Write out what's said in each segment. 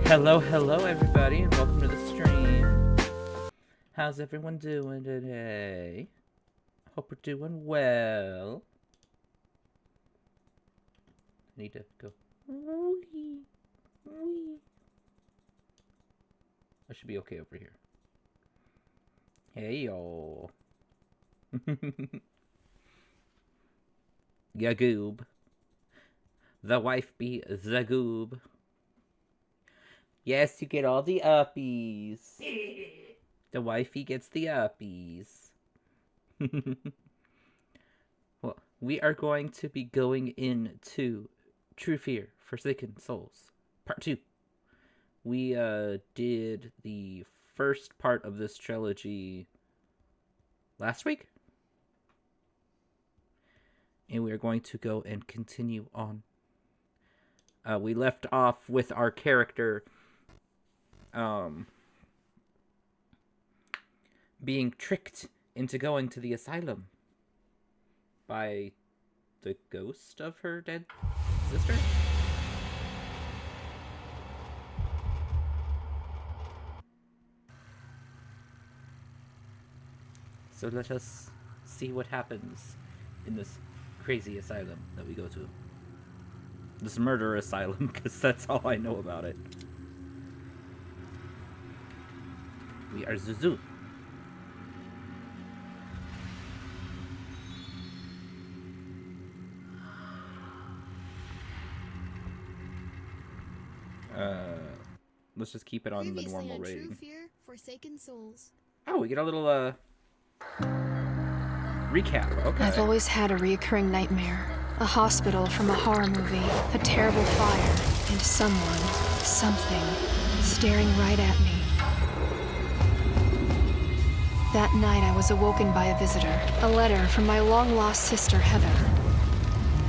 Hello, everybody, and welcome to the stream. How's everyone doing today? Hope we're doing well. I need to go. I should be okay over here. Hey, y'all. Yagoob. The wife be Zagoob. Yes, you get all the uppies. The wifey gets the uppies. Well, we are going to be going into True Fear, Forsaken Souls, Part 2. We did the first part of this trilogy last week. And we are going to go and continue on. We left off with our character being tricked into going to the asylum by the ghost of her dead sister. So let us see what happens in this crazy asylum that we go to. This murder asylum, because that's all I know about it. We are Zuzu. Let's just keep it on the normal rating. True Fear, Forsaken Souls. Oh, we get a little recap. Okay. I've always had a reoccurring nightmare. A hospital from a horror movie, a terrible fire, and someone, something, staring right at me. That night I was awoken by a visitor, a letter from my long-lost sister, Heather.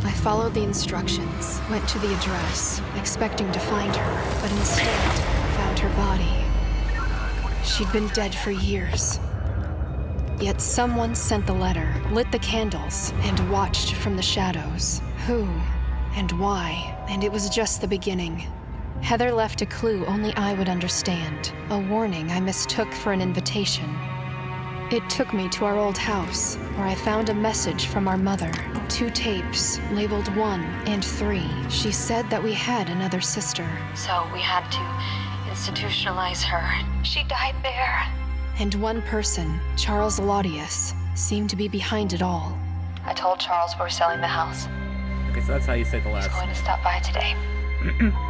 I followed the instructions, went to the address, expecting to find her, but instead found her body. She'd been dead for years. Yet someone sent the letter, lit the candles, and watched from the shadows. Who and why? And it was just the beginning. Heather left a clue only I would understand, a warning I mistook for an invitation. It took me to our old house, where I found a message from our mother. 2 tapes, labeled 1 and 3. She said that we had another sister. So we had to institutionalize her. She died there. And one person, Charles Laudius, seemed to be behind it all. I told Charles we were selling the house. Okay, so that's how you say the last He's going name. to stop by today.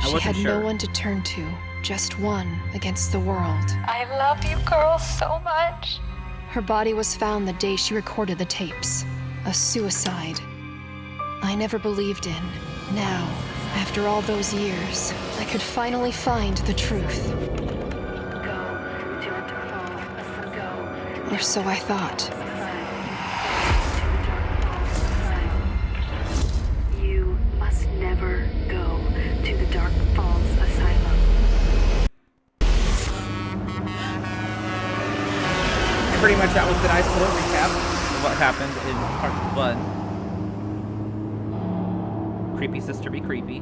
She had no one to turn to, just one against the world. I love you girls so much. Her body was found the day she recorded the tapes. A suicide. I never believed in. Now, after all those years, I could finally find the truth. Or so I thought. You must never go to the Dark Falls Asylum. And pretty much that was the nice little recap of what happened in part 1. Creepy sister be creepy.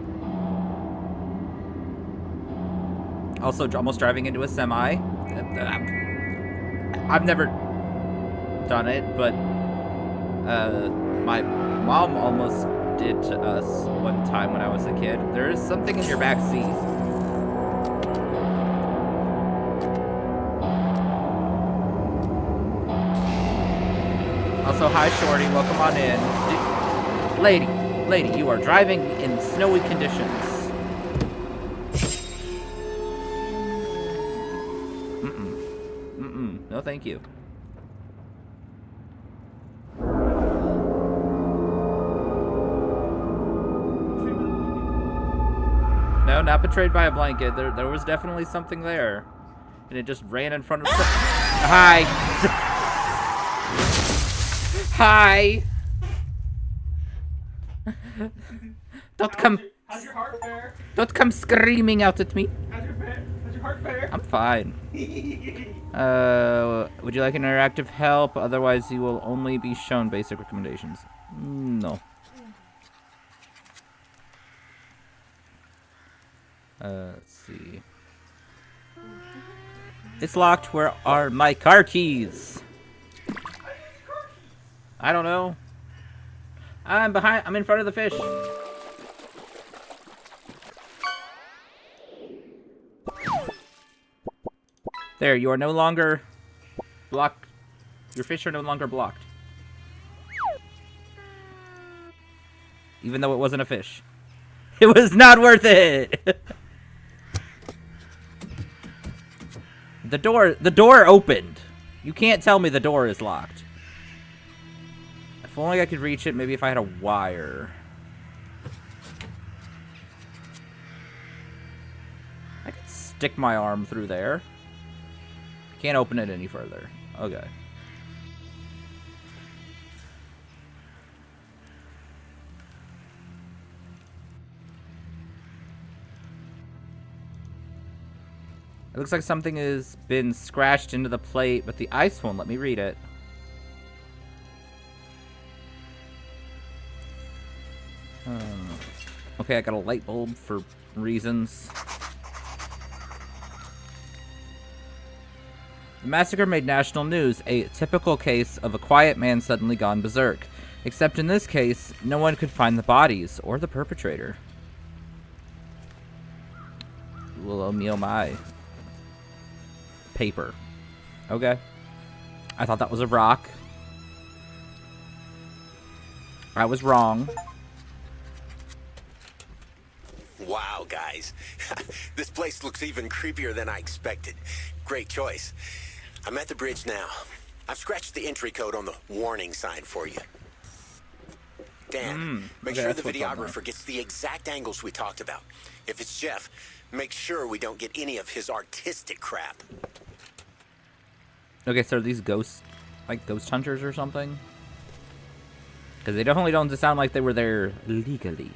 Also, almost driving into a semi. I've never done it, but my mom almost did to us one time when I was a kid. There is something in your back seat. Also, hi Shorty, welcome on in. Lady, you are driving in snowy conditions. No, thank you. No, not betrayed by a blanket. There was definitely something there. And it just ran in front of... Hi! Hi! How's your heart fare? Don't come screaming out at me. How's your heart fare? I'm fine. Would you like an interactive help? Otherwise, you will only be shown basic recommendations. No. Let's see. It's locked. Where are my car keys? I don't know. I'm behind. I'm in front of the fish. There, you are no longer blocked. Your fish are no longer blocked. Even though it wasn't a fish. It was not worth it! The door opened. You can't tell me the door is locked. If only I could reach it, maybe if I had a wire. I could stick my arm through there. Can't open it any further. Okay. It looks like something has been scratched into the plate, but the ice won't let me read it. Okay, I got a light bulb for reasons. The massacre made national news, a typical case of a quiet man suddenly gone berserk. Except in this case, no one could find the bodies or the perpetrator. Well, oh me, oh my. Paper. Okay. I thought that was a rock. I was wrong. Wow, guys. This place looks even creepier than I expected. Great choice. I'm at the bridge now. I've scratched the entry code on the warning sign for you. Dan, make sure the videographer gets the exact angles we talked about. If it's Jeff, make sure we don't get any of his artistic crap. Okay, so are these ghosts, like ghost hunters or something? Because they definitely don't sound like they were there legally.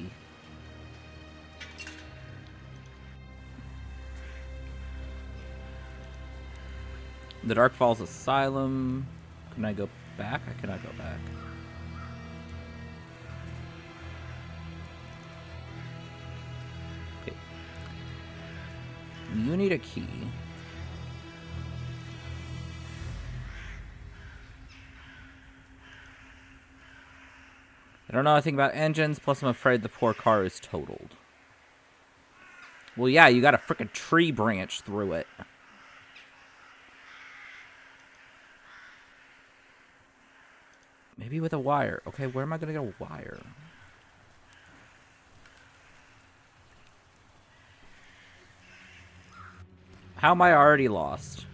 The Dark Falls Asylum. Can I go back? I cannot go back. Okay. You need a key. I don't know anything about engines, plus I'm afraid the poor car is totaled. Well, yeah, you got a frickin' tree branch through it. Maybe with a wire. Okay, where am I gonna get a wire? How am I already lost?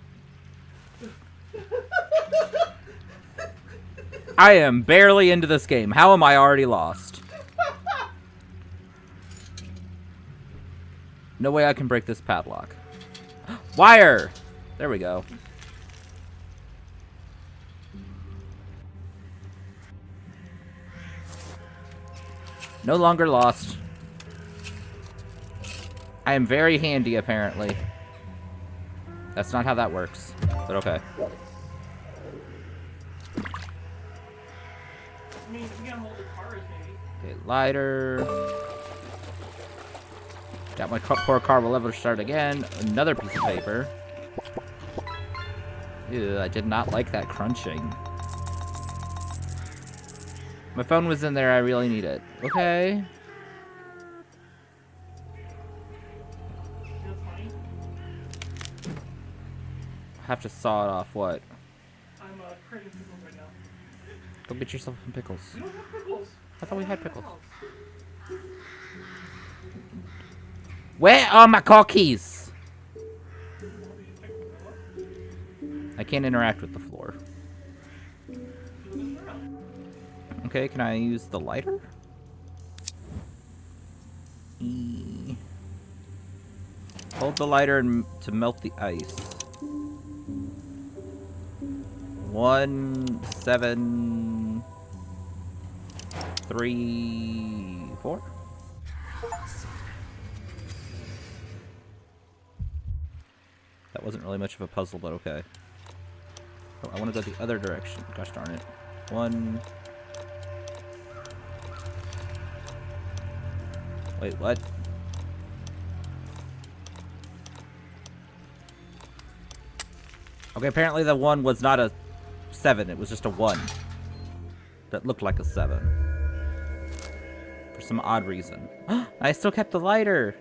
I am barely into this game. How am I already lost? No way I can break this padlock. Wire! There we go. No longer lost. I am very handy, apparently. That's not how that works, but okay. I mean, we gotta hold the cars, maybe. Okay, lighter. Got my poor car will ever start again. Another piece of paper. Ew, I did not like that crunching. My phone was in there, I really need it. Okay. Feel funny? Have to saw it off, what? I'm craving pickles right now. Go get yourself some pickles. We don't have pickles. I thought we had pickles. Where are my car keys? I can't interact with the floor. Okay, can I use the lighter? E. Hold the lighter to melt the ice. 1, 7, 3, 4. That wasn't really much of a puzzle, but okay. Oh, I want to go the other direction. Gosh darn it. 1. Wait, what? Okay, apparently the 1 was not a 7. It was just a 1. That looked like a 7. For some odd reason. I still kept the lighter.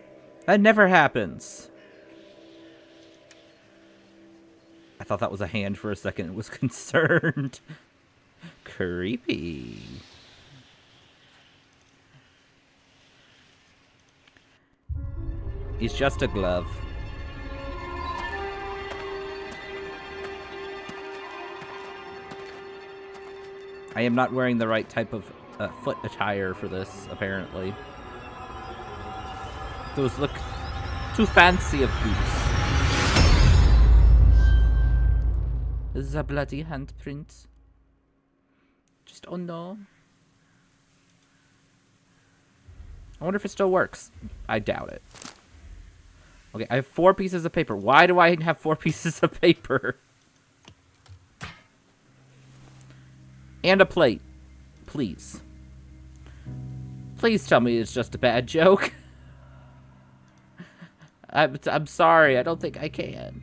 That never happens. I thought that was a hand for a second. It was concerned. Creepy. It's just a glove. I am not wearing the right type of foot attire for this, apparently. Those look too fancy of boots. This is a bloody handprint. Just, oh no. I wonder if it still works. I doubt it. Okay, I have 4 pieces of paper. Why do I have 4 pieces of paper? And a plate. Please. Please tell me it's just a bad joke. I'm sorry. I don't think I can.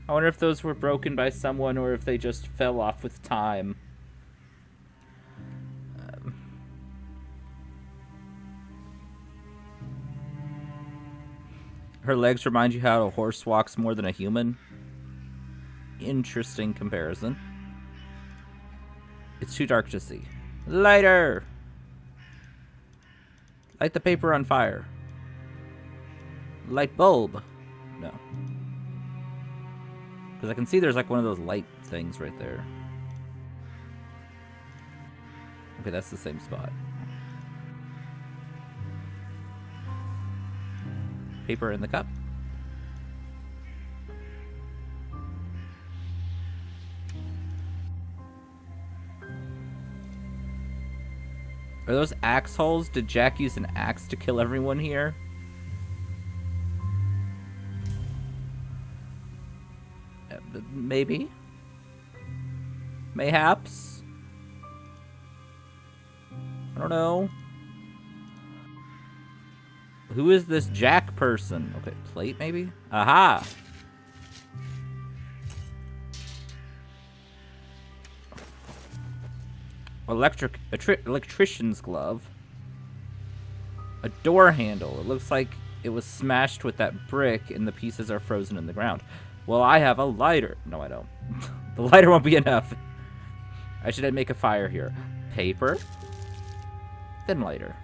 I wonder if those were broken by someone or if they just fell off with time. Her legs remind you how a horse walks more than a human. Interesting comparison. It's too dark to see. Lighter! Light the paper on fire. Light bulb. No. Because I can see there's like one of those light things right there. Okay, that's the same spot. Paper in the cup. Are those axe holes? Did Jack use an axe to kill everyone here? Maybe. Mayhaps. I don't know. Who is this Jack person? Okay, plate maybe? Aha! Electrician's glove. A door handle. It looks like it was smashed with that brick and the pieces are frozen in the ground. Well, I have a lighter. No, I don't. The lighter won't be enough. I should make a fire here. Paper. Then lighter.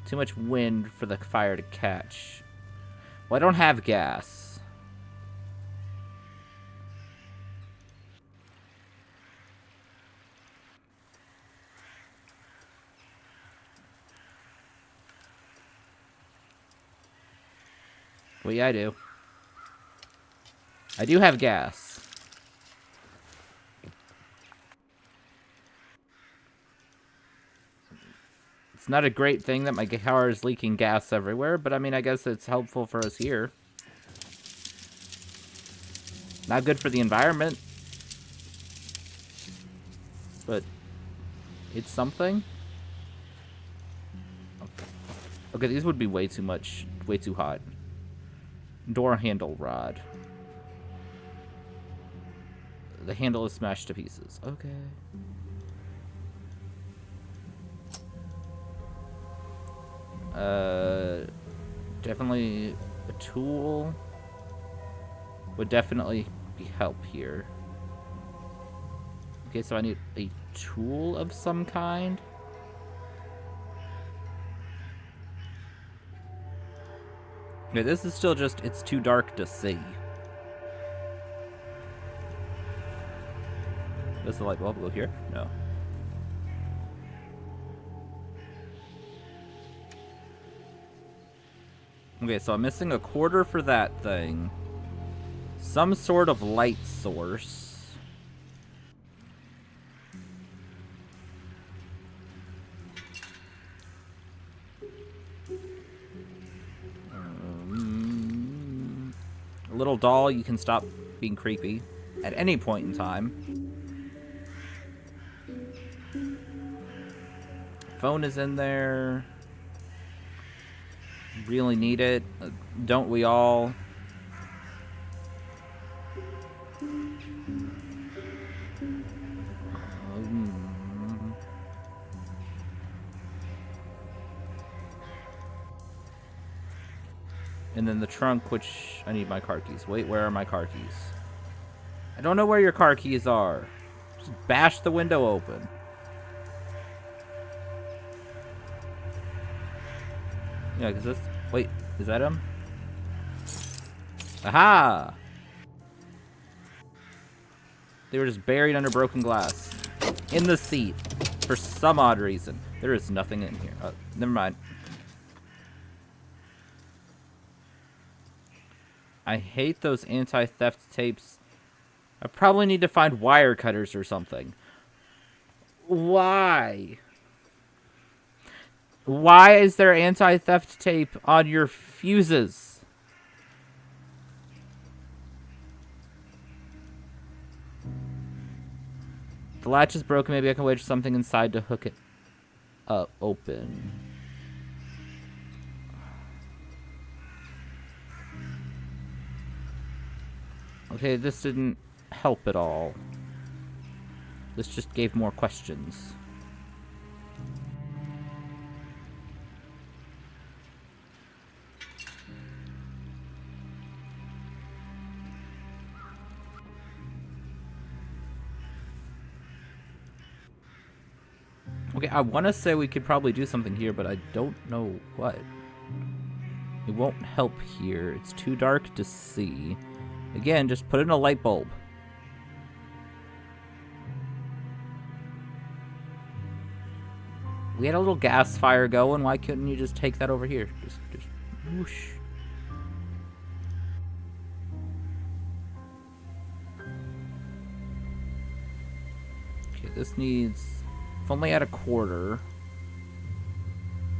Too much wind for the fire to catch. Well, I don't have gas. Well, yeah, I do. I do have gas. It's not a great thing that my car is leaking gas everywhere, but I mean, I guess it's helpful for us here. Not good for the environment. But it's something. Okay, these would be way too much, way too hot. Door handle rod. The handle is smashed to pieces. Okay. Definitely a tool would definitely be help here. Okay, so I need a tool of some kind. Okay, this is still just, it's too dark to see. Does the light bulb go here? No. Okay, so I'm missing a quarter for that thing. Some sort of light source. A little doll, you can stop being creepy at any point in time. Phone is in there. Really need it. Don't we all? And then the trunk, which I need my car keys. Wait, where are my car keys? I don't know where your car keys are. Just bash the window open. Yeah, because this... Wait, is that him? Aha! They were just buried under broken glass. In the seat. For some odd reason. There is nothing in here. Oh, never mind. I hate those anti-theft tapes. I probably need to find wire cutters or something. Why? Why is there anti-theft tape on your fuses? The latch is broken. Maybe I can wedge something inside to hook it up open. Okay, this didn't help at all. This just gave more questions. Okay, I want to say we could probably do something here, but I don't know what. It won't help here. It's too dark to see. Again, just put in a light bulb. We had a little gas fire going. Why couldn't you just take that over here? Just whoosh. Okay, this needs... If only at a quarter.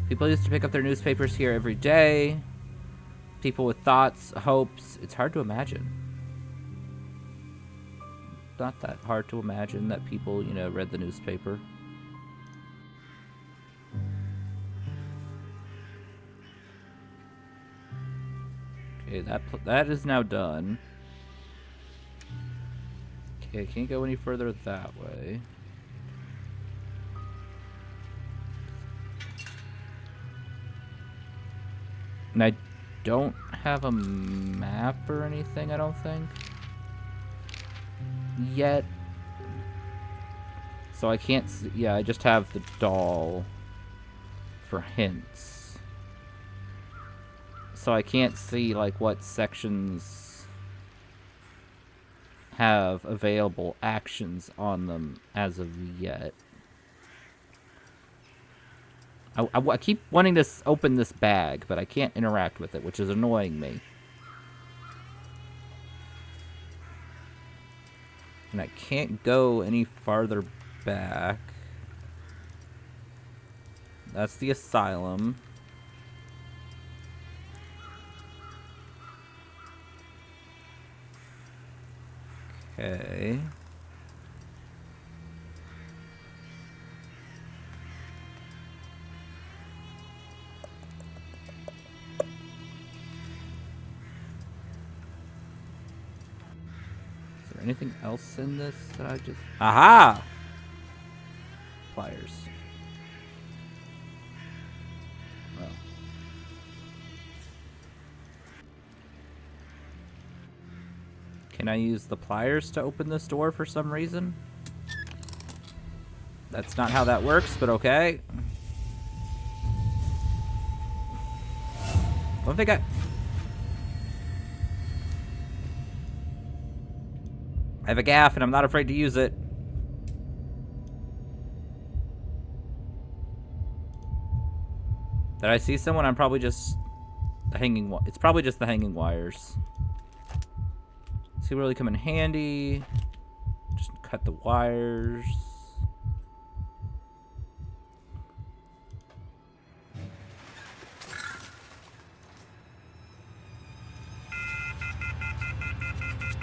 People used to pick up their newspapers here every day. People with thoughts, hopes. It's hard to imagine. Not that hard to imagine that people, you know, read the newspaper. Okay, that is now done. Okay, can't go any further that way. And I don't have a map or anything, I don't think. Yet. So I can't see. Yeah, I just have the doll for hints. So I can't see, like, what sections have available actions on them as of yet. I keep wanting to open this bag, but I can't interact with it, which is annoying me. And I can't go any farther back. That's the asylum. Okay. Anything else in this that I just... Aha! Pliers. Well. Can I use the pliers to open this door for some reason? That's not how that works, but okay. I don't think I have a gaff and I'm not afraid to use it. Did I see someone? I'm probably just the hanging... It's probably just the hanging wires. This could really come in handy. Just cut the wires.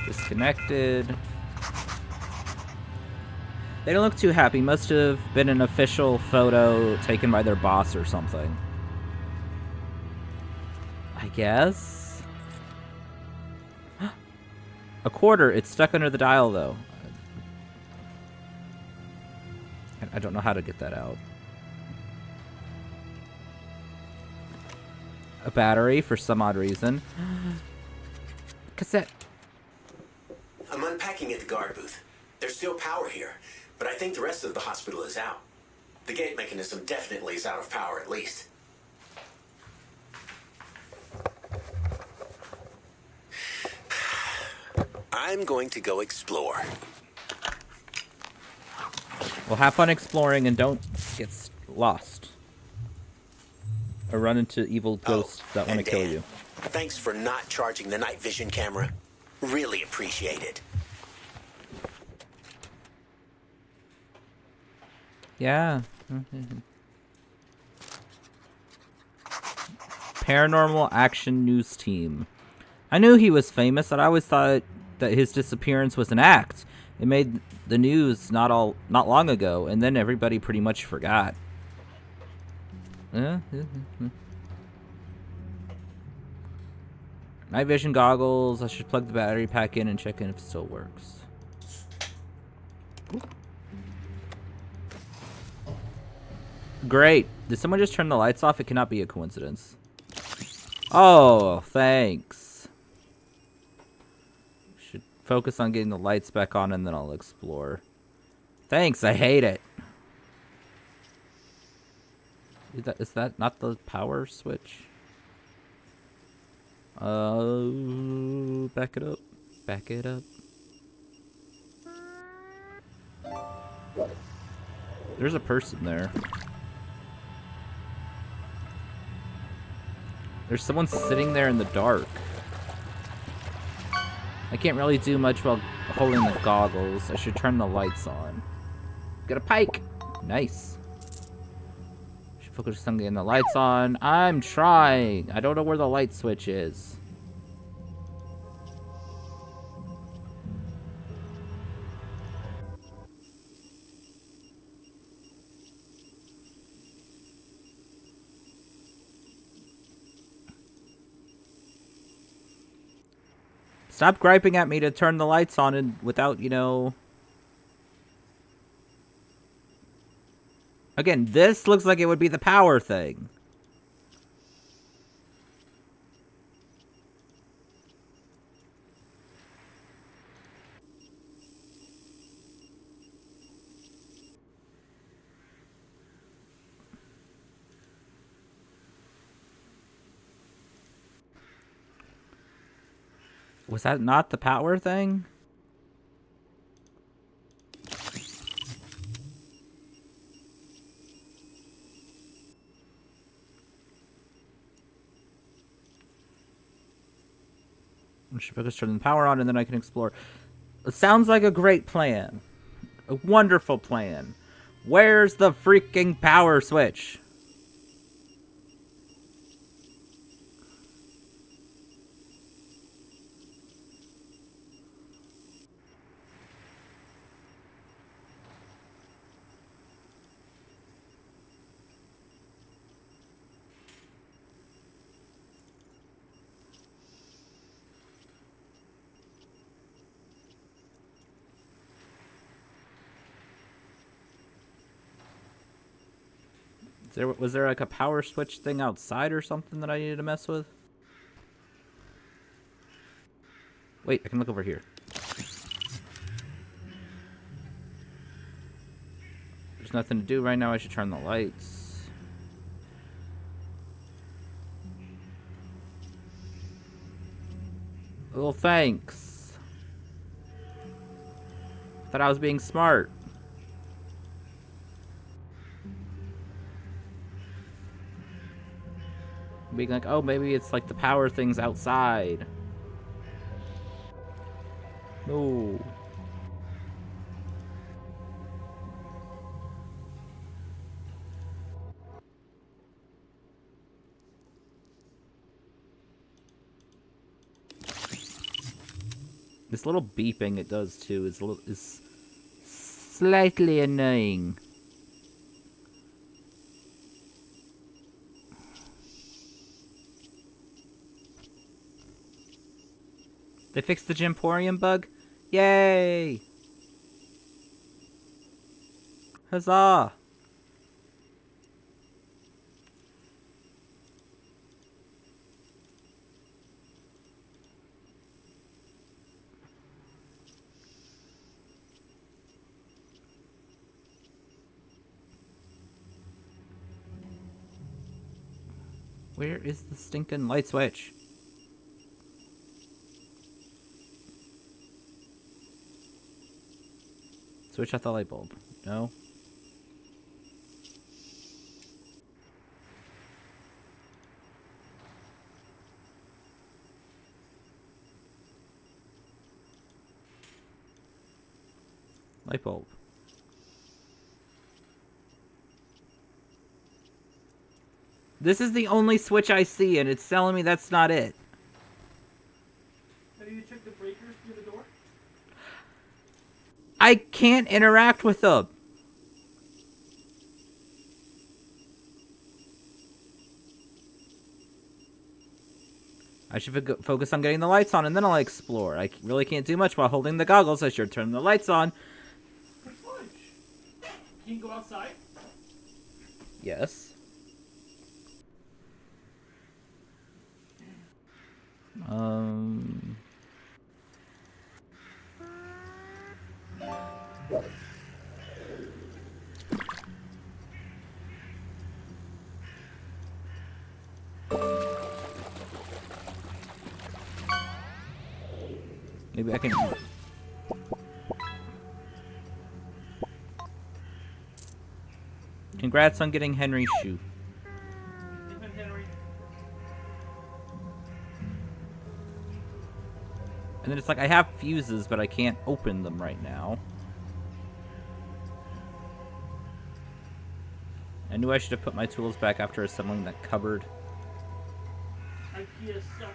Disconnected. They don't look too happy. Must have been an official photo taken by their boss or something. I guess. A quarter. It's stuck under the dial, though. I don't know how to get that out. a battery for some odd reason. Cassette. I'm unpacking at the guard booth. There's still power here, but I think the rest of the hospital is out. The gate mechanism definitely is out of power, at least. I'm going to go explore. Well, have fun exploring and don't get lost. Or run into evil ghosts that want to kill you. Thanks for not charging the night vision camera. Really appreciate it. Yeah. Paranormal Action News Team. I knew he was famous, but I always thought that his disappearance was an act. It made the news not long ago, and then everybody pretty much forgot. Night vision goggles. I should plug the battery pack in and check in if it still works. Ooh. Great. Did someone just turn the lights off? It cannot be a coincidence. Oh, thanks. Should focus on getting the lights back on and then I'll explore. Thanks, I hate it. Is that not the power switch? Back it up. Back it up. There's a person there. There's someone sitting there in the dark. I can't really do much while holding the goggles. I should turn the lights on. Got a pike! Nice. Should focus on getting the lights on. I'm trying! I don't know where the light switch is. Stop griping at me to turn the lights on and without, you know... Again, this looks like it would be the power thing. Was that not the power thing? I should focus turn the power on and then I can explore. It sounds like a great plan. A wonderful plan. Where's the freaking power switch? Was there like a power switch thing outside or something that I needed to mess with? Wait, I can look over here. There's nothing to do right now. I should turn the lights. Well, thanks. Thought I was being smart. Being like, oh, maybe it's like the power thing's outside. No. This little beeping it does too is slightly annoying. They fixed the Gymporium bug? Yay! Huzzah! Where is the stinking light switch? Switch out the light bulb. No. Light bulb. This is the only switch I see, and it's telling me that's not it. Have you checked the breakers through the door? I can't interact with them. I should focus on getting the lights on, and then I'll explore. I really can't do much while holding the goggles. I should turn the lights on. Which one? Can you go outside? Yes. Maybe I can... Congrats on getting Henry's shoe. Even Henry. And then it's like, I have fuses, but I can't open them right now. I knew I should have put my tools back after assembling that cupboard. IKEA sucks.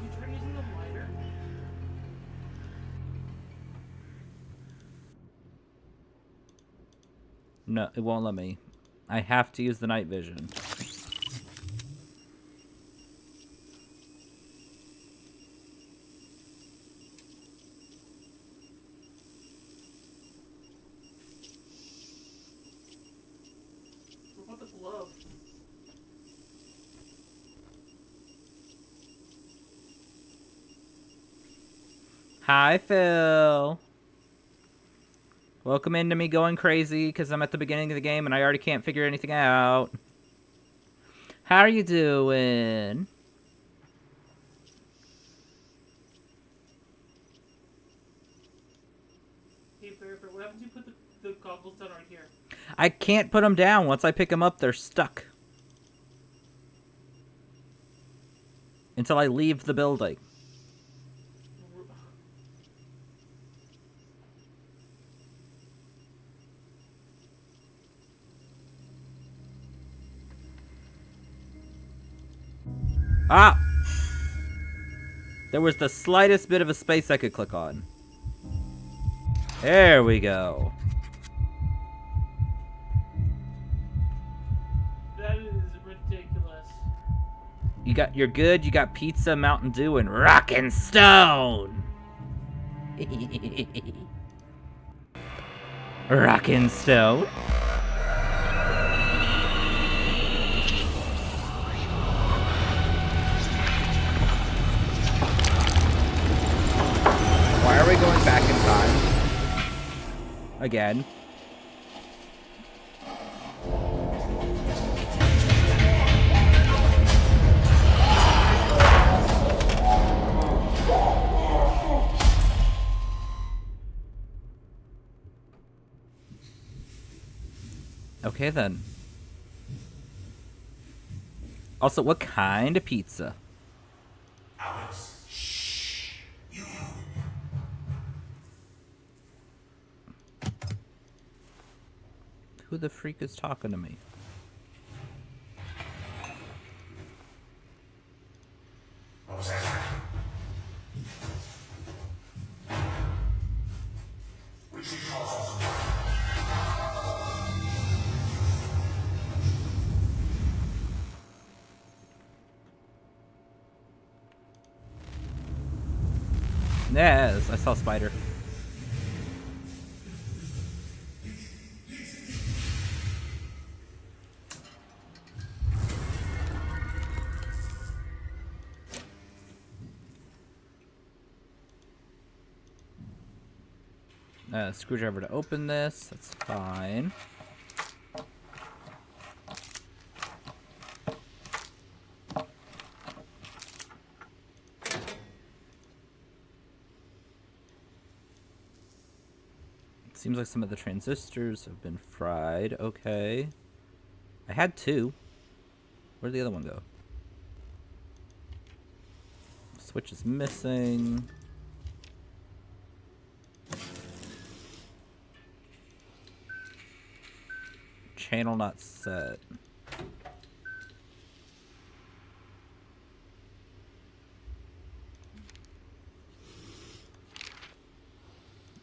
You try using the lighter? No, it won't let me. I have to use the night vision. What about the glove? Hi, Phil. Welcome into me going crazy because I'm at the beginning of the game and I already can't figure anything out. How are you doing? Hey, Fair, what happens if you put the goggles down right here? I can't put them down. Once I pick them up, they're stuck. Until I leave the building. Ah! There was the slightest bit of a space I could click on. There we go. That is ridiculous. You're good. You got pizza, Mountain Dew, and Rockin' Stone. Rockin' Stone. Why are we going back in time? Again. Okay, then. Also, what kind of pizza? Alex, shh. You. Who the freak is talking to me? What was that? We should call for some. Yes, I saw Spider. Screwdriver to open this. That's fine. Seems like some of the transistors have been fried. Okay. I had 2. Where'd the other one go? Switch is missing. Channel not set.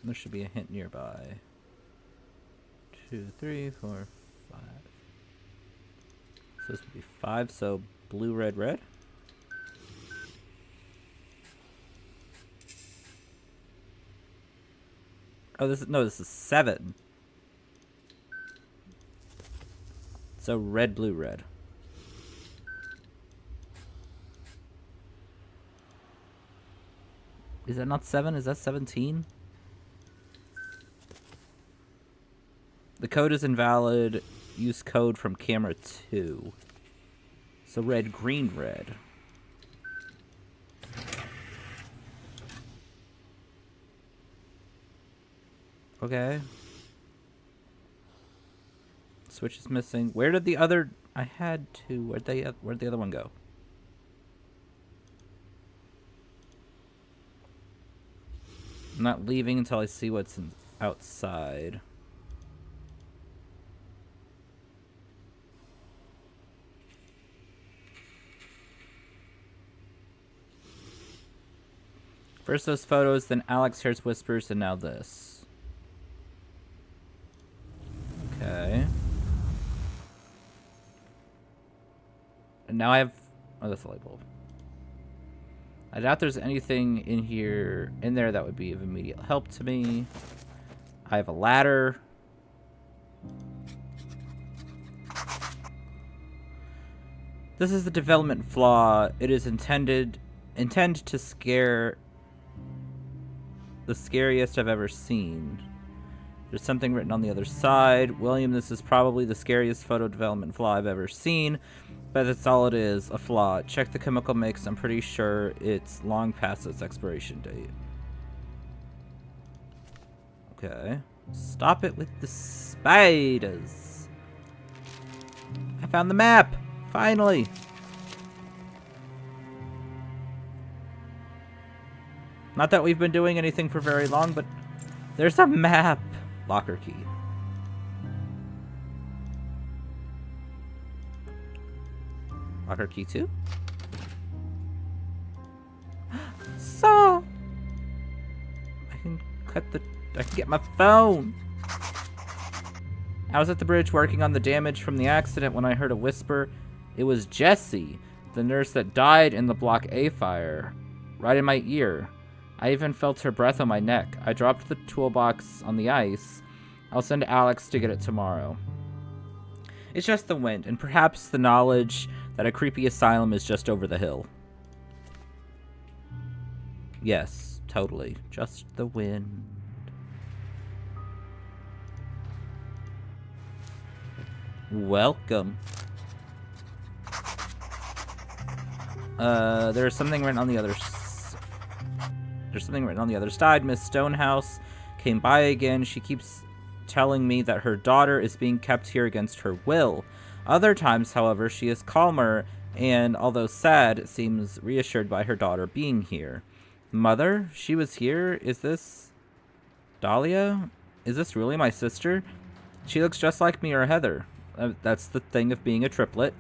There should be a hint nearby. 2, 3, 4, 5. So this would be 5, so blue, red, red. Oh, this is 7. So red, blue, red. Is that not 7? Is that 17? The code is invalid. Use code from camera 2. So red, green, red. Okay. Switch is missing. Where did the other... I had 2. Where'd the other one go? I'm not leaving until I see what's outside. First those photos, then Alex hears whispers, and now this. Okay. And now I have... Oh, that's a light bulb. I doubt there's anything in there that would be of immediate help to me. I have a ladder. This is the development flaw. It is intend to scare the scariest I've ever seen. There's something written on the other side. William, this is probably the scariest photo development flaw I've ever seen. But that's all it is, a flaw. Check the chemical mix. I'm pretty sure it's long past its expiration date. Okay. Stop it with the spiders. I found the map! Finally! Not that we've been doing anything for very long, but there's a map. Locker key. Locker key 2? Saw! I can get my phone. I was at the bridge working on the damage from the accident when I heard a whisper. It was Jessie, the nurse that died in the Block A fire, right in my ear. I even felt her breath on my neck. I dropped the toolbox on the ice. I'll send Alex to get it tomorrow. It's just the wind, and perhaps the knowledge that a creepy asylum is just over the hill. Yes, totally. Just the wind. Welcome. There's something written on the other side. Miss Stonehouse came by again. She keeps telling me that her daughter is being kept here against her will. Other times, however, she is calmer and, although sad, seems reassured by her daughter being here. Mother? She was here? Is this... Dahlia? Is this really my sister? She looks just like me or Heather. That's the thing of being a triplet.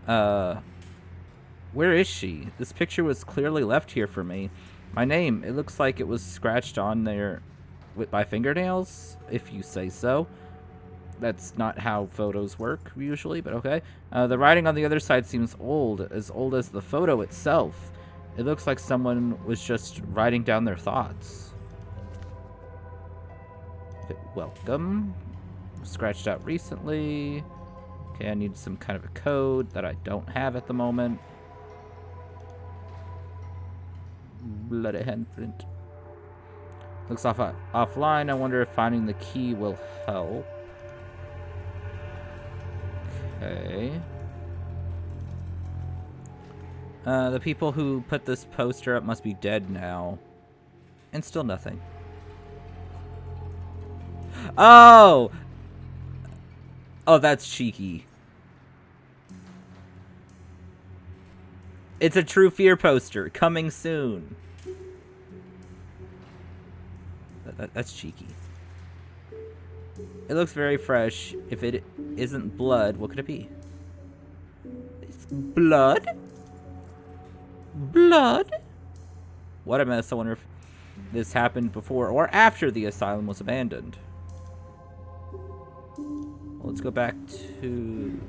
Where is she? This picture was clearly left here for me. My name, it looks like it was scratched on there by fingernails, if you say so. That's not how photos work, usually, but okay. The writing on the other side seems old as the photo itself. It looks like someone was just writing down their thoughts. Okay, welcome. Scratched out recently. Okay, I need some kind of a code that I don't have at the moment. Bloody handprint. Looks offline. I wonder if finding the key will help. Okay. The people who put this poster up must be dead now. And still nothing. Oh! Oh, that's cheeky. It's a True Fear poster. Coming soon. That's cheeky. It looks very fresh. If it isn't blood, what could it be? It's blood? Blood? What a mess. I wonder if this happened before or after the asylum was abandoned. Well, let's go back to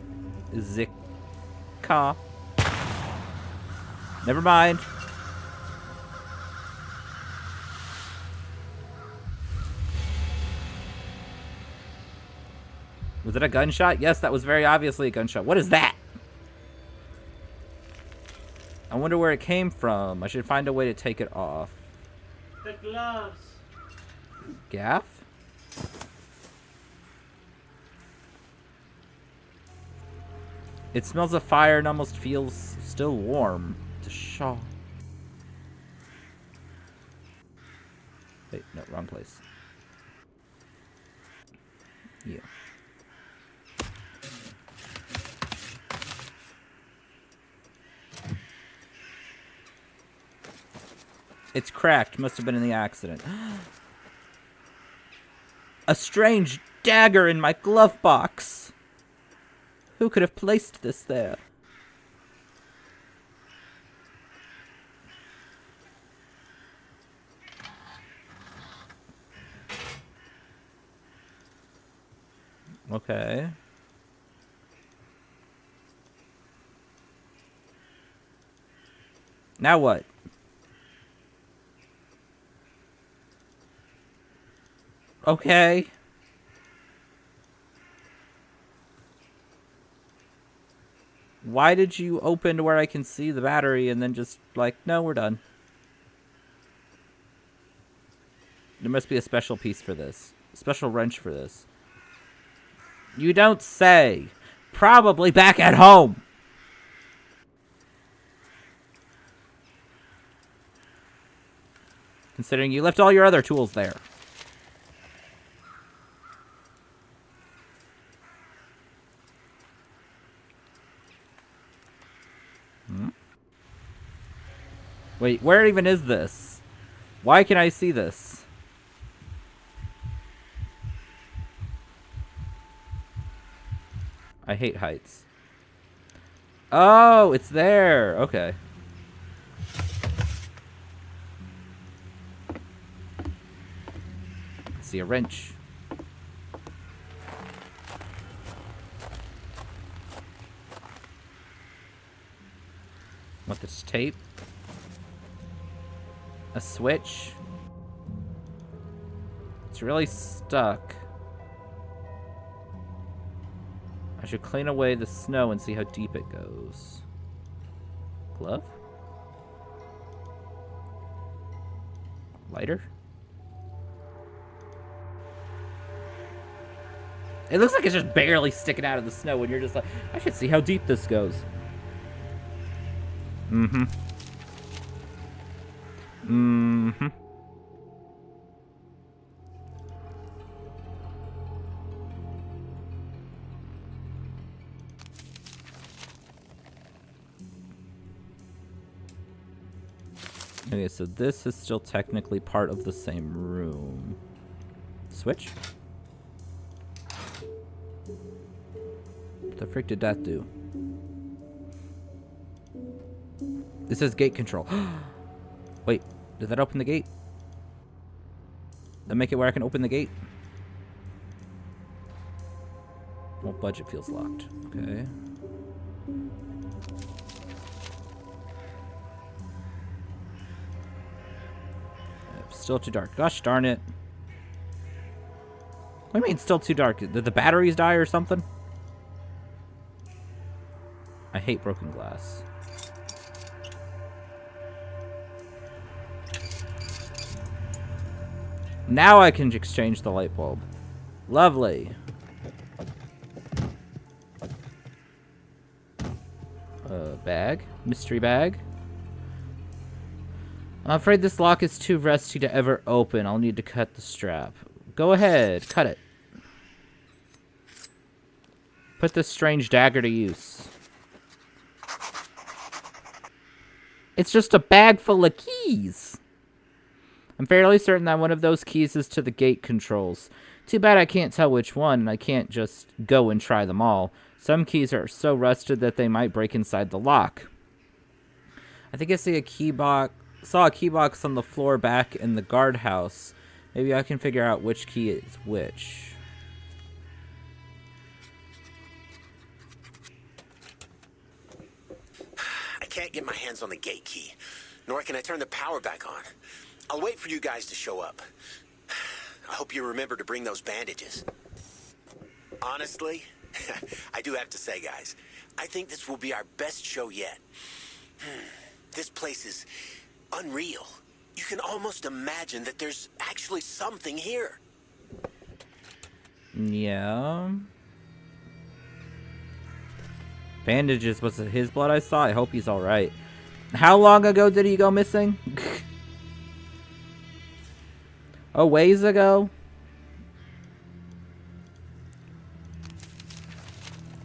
Zika. Never mind. Was it a gunshot? Yes, that was very obviously a gunshot. What is that? I wonder where it came from. I should find a way to take it off. The gloves. Gaff? It smells of fire and almost feels still warm. It's a shawl. Wait, no, wrong place. Yeah. It's cracked. Must have been in the accident. A strange dagger in my glove box. Who could have placed this there? Okay. Now what? Okay. Why did you open to where I can see the battery and then just like, no, we're done? There must be a special piece for this. A special wrench for this. You don't say. Probably back at home. Considering you left all your other tools there. Wait, where even is this? Why can I see this? I hate heights. Oh, it's there. Okay. See a wrench. What, this tape? A switch? It's really stuck. I should clean away the snow and see how deep it goes. Glove? Lighter? It looks like it's just barely sticking out of the snow and you're just like, I should see how deep this goes. Mm-hmm. Mm-hmm. Okay, so this is still technically part of the same room. Switch? What the frick did that do? This is gate control. Wait, did that open the gate? That make it where I can open the gate? Well, budget feels locked. Okay. Still too dark. Gosh darn it. What do you mean still too dark? Did the batteries die or something? I hate broken glass. Now I can exchange the light bulb. Lovely. Bag. Mystery bag. I'm afraid this lock is too rusty to ever open. I'll need to cut the strap. Go ahead. Cut it. Put this strange dagger to use. It's just a bag full of keys. I'm fairly certain that one of those keys is to the gate controls. Too bad I can't tell which one, and I can't just go and try them all. Some keys are so rusted that they might break inside the lock. I think I see a key box. Saw a key box on the floor back in the guardhouse. Maybe I can figure out which key is which. I can't get my hands on the gate key, nor can I turn the power back on. I'll wait for you guys to show up. I hope you remember to bring those bandages. Honestly, I do have to say, guys, I think this will be our best show yet. This place is unreal. You can almost imagine that there's actually something here. Yeah. Bandages. Was it his blood I saw? I hope he's alright. How long ago did he go missing? A ways ago?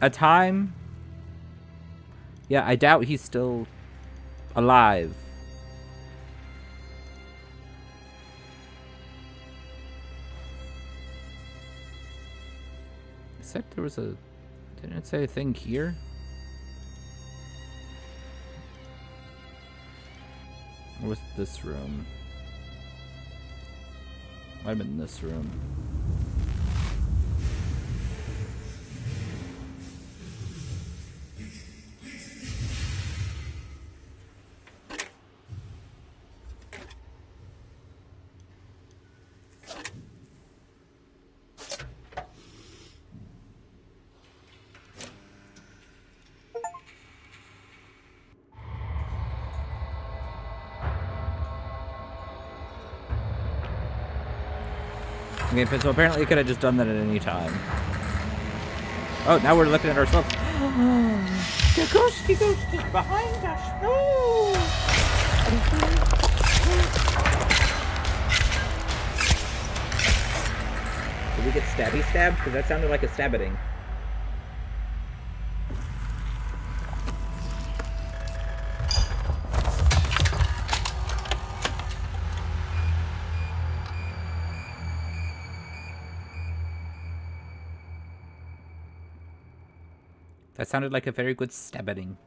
A time? Yeah, I doubt he's still alive. It said there was a... Didn't it say a thing here? Or was it this room? Might have been this room. Okay, so apparently you could have just done that at any time. Oh, now we're looking at ourselves. The ghosty ghost is behind us. No! Did we get stabby stabbed? Because that sounded like a stabbiting. That sounded like a very good stabbiting.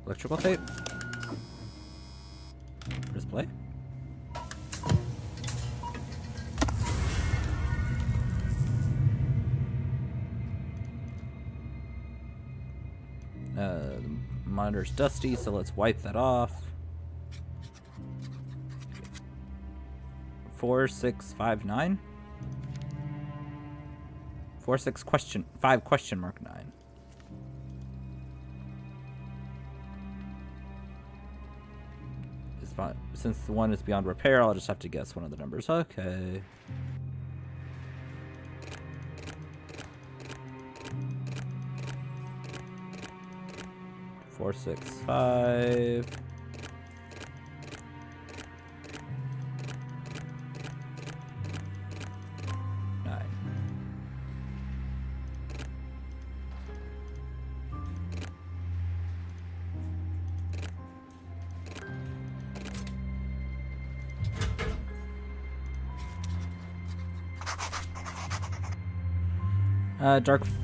Electrical tape? Press play. The monitor's dusty, so let's wipe that off. 4659? 5 question mark 9. Since the one is beyond repair, I'll just have to guess one of the numbers. Okay. Four, 6, 5.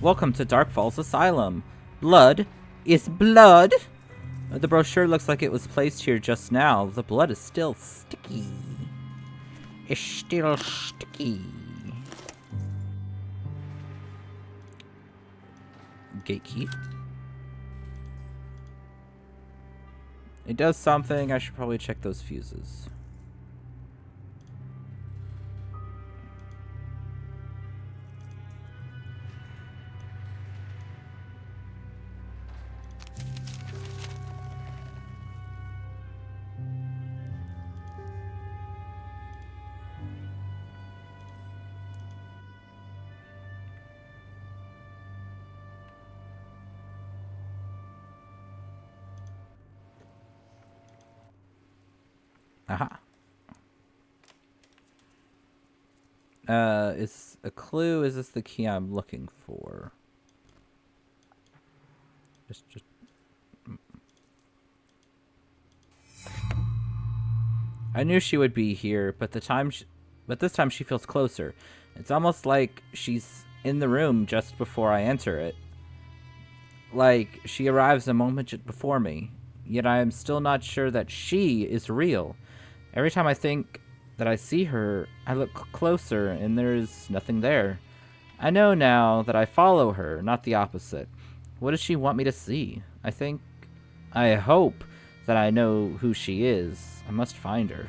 Welcome to Dark Falls Asylum. Blood is blood. The brochure looks like it was placed here just now. The blood is still sticky. It's still sticky. Gate key. It does something. I should probably check those fuses. Aha. Is a clue? Is this the key I'm looking for? Just. I knew she would be here, but this time she feels closer. It's almost like she's in the room just before I enter it. Like she arrives a moment before me. Yet I am still not sure that she is real. Every time I think that I see her, I look closer and there is nothing there. I know now that I follow her, not the opposite. What does she want me to see? I hope that I know who she is. I must find her.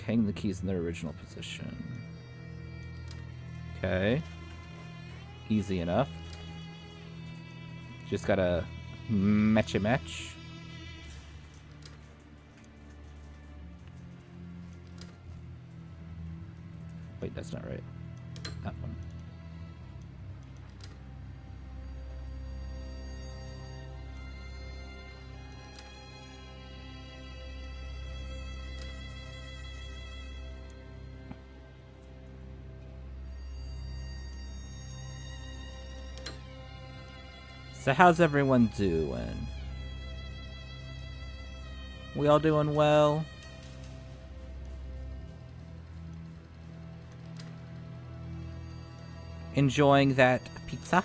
Hang the keys in their original position. Okay. Easy enough. Just gotta match. Wait, that's not right. That one. So how's everyone doing? We all doing well? Enjoying that pizza?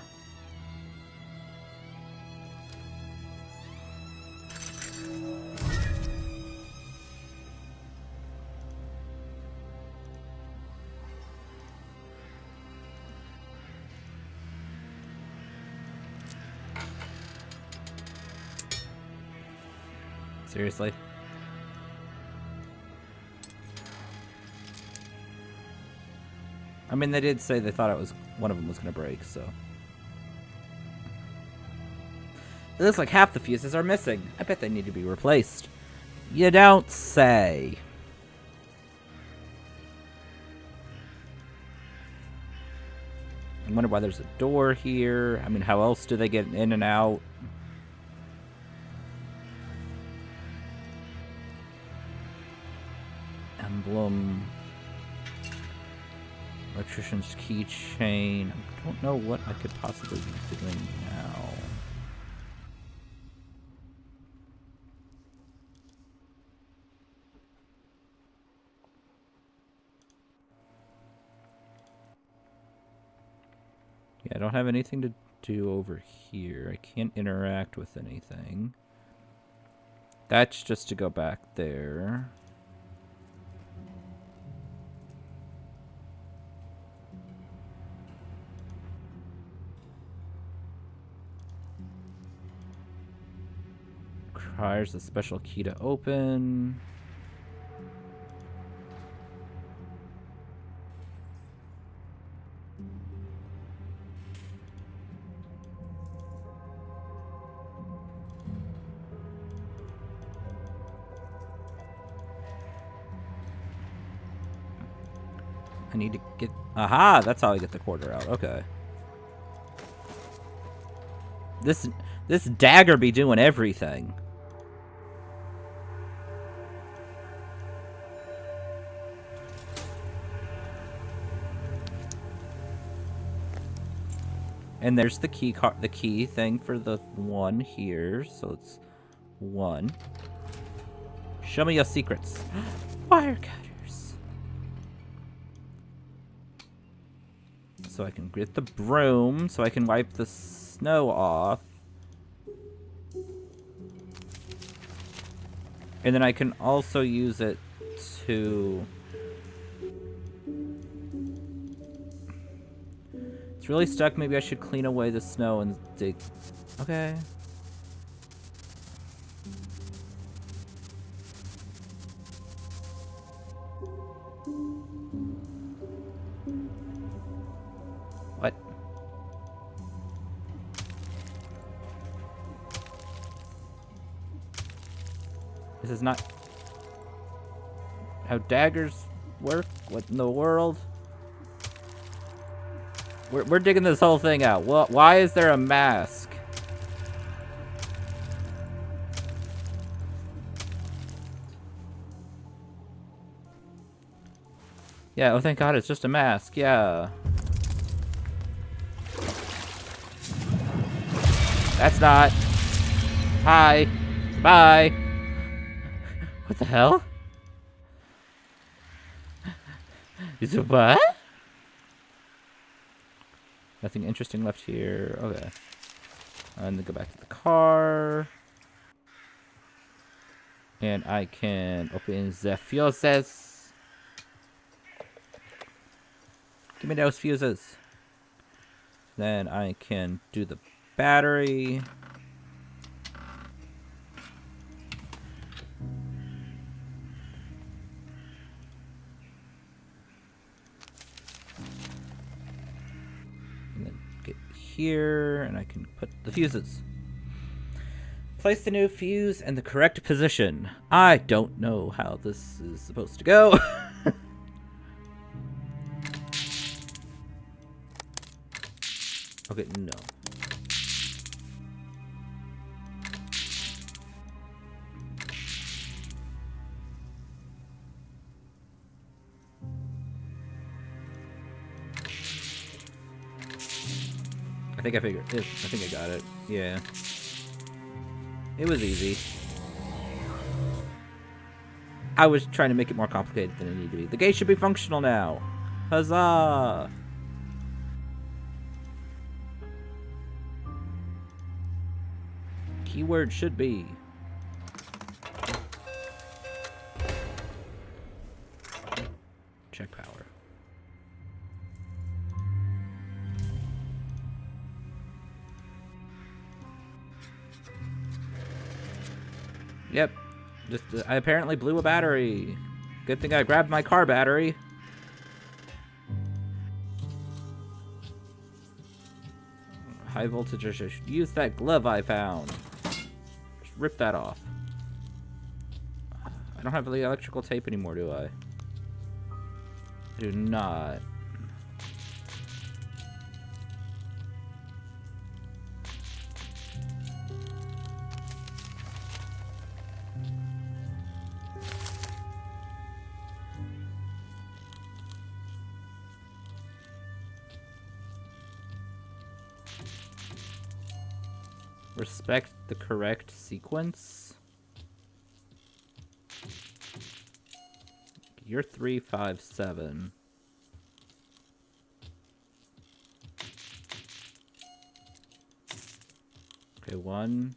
Seriously? I mean, they did say they thought one of them was going to break, so. It looks like half the fuses are missing. I bet they need to be replaced. You don't say. I wonder why there's a door here. I mean, how else do they get in and out? Emblem. Electrician's keychain. I don't know what I could possibly be doing now. Yeah, I don't have anything to do over here. I can't interact with anything. That's just to go back there. Requires a special key to open. I need to get... Aha! That's how I get the quarter out. Okay. This dagger be doing everything. And there's the key thing for the one here. So it's 1. Show me your secrets. Wire cutters. So I can get the broom so I can wipe the snow off. And then I can also use it to... It's really stuck. Maybe I should clean away the snow and dig. Okay. What? This is not how daggers work. What in the world? We're digging this whole thing out. Why is there a mask? Yeah, oh thank god, it's just a mask. Yeah. That's not. Hi. Bye. What the hell? Is it what? Nothing interesting left here. Okay. And then go back to the car. And I can open the fuses. Give me those fuses. Then I can do the battery. And then get here, and I can put the fuses. Place the new fuse in the correct position. I don't know how this is supposed to go. Okay, no. I think I figured it. I think I got it. Yeah. It was easy. I was trying to make it more complicated than it needed to be. The gate should be functional now. Huzzah! Keyword should be. Check power. Yep. Just I apparently blew a battery. Good thing I grabbed my car battery. High voltage. I should use that glove I found. Just rip that off. I don't have the electrical tape anymore, do I? I do not. Respect the correct sequence. You're 357. Okay, 1.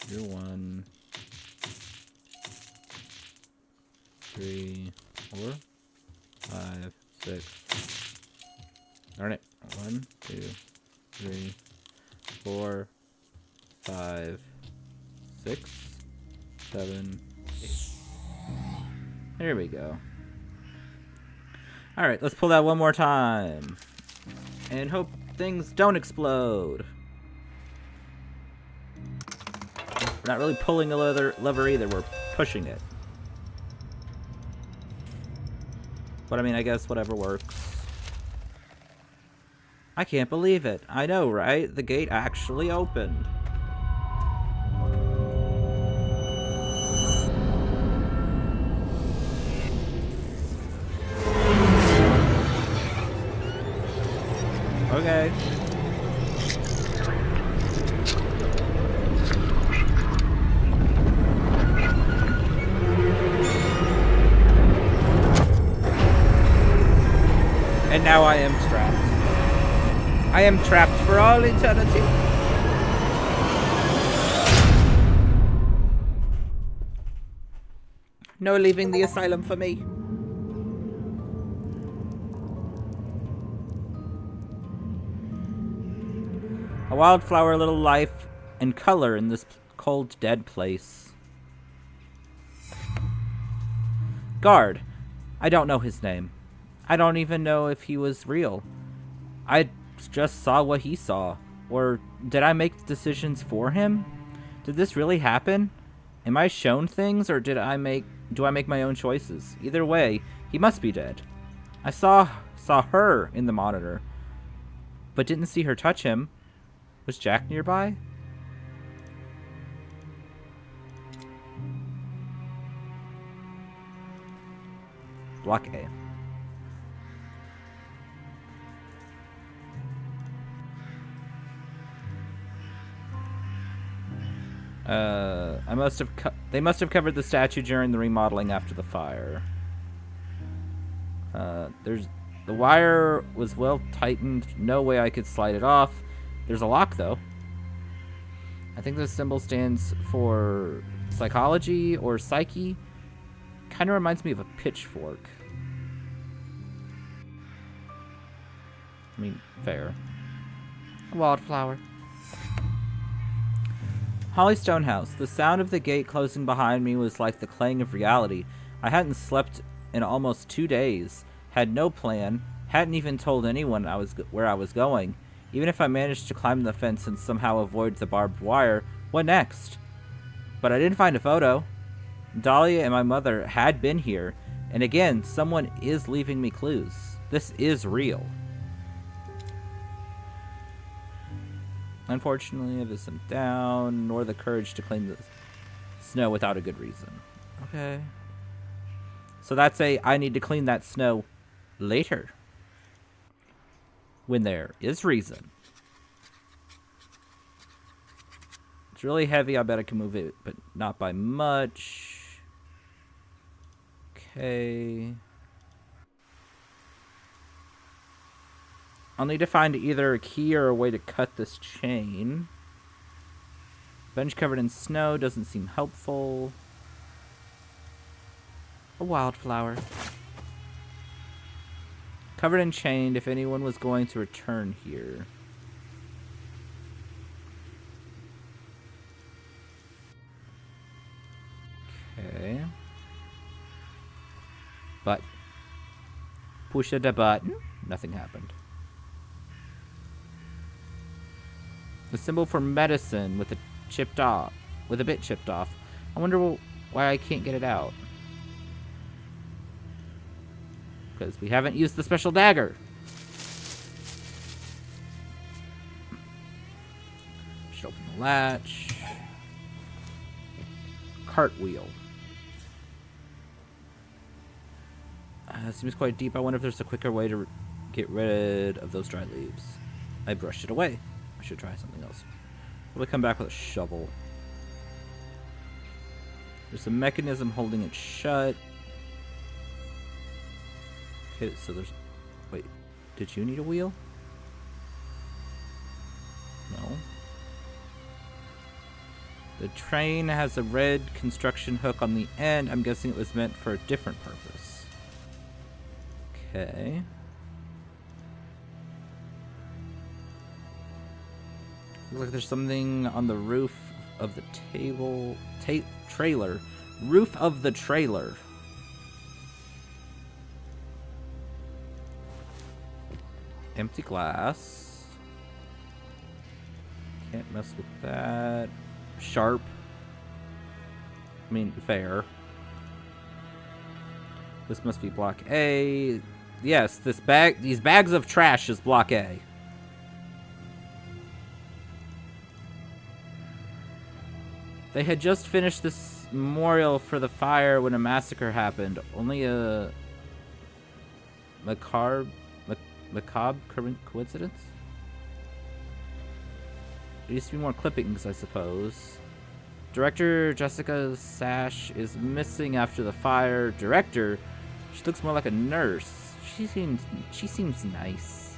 You're 1. 3, 4, 5, 6. Darn it. 1, 2, 3, 4, 5, 6, 7, 8. There we go. Alright, let's pull that one more time. And hope things don't explode. We're not really pulling the lever either, we're pushing it. But I mean, I guess whatever works. I can't believe it. I know, right? The gate actually opened. Okay. And now I am trapped. I am trapped for all eternity. No leaving the asylum for me. A wildflower, a little life and color in this cold, dead place. Guard. I don't know his name. I don't even know if he was real. I just saw what he saw. Or did I make decisions for him? Did this really happen? Am I shown things, or do I make my own choices? Either way, he must be dead. I saw her in the monitor, but didn't see her touch him. Was Jack nearby? Block A. They must have covered the statue during the remodeling after the fire. The wire was well tightened. No way I could slide it off. There's a lock though. I think this symbol stands for psychology or psyche. Kind of reminds me of a pitchfork. I mean, fair. A wildflower. Holly Stonehouse. The sound of the gate closing behind me was like the clang of reality. I hadn't slept in almost 2 days. Had no plan. Hadn't even told anyone where I was going. Even if I managed to climb the fence and somehow avoid the barbed wire, what next? But I didn't find a photo. Dahlia and my mother had been here. And again, someone is leaving me clues. This is real. Unfortunately, I isn't down, nor the courage to clean the snow without a good reason. Okay. So that's I need to clean that snow later. When there is reason. It's really heavy, I bet I can move it, but not by much. Okay. I'll need to find either a key or a way to cut this chain. Bench covered in snow doesn't seem helpful. A wildflower. Covered and chained if anyone was going to return here. Okay. But push the button. Nothing happened. The symbol for medicine with a bit chipped off. I wonder why I can't get it out. Because we haven't used the special dagger. Should open the latch. Cartwheel. Seems quite deep. I wonder if there's a quicker way to get rid of those dry leaves. I brushed it away. I should try something else. Will I come back with a shovel? There's a mechanism holding it shut. Okay, so there's... Wait, did you need a wheel? No. The train has a red construction hook on the end. I'm guessing it was meant for a different purpose. Okay. Looks like there's something on the roof of the trailer. Roof of the trailer. Empty glass. Can't mess with that. Sharp. I mean, fair. This must be block A. Yes, these bags of trash is block A. They had just finished this memorial for the fire when a massacre happened. Only a macabre coincidence? There used to be more clippings, I suppose. Director Jessica's sash is missing after the fire. Director, she looks more like a nurse. She seems nice.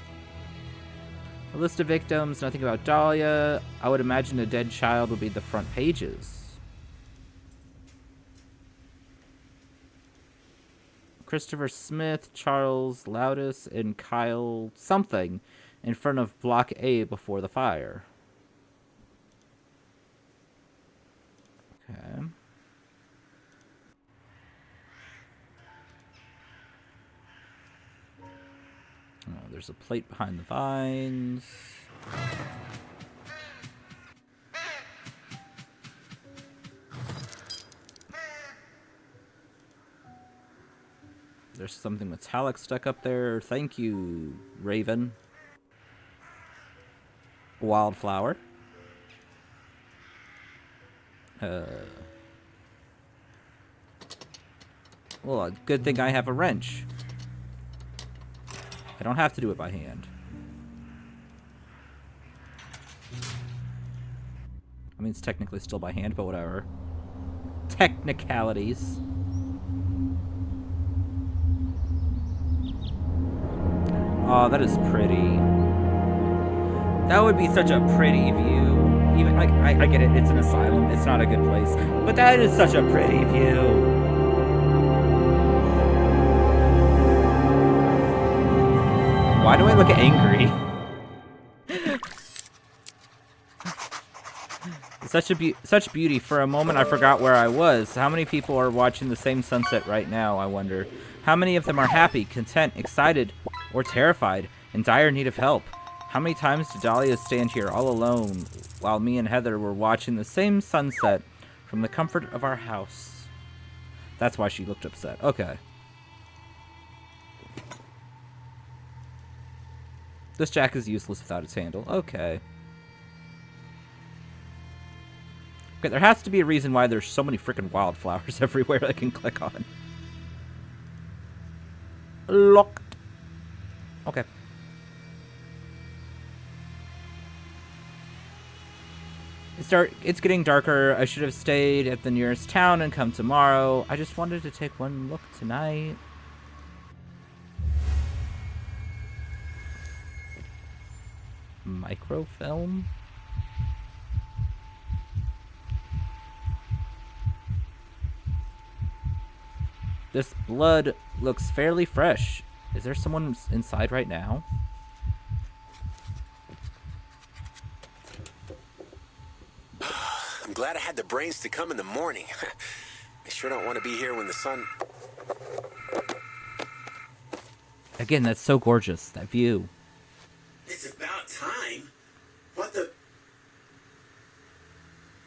A list of victims, nothing about Dahlia. I would imagine a dead child would be the front pages. Christopher Smith, Charles Loudis, and Kyle something in front of Block A before the fire. Okay. Oh, there's a plate behind the vines. There's something metallic stuck up there. Thank you, Raven. Wildflower. Well, good thing I have a wrench. I don't have to do it by hand. I mean, it's technically still by hand, but whatever. Technicalities. Oh, that is pretty. That would be such a pretty view. Even like I get it, it's an asylum. It's not a good place, but that is such a pretty view. Why do I look angry? Such beauty. For a moment, I forgot where I was. How many people are watching the same sunset right now, I wonder? How many of them are happy, content, excited, or terrified, in dire need of help? How many times did Dahlia stand here all alone while me and Heather were watching the same sunset from the comfort of our house? That's why she looked upset. Okay. This jack is useless without its handle. Okay. Okay, there has to be a reason why there's so many freaking wildflowers everywhere I can click on. Locked. Okay. It's getting darker. I should have stayed at the nearest town and come tomorrow. I just wanted to take one look tonight. Microfilm? This blood looks fairly fresh. Is there someone inside right now? I'm glad I had the brains to come in the morning. I sure don't want to be here when the sun... Again, that's so gorgeous, that view. It's about time. What the...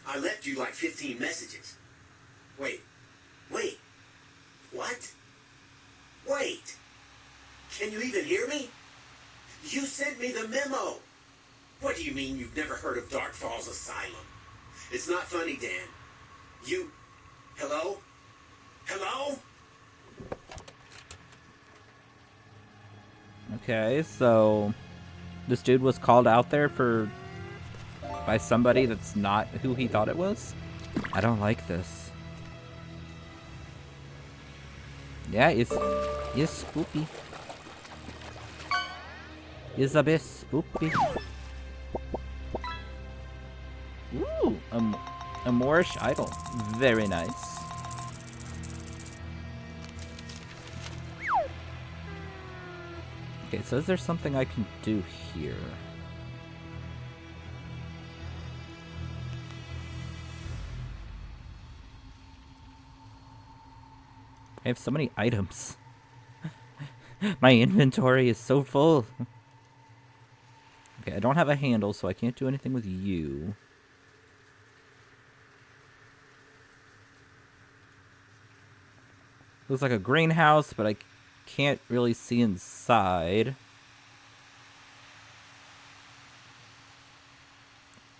I left you like 15 messages. Wait. What? Wait. Can you even hear me? You sent me the memo. What do you mean you've never heard of Dark Falls Asylum? It's not funny, Dan. You... Hello? Hello? Okay, so... This dude was called out there by somebody that's not who he thought it was? I don't like this. Yeah, it's spooky. It's a bit spooky. Ooh, a Moorish idol. Very nice. Okay, so is there something I can do here? I have so many items. My inventory is so full. Okay, I don't have a handle, so I can't do anything with you. Looks like a greenhouse, but I can't really see inside.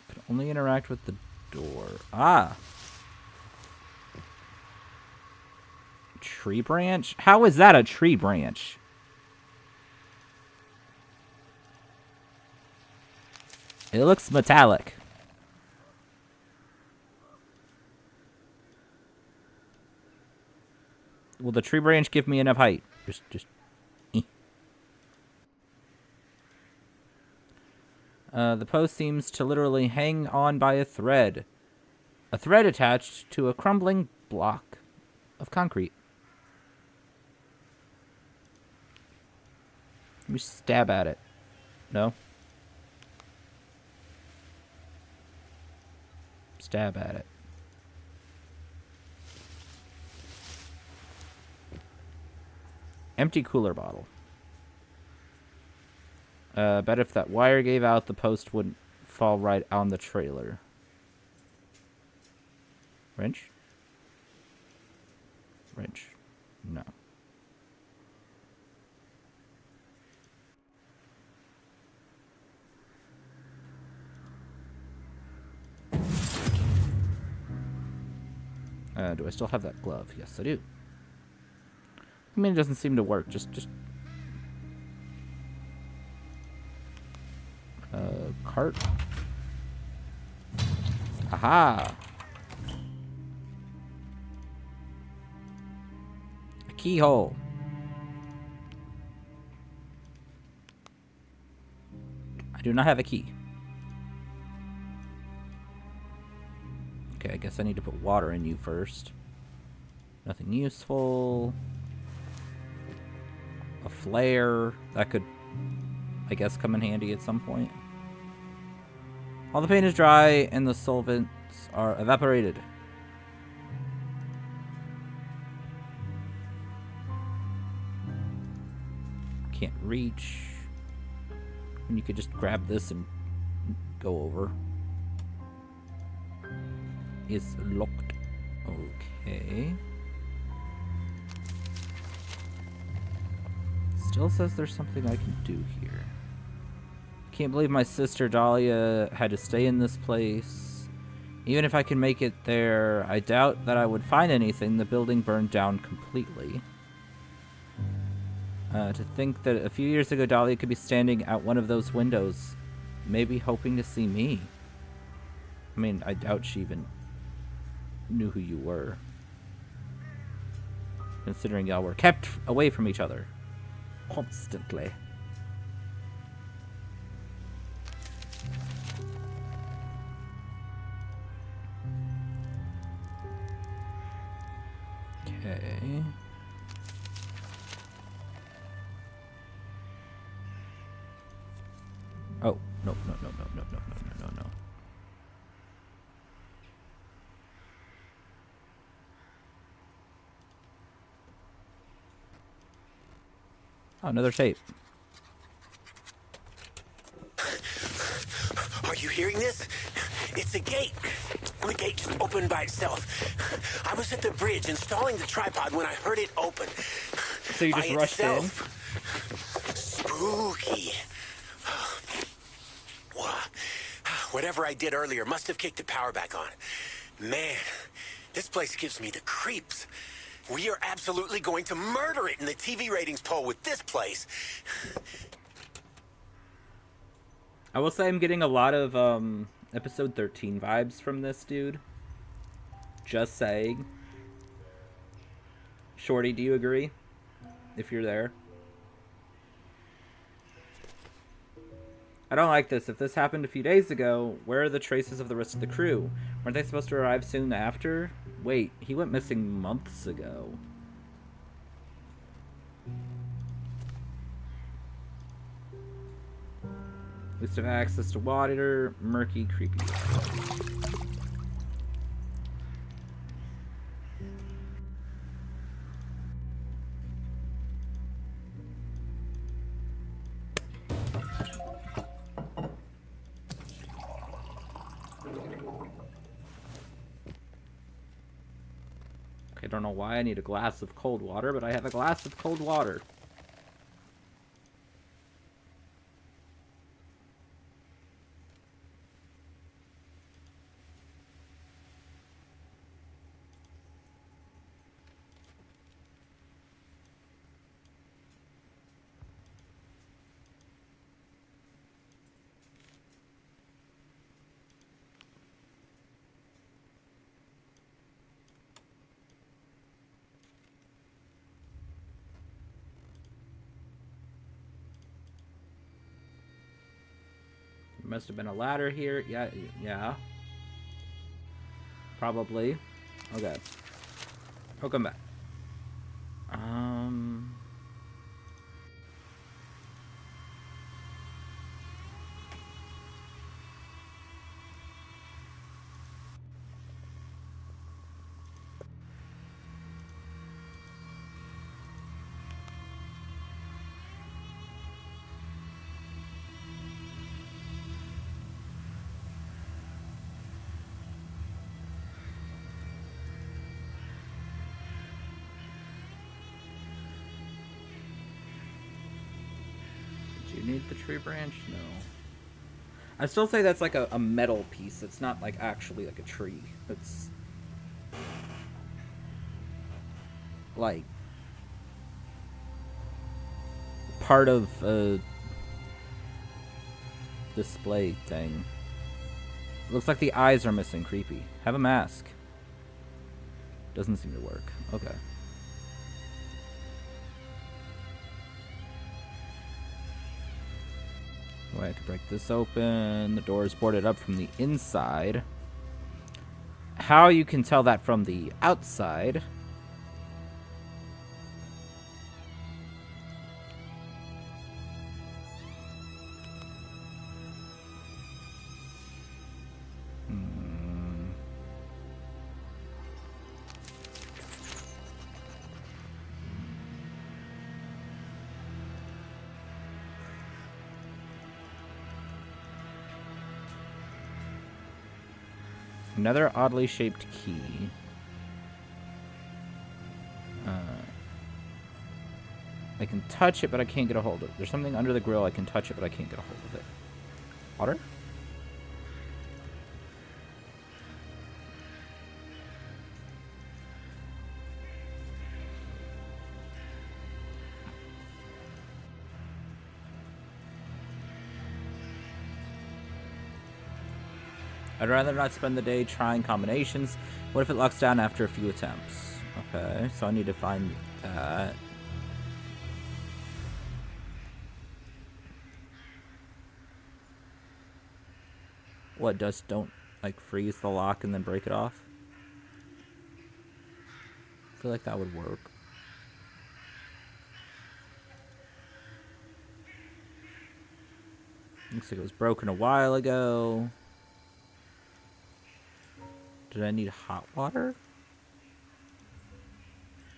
Can only interact with the door. Ah! Tree branch? How is that a tree branch? It looks metallic. Will the tree branch give me enough height? Just. The post seems to literally hang on by a thread. A thread attached to a crumbling block of concrete. Let me stab at it. No? Stab at it. Empty cooler bottle. Bet if that wire gave out, the post wouldn't fall right on the trailer. Wrench? Wrench. No. Do I still have that glove? Yes, I do. mean, it doesn't seem to work. Just cart. Aha! A keyhole. I do not have a key. Okay, I guess I need to put water in you first. Nothing useful. A flare. That could, I guess, come in handy at some point. All the paint is dry and the solvents are evaporated. Can't reach. And you could just grab this and go over. Is locked. Okay. Still says there's something I can do here. Can't believe my sister Dahlia had to stay in this place. Even if I can make it there, I doubt that I would find anything. The building burned down completely. To think that a few years ago Dahlia could be standing at one of those windows, maybe hoping to see me. I mean, I doubt she even knew who you were, considering y'all were kept away from each other constantly. Okay. Oh, no. Oh, another tape. Are you hearing this? It's a gate. The gate just opened by itself. I was at the bridge installing the tripod when I heard it open. So you just rushed in? Spooky. Whatever I did earlier must have kicked the power back on. Man, this place gives me the creeps. We are absolutely going to murder it in the TV ratings poll with this place. I will say I'm getting a lot of episode 13 vibes from this dude. Just saying. Shorty, do you agree? If you're there. I don't like this. If this happened a few days ago, where are the traces of the rest of the crew? Weren't they supposed to arrive soon after? Wait, he went missing months ago. Least of access to water, murky, creepy. I don't know why I need a glass of cold water, but I have a glass of cold water. Must have been a ladder here. Yeah. Probably. Okay. I'll come back. Do you need the tree branch? No. I still say that's like a metal piece. It's not like actually like a tree. It's like part of a display thing. Looks like the eyes are missing. Creepy. Have a mask. Doesn't seem to work. Okay. Oh, I could break this open. The door is boarded up from the inside. How you can tell that from the outside? Another oddly shaped key. I can touch it, but I can't get a hold of it. There's something under the grill. I can touch it, but I can't get a hold of it. Water? I'd rather not spend the day trying combinations. What if it locks down after a few attempts? Okay, so I need to find that. What, don't, like, freeze the lock and then break it off? I feel like that would work. Looks like it was broken a while ago. Did I need hot water?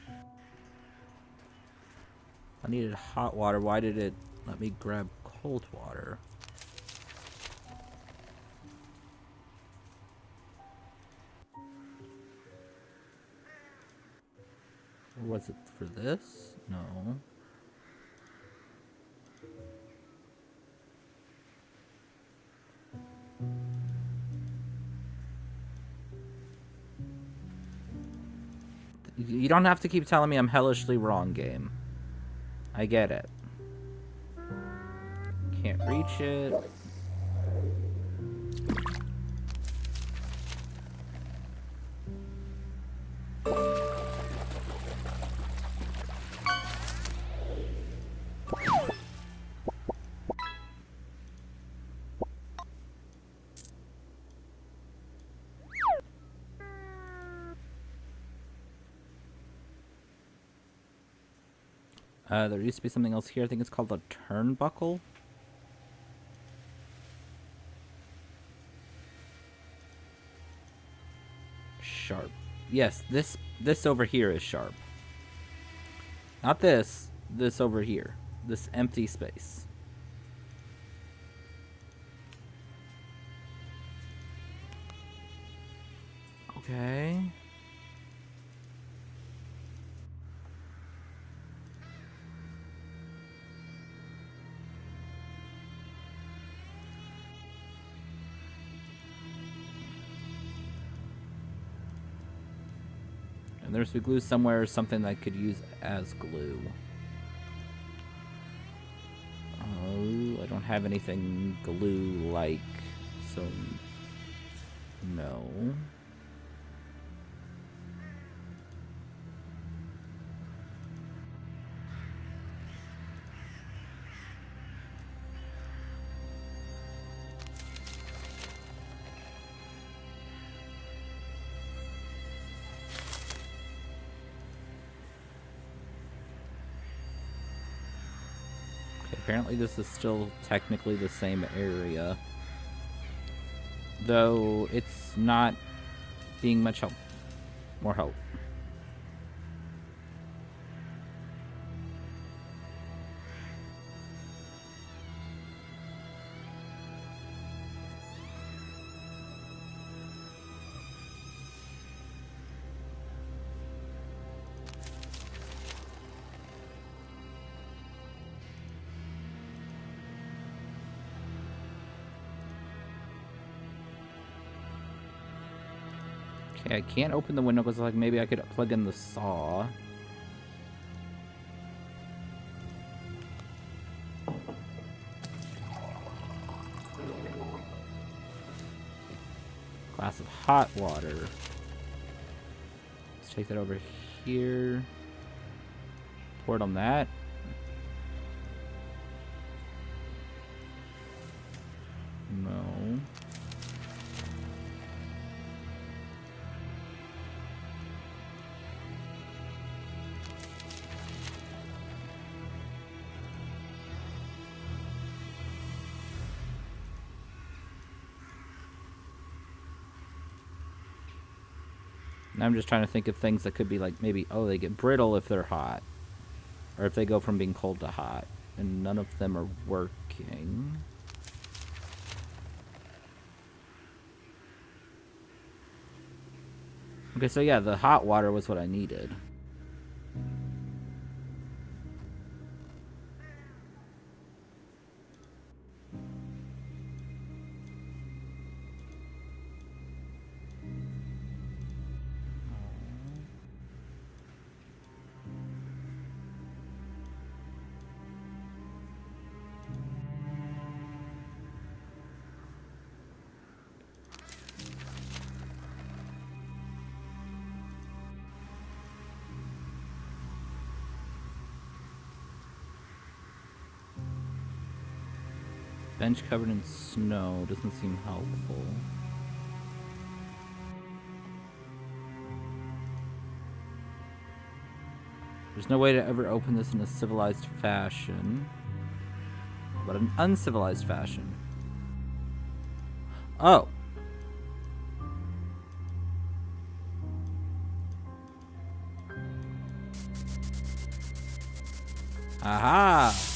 I needed hot water. Why did it let me grab cold water? Or was it for this? No. You don't have to keep telling me I'm hellishly wrong, game. I get it. Can't reach it. There used to be something else here. I think it's called a turnbuckle. Sharp. Yes, this over here is sharp. Not this. This over here. This empty space. Okay. And there's the glue somewhere, or something that I could use as glue. Oh, I don't have anything glue-like, so no. Apparently this is still technically the same area, though it's not being much help. More help. Okay, I can't open the window because like maybe I could plug in the saw. Glass of hot water. Let's take that over here. Pour it on that. No. And I'm just trying to think of things that could be like maybe, oh, they get brittle if they're hot. Or if they go from being cold to hot. And none of them are working. Okay, so yeah, the hot water was what I needed. Bench covered in snow doesn't seem helpful. There's no way to ever open this in a civilized fashion. But an uncivilized fashion. Oh! Aha!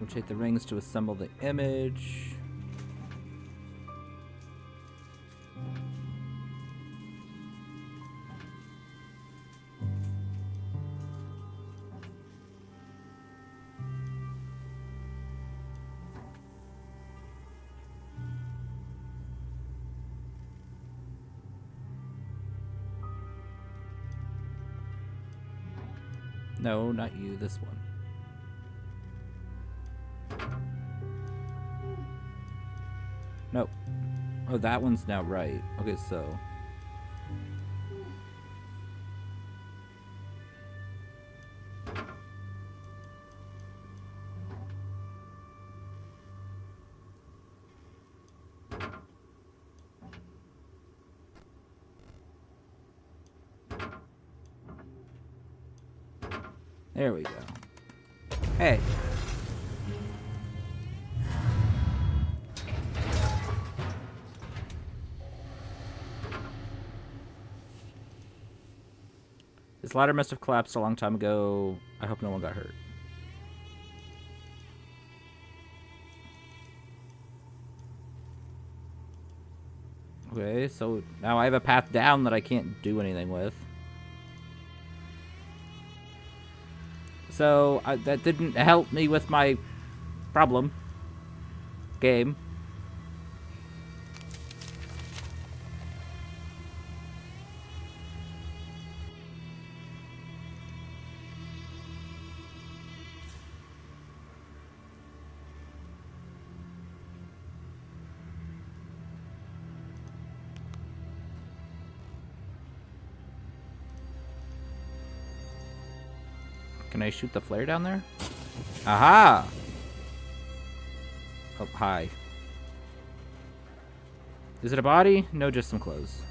Rotate the rings to assemble the image. No, not you, this one. Nope. Oh, that one's now right. Okay, so... There we go. Hey. This ladder must have collapsed a long time ago. I hope no one got hurt. Okay, so now I have a path down that I can't do anything with. So, that didn't help me with my problem. Game. Can I shoot the flare down there? Aha! Oh, hi. Is it a body? No, just some clothes.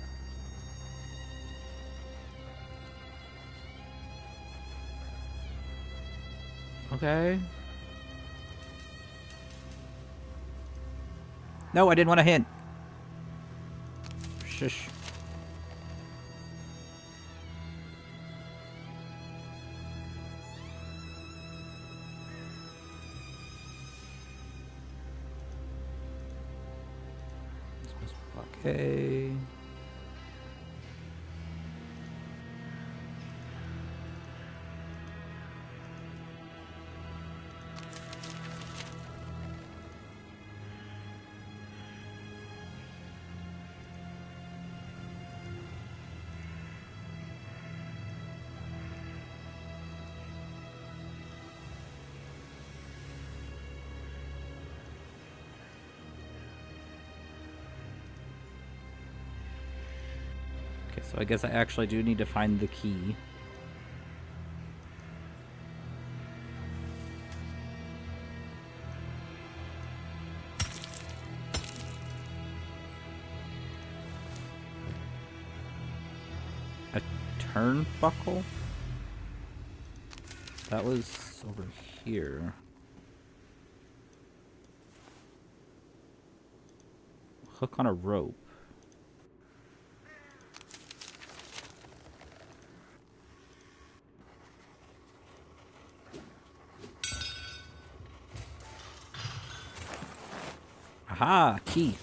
Okay. No, I didn't want a hint. Shush. Okay. So I guess I actually do need to find the key. A turnbuckle? That was over here. Hook on a rope. Aha! Key.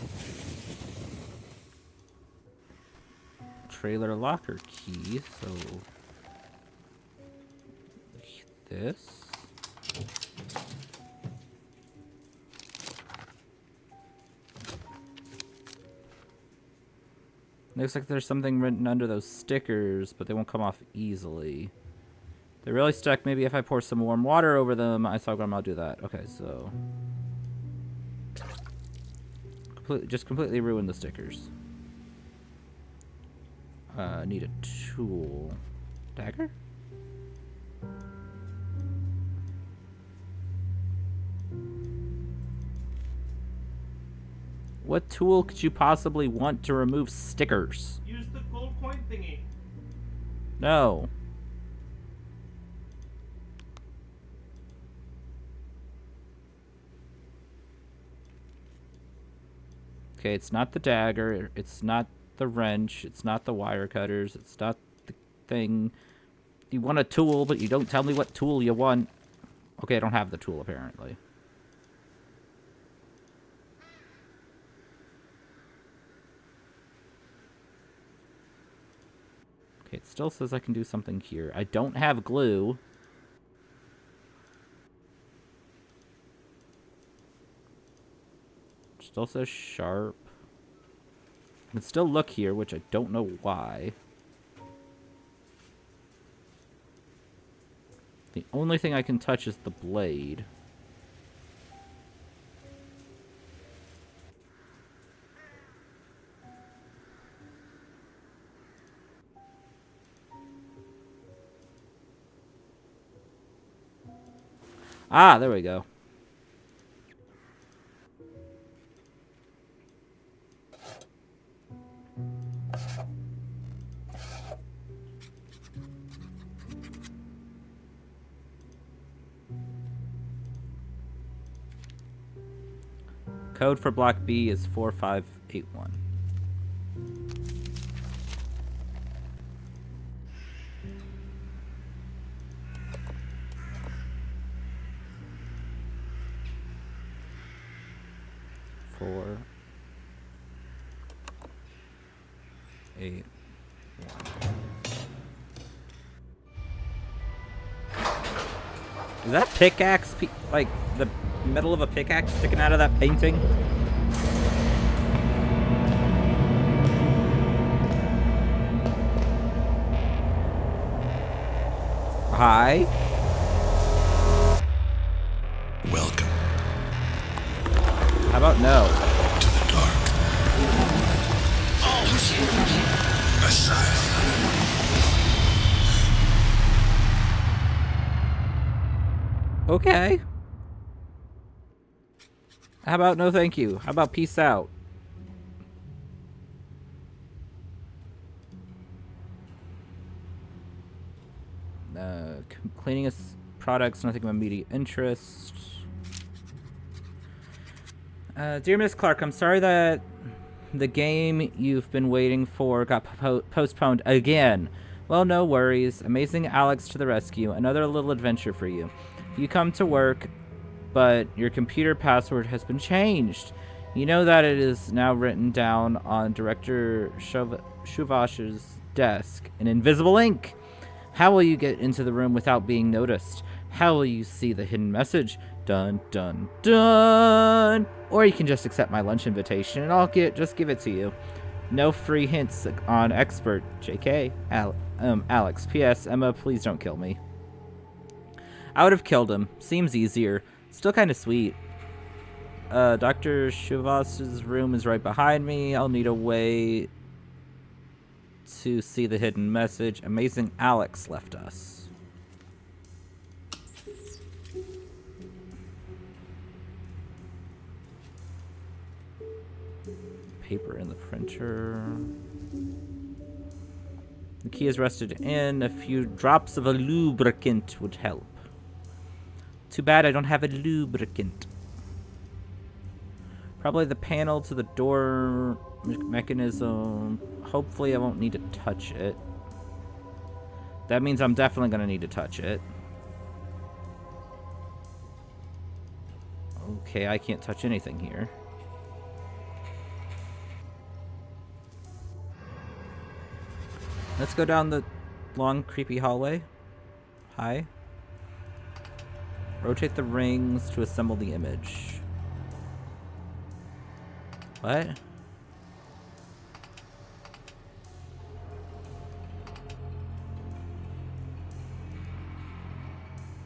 Trailer locker key, so... this. Looks like there's something written under those stickers, but they won't come off easily. They're really stuck. Maybe if I pour some warm water over them, I saw Grandma do that. Okay, so... just completely ruin the stickers. Need a tool. Dagger? What tool could you possibly want to remove stickers? Use the gold coin thingy. No. Okay, it's not the dagger, it's not the wrench, it's not the wire cutters, it's not the thing. You want a tool, but you don't tell me what tool you want. Okay, I don't have the tool, apparently. Okay, it still says I can do something here. I don't have glue. Still says sharp. I can still look here, which I don't know why. The only thing I can touch is the blade. Ah, there we go. Code for block B is 4581. Four, 8, 1. Is that pickaxe, like the metal of a pickaxe sticking out of that painting? Hi. Welcome How about no? to the dark. Asylum. Okay. How about no thank you? How about peace out? Cleaning products, nothing of immediate interest. Dear Miss Clark, I'm sorry that the game you've been waiting for got postponed again. Well, no worries. Amazing Alex to the rescue. Another little adventure for you. You come to work, but your computer password has been changed. You know that it is now written down on Director Shuvash's desk in invisible ink. How will you get into the room without being noticed? How will you see the hidden message? Dun, dun, dun! Or you can just accept my lunch invitation and I'll just give it to you. No free hints on expert. JK. Alex. P.S. Emma, please don't kill me. I would have killed him. Seems easier. Still kind of sweet. Dr. Shuvas's room is right behind me. I'll need a way to see the hidden message Amazing Alex left us. Paper in the printer. The key is rested in. A few drops of a lubricant would help. Too bad I don't have a lubricant. Probably the panel to the door mechanism. Hopefully I won't need to touch it. That means I'm definitely going to need to touch it. Okay, I can't touch anything here. Let's go down the long, creepy hallway. Hi. Rotate the rings to assemble the image. What?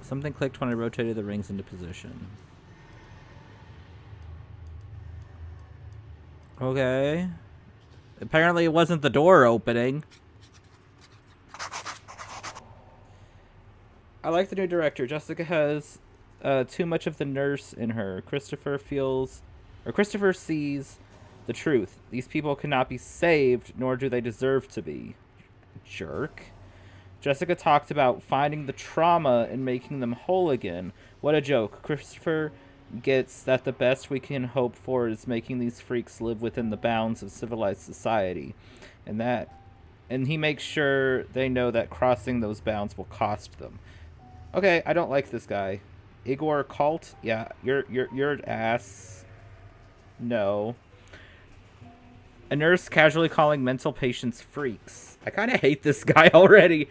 Something clicked when I rotated the rings into position. Okay. Apparently it wasn't the door opening. I like the new director. Jessica has too much of the nurse in her. Christopher sees the truth. These people cannot be saved, nor do they deserve to be. Jerk. Jessica talked about finding the trauma and making them whole again. What a joke. Christopher gets that the best we can hope for is making these freaks live within the bounds of civilized society. And he makes sure they know that crossing those bounds will cost them. Okay, I don't like this guy. Igor Cult? Yeah, you're an ass. No. A nurse casually calling mental patients freaks. I kind of hate this guy already.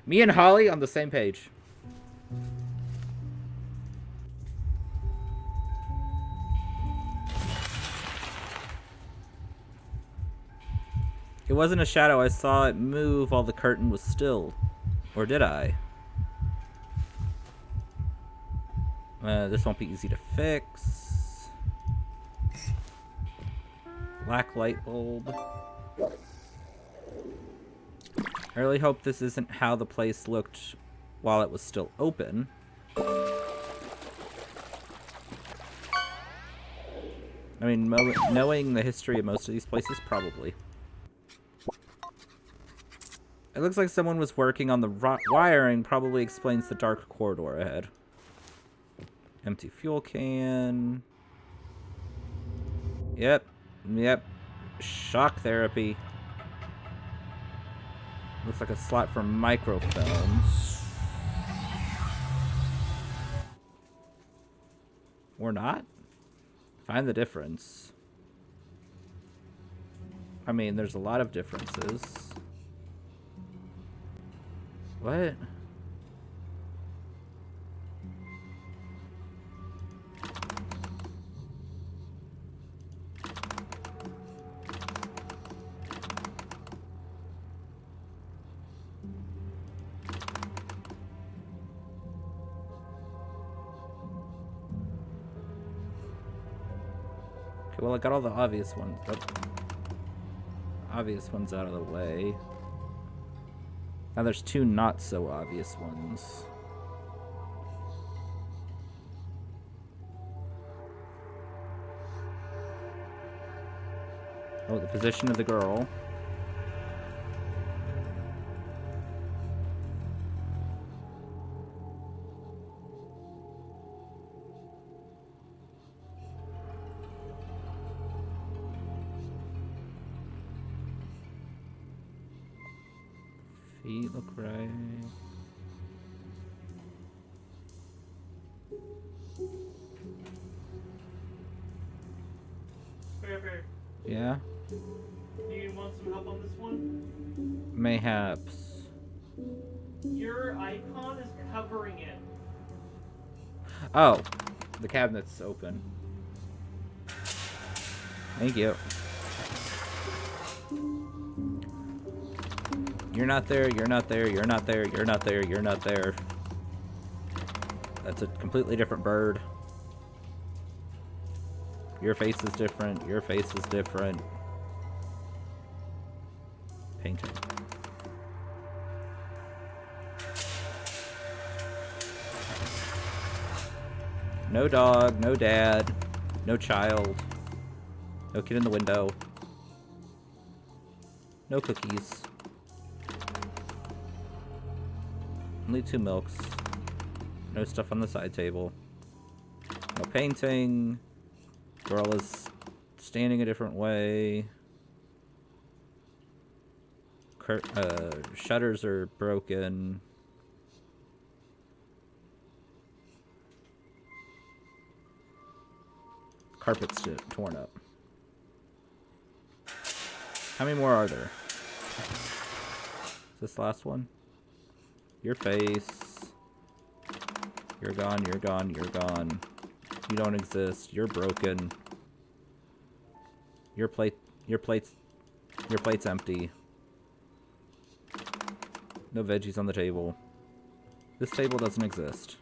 Me and Holly on the same page. It wasn't a shadow. I saw it move while the curtain was still. Or did I? This won't be easy to fix. Black light bulb. I really hope this isn't how the place looked while it was still open. I mean, knowing the history of most of these places, probably. It looks like someone was working on the wiring, probably explains the dark corridor ahead. Empty fuel can. Yep. Shock therapy. Looks like a slot for microphones. Or not? Find the difference. I mean, there's a lot of differences. What? Okay, well, I got all the obvious ones. Obvious ones out of the way. Now there's two not so obvious ones. Oh, the position of the girl. Feet look right. Fair. Yeah? Do you want some help on this one? Mayhaps. Your icon is covering it. Oh, the cabinet's open. Thank you. You're not there, you're not there, you're not there, you're not there, you're not there. That's a completely different bird. Your face is different, your face is different. painting. No dog, no dad, no child, no kid in the window, no cookies, only 2 milks, no stuff on the side table, no painting, girl is standing a different way, shutters are broken. Carpet's torn up. How many more are there? Is this the last one? Your face. You're gone, you're gone, you're gone. You don't exist. You're broken. Your plate's empty. No veggies on the table. This table doesn't exist.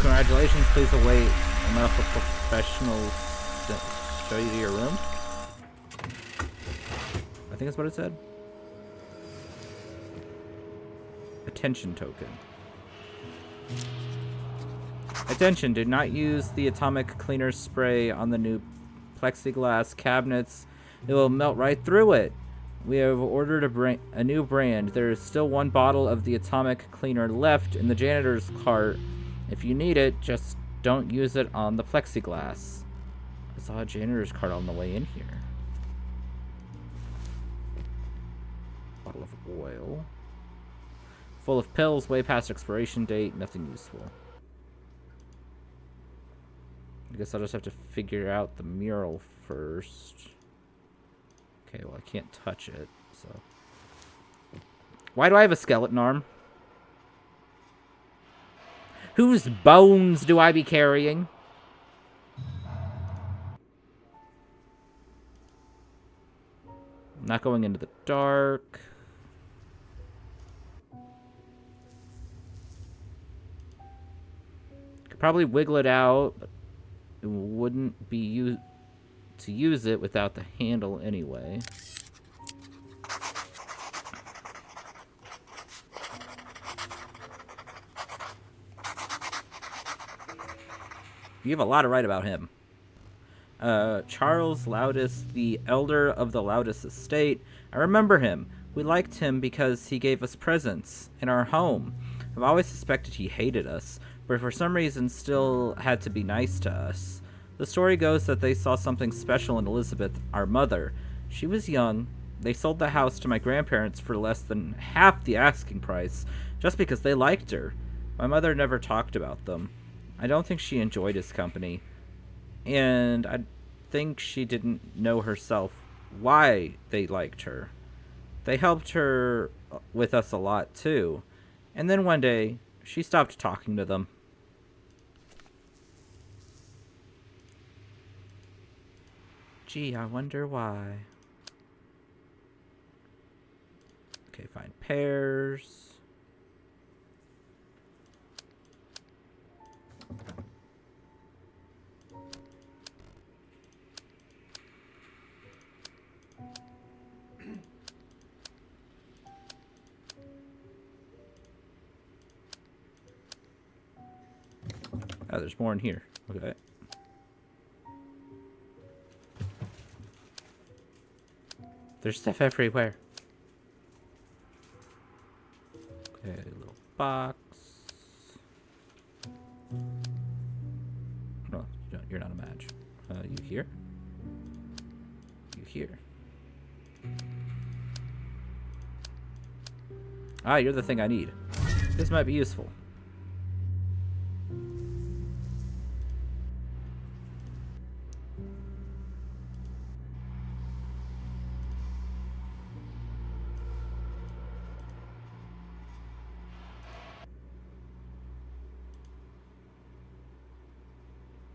Congratulations, please await a medical professional to show you to your room. I think that's what it said. Attention token. Attention, do not use the atomic cleaner spray on the new plexiglass cabinets. It will melt right through it. We have ordered a new brand. There is still 1 bottle of the atomic cleaner left in the janitor's cart. If you need it, just don't use it on the plexiglass. I saw a janitor's cart on the way in here. Bottle of oil. Full of pills, way past expiration date, nothing useful. I guess I'll just have to figure out the mural first. Okay, well I can't touch it, so... Why do I have a skeleton arm? Whose bones do I be carrying? I'm not going into the dark. Could probably wiggle it out, but it wouldn't be to use it without the handle anyway. You have a lot to write about him. Charles Loudest, the elder of the Loudest estate. I remember him. We liked him because he gave us presents in our home. I've always suspected he hated us, but for some reason still had to be nice to us. The story goes that they saw something special in Elizabeth, our mother. She was young. They sold the house to my grandparents for less than half the asking price, just because they liked her. My mother never talked about them. I don't think she enjoyed his company, and I think she didn't know herself why they liked her. They helped her with us a lot, too. And then one day, she stopped talking to them. Gee, I wonder why. Okay, find pears. Oh, there's more in here. Okay. There's stuff everywhere. Okay, little box. No, you're not a match. You here? You here? Ah, you're the thing I need. This might be useful.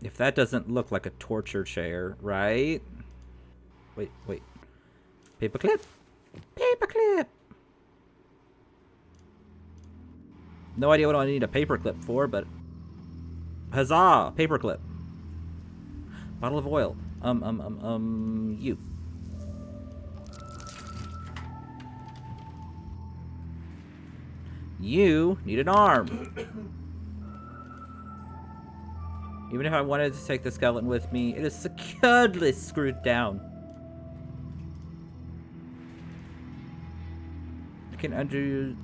If that doesn't look like a torture chair, right? Wait. Paperclip? Paperclip! No idea what I need a paperclip for, but... Huzzah! Paperclip. Bottle of oil. You. You need an arm. Even if I wanted to take the skeleton with me, it is securely screwed down. I can undo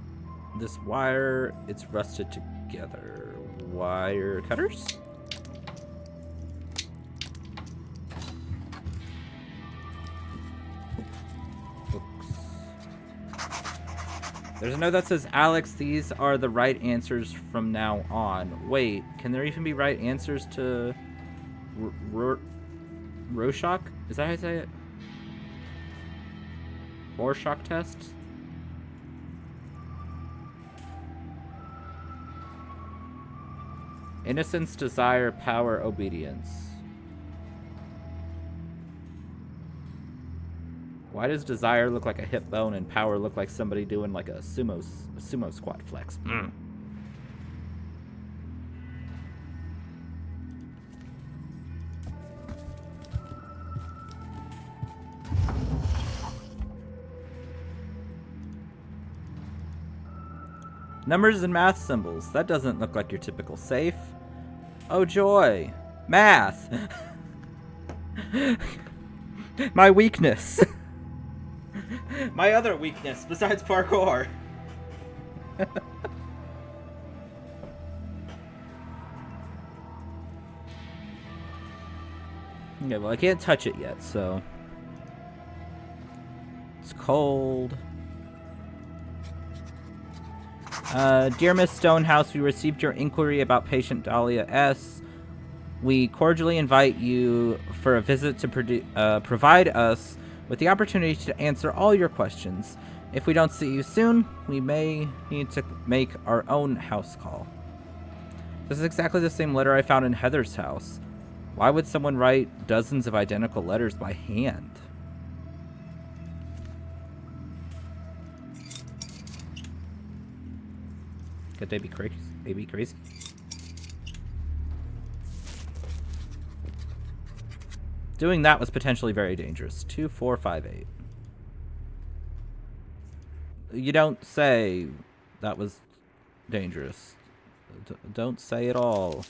this wire. It's rusted together. Wire cutters? There's a note that says, Alex, these are the right answers from now on. Wait, can there even be right answers to Rorschach? Is that how you say it? Rorschach test? Innocence, desire, power, obedience. Why does desire look like a hip bone and power look like somebody doing like a sumo squat flex? Numbers and math symbols. That doesn't look like your typical safe. Oh joy. Math. My weakness. My other weakness besides parkour. Okay, well, I can't touch it yet, so it's cold. Dear Miss Stonehouse, we received your inquiry about patient Dahlia S. We cordially invite you for a visit to provide us with the opportunity to answer all your questions. If we don't see you soon, we may need to make our own house call. This is exactly the same letter I found in Heather's house. Why would someone write dozens of identical letters by hand? Could they be crazy? Maybe crazy? Doing that was potentially very dangerous. 2458. You don't say that was dangerous. Don't say it all.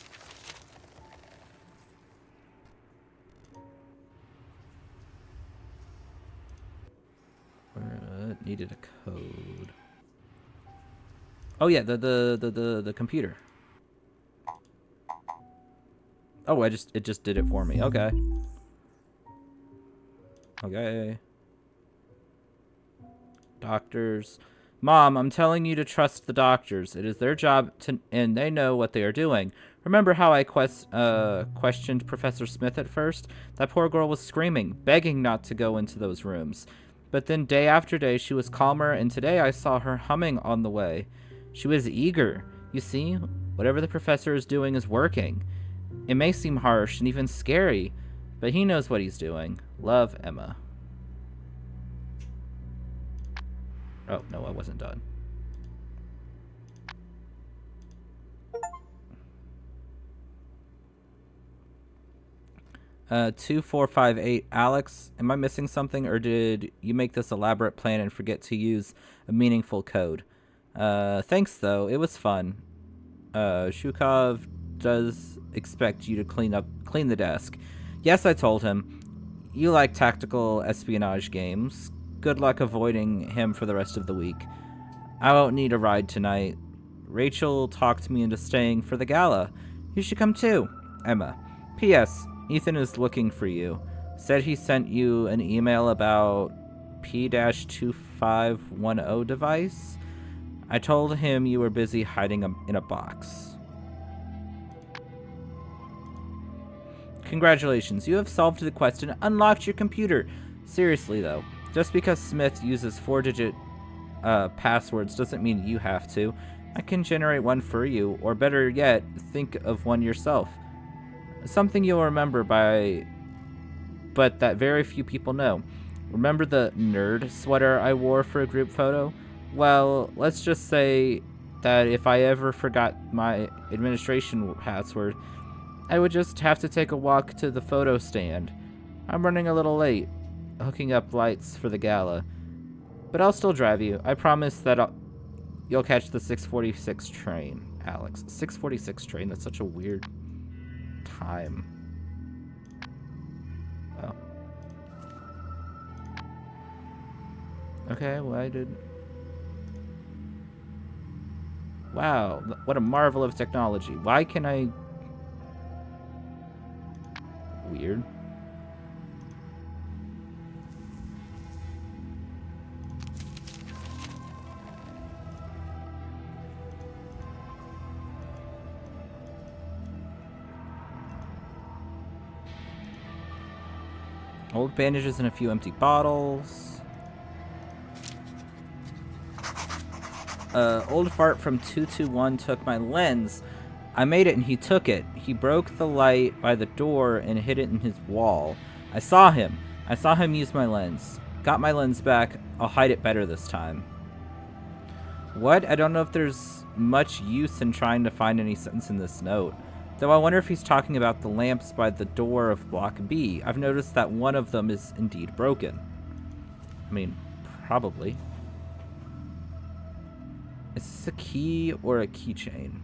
Needed a code. Oh yeah, the computer. Oh, it just did it for me. Okay. Okay. Doctors. Mom, I'm telling you to trust the doctors. It is their job to, and they know what they are doing. Remember how I questioned Professor Smith at first? That poor girl was screaming, begging not to go into those rooms. But then day after day, she was calmer, and today I saw her humming on the way. She was eager. You see, whatever the professor is doing is working. It may seem harsh and even scary, but he knows what he's doing. Love, Emma. Oh, no, I wasn't done. Uh, 2458. Alex, am I missing something, or did you make this elaborate plan and forget to use a meaningful code? Thanks, though. It was fun. Shukov does expect you to clean the desk. Yes, I told him. You like tactical espionage games. Good luck avoiding him for the rest of the week. I won't need a ride tonight. Rachel talked me into staying for the gala. You should come too. Emma. P.S. Ethan is looking for you. Said he sent you an email about P-2510 device. I told him you were busy hiding in a box. Congratulations, you have solved the quest and unlocked your computer. Seriously though, just because Smith uses 4-digit passwords doesn't mean you have to. I can generate one for you, or better yet, think of one yourself. Something you'll remember but that very few people know. Remember the nerd sweater I wore for a group photo? Well, let's just say that if I ever forgot my administration password, I would just have to take a walk to the photo stand. I'm running a little late, hooking up lights for the gala. But I'll still drive you. I promise that you'll catch the 6:46 train, Alex. 6:46 train? That's such a weird time. Oh. Okay, why did... Wow, what a marvel of technology. Why can I... Weird. Old bandages and a few empty bottles. Old fart from 221 took my lens. I made it and he took it. He broke the light by the door and hid it in his wall. I saw him. I saw him use my lens. Got my lens back. I'll hide it better this time. What? I don't know if there's much use in trying to find any sense in this note. Though I wonder if he's talking about the lamps by the door of Block B. I've noticed that one of them is indeed broken. I mean, probably. Is this a key or a keychain?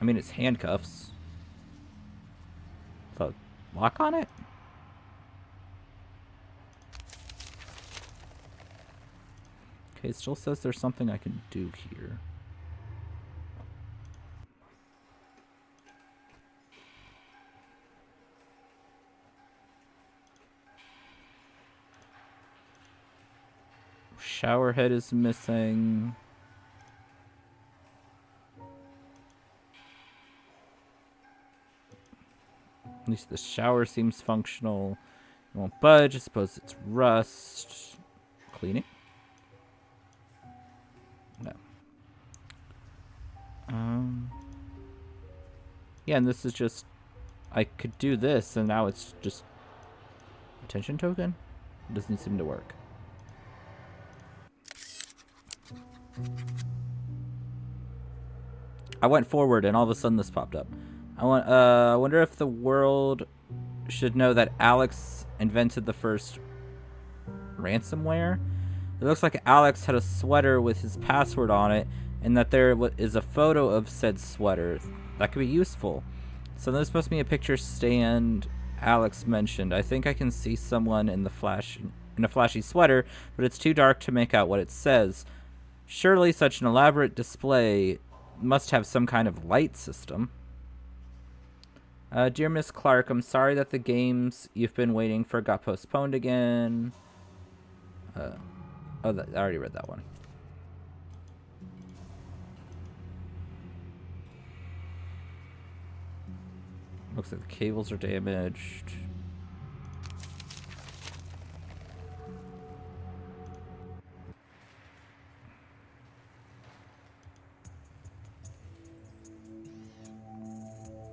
I mean, it's handcuffs. The lock on it? Okay, it still says there's something I can do here. Shower head is missing. At least the shower seems functional. It won't budge. I suppose it's rust. Cleaning? No. Yeah, and this is just... I could do this, and now it's just... Attention token? It doesn't seem to work. I went forward and all of a sudden this popped up. I wonder if the world should know that Alex invented the first ransomware. It looks like Alex had a sweater with his password on it, and that there is a photo of said sweater. That could be useful. So there's supposed to be a picture stand Alex mentioned. I think I can see someone in a flashy sweater, but it's too dark to make out what it says. Surely such an elaborate display must have some kind of light system. Dear Miss Clark, I'm sorry that the games you've been waiting for got postponed again. I already read that one. Looks like the cables are damaged.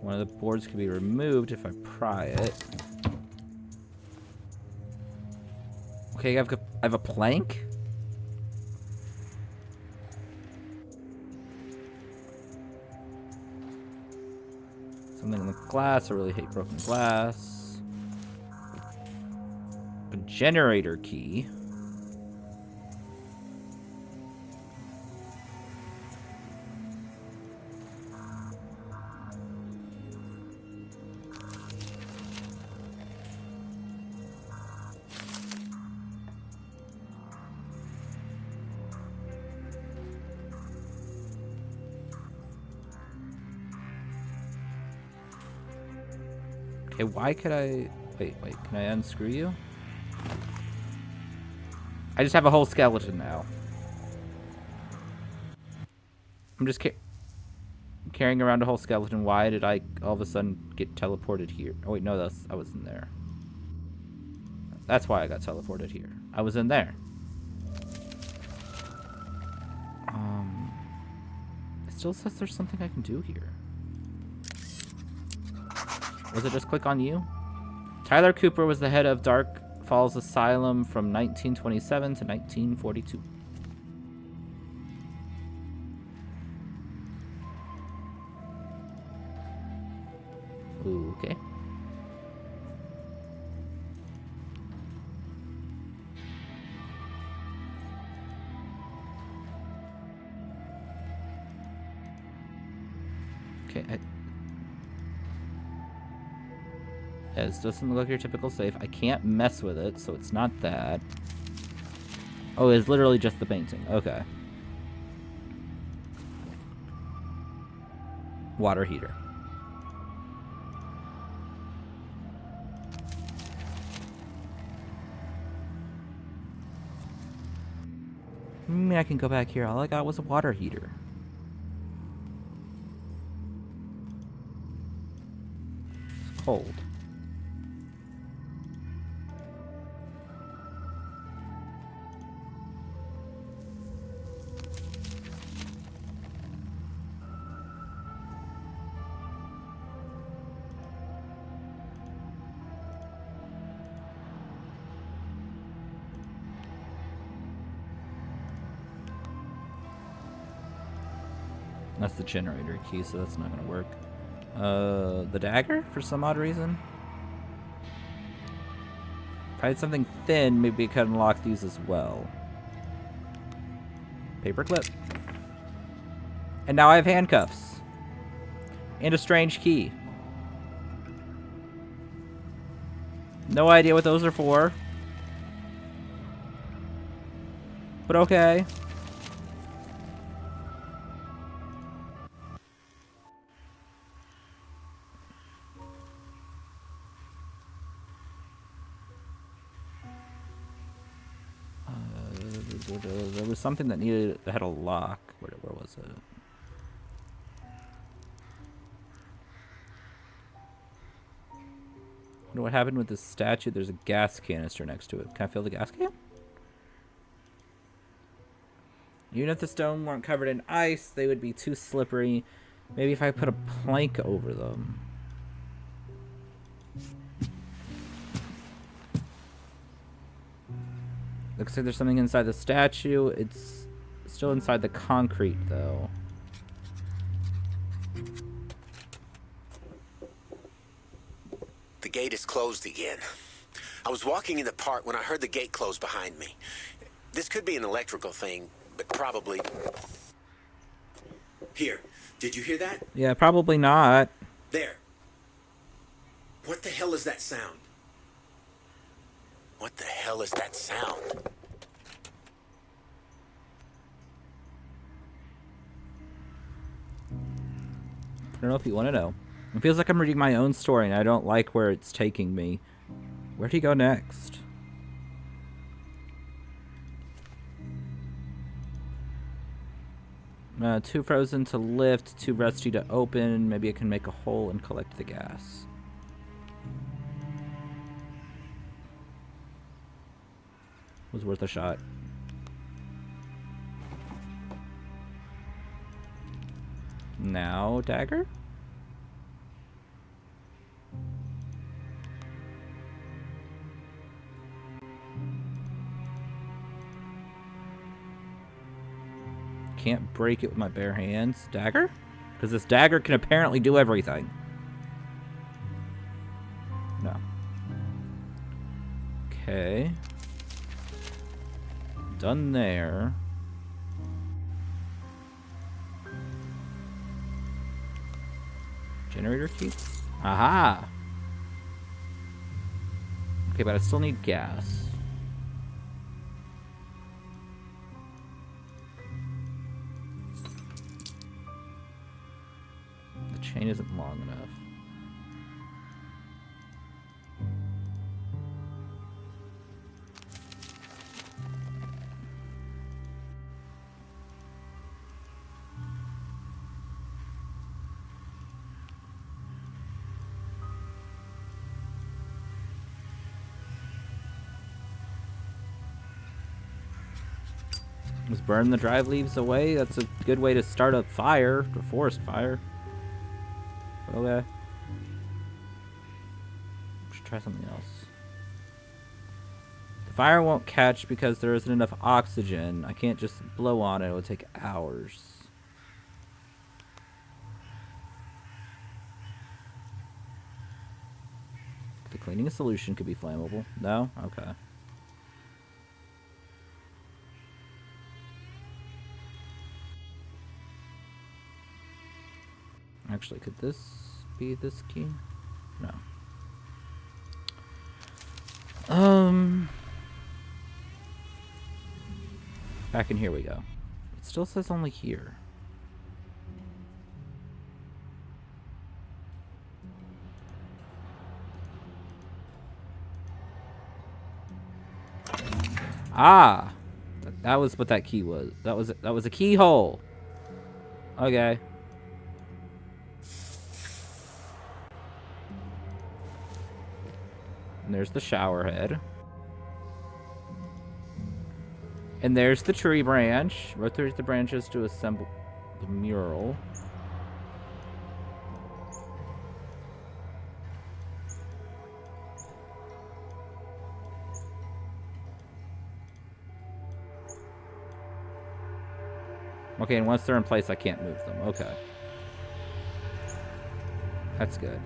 One of the boards can be removed if I pry it. Okay, I have a plank? Something in the glass. I really hate broken glass. A generator key. Okay, why could I... Wait, can I unscrew you? I just have a whole skeleton now. I'm just carrying around a whole skeleton. Why did I all of a sudden get teleported here? Oh wait, no, I was in there. That's why I got teleported here. I was in there. It still says there's something I can do here. Was it just click on you? Tyler Cooper was the head of Dark Falls Asylum from 1927 to 1942. Okay. Okay, this doesn't look like your typical safe. I can't mess with it, so it's not that. Oh, it's literally just the painting. Okay. Water heater. I mean, I can go back here. All I got was a water heater. It's cold. That's the generator key, so that's not gonna work. The dagger, for some odd reason. If I had something thin, maybe I could unlock these as well. Paperclip. And now I have handcuffs. And a strange key. No idea what those are for. But okay. There was something that had a lock. Where was it? I wonder what happened with this statue. There's a gas canister next to it. Can I fill the gas can? Even if the stone weren't covered in ice, they would be too slippery. Maybe if I put a plank over them. Looks like there's something inside the statue. It's still inside the concrete, though. The gate is closed again. I was walking in the park when I heard the gate close behind me. This could be an electrical thing, but probably... Here, did you hear that? Yeah, probably not. There. What the hell is that sound? What the hell is that sound? I don't know if you want to know. It feels like I'm reading my own story, and I don't like where it's taking me. Where'd he go next? Too frozen to lift, too rusty to open. Maybe I can make a hole and collect the gas. Was worth a shot. Now, dagger? Can't break it with my bare hands. Dagger? Because this dagger can apparently do everything. No. Okay. Done there. Generator key? Aha! Okay, but I still need gas. The chain isn't long enough. Just burn the dried leaves away. That's a good way to start a fire, a forest fire. Okay. Should try something else. The fire won't catch because there isn't enough oxygen. I can't just blow on it. It would take hours. Cleaning a solution could be flammable. No? Okay. Actually, could this be this key? No. Back in here we go. It still says only here. Ah! That was what that key was. That was a keyhole. Okay. And there's the shower head. And there's the tree branch. Rotate the branches to assemble the mural. Okay, and once they're in place, I can't move them. Okay. That's good.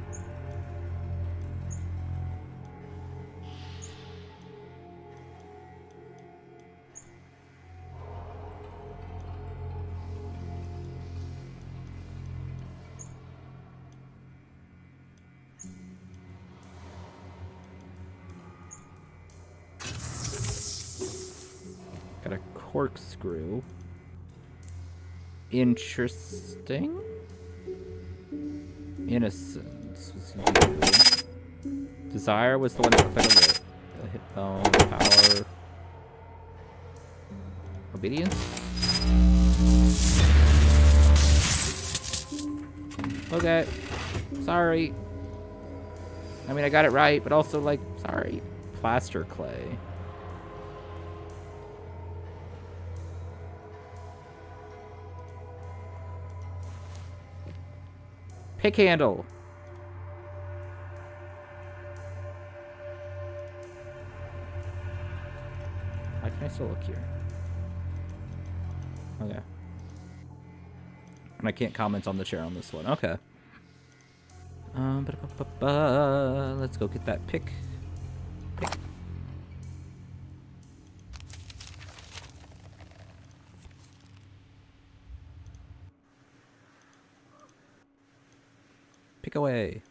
Got a corkscrew. Interesting. Innocence was you. Desire was the one that put a hit bone, power. Obedience? Okay. Sorry. I mean, I got it right, but also, like, sorry. Plaster clay. Pick handle. Why can I still look here? Okay. And I can't comment on the chair on this one. Okay. Let's go get that pick. Pick. Pick away.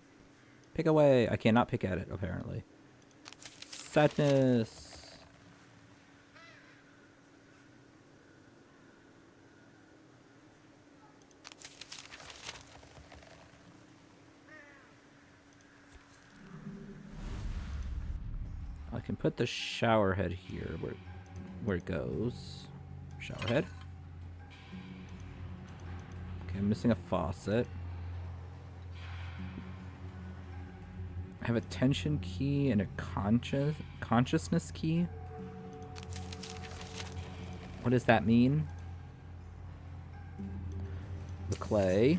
Pick away. I cannot pick at it, apparently. Sadness. I can put the shower head here where it goes. Shower head. Okay, I'm missing a faucet. I have a tension key and a consciousness key. What does that mean? The clay.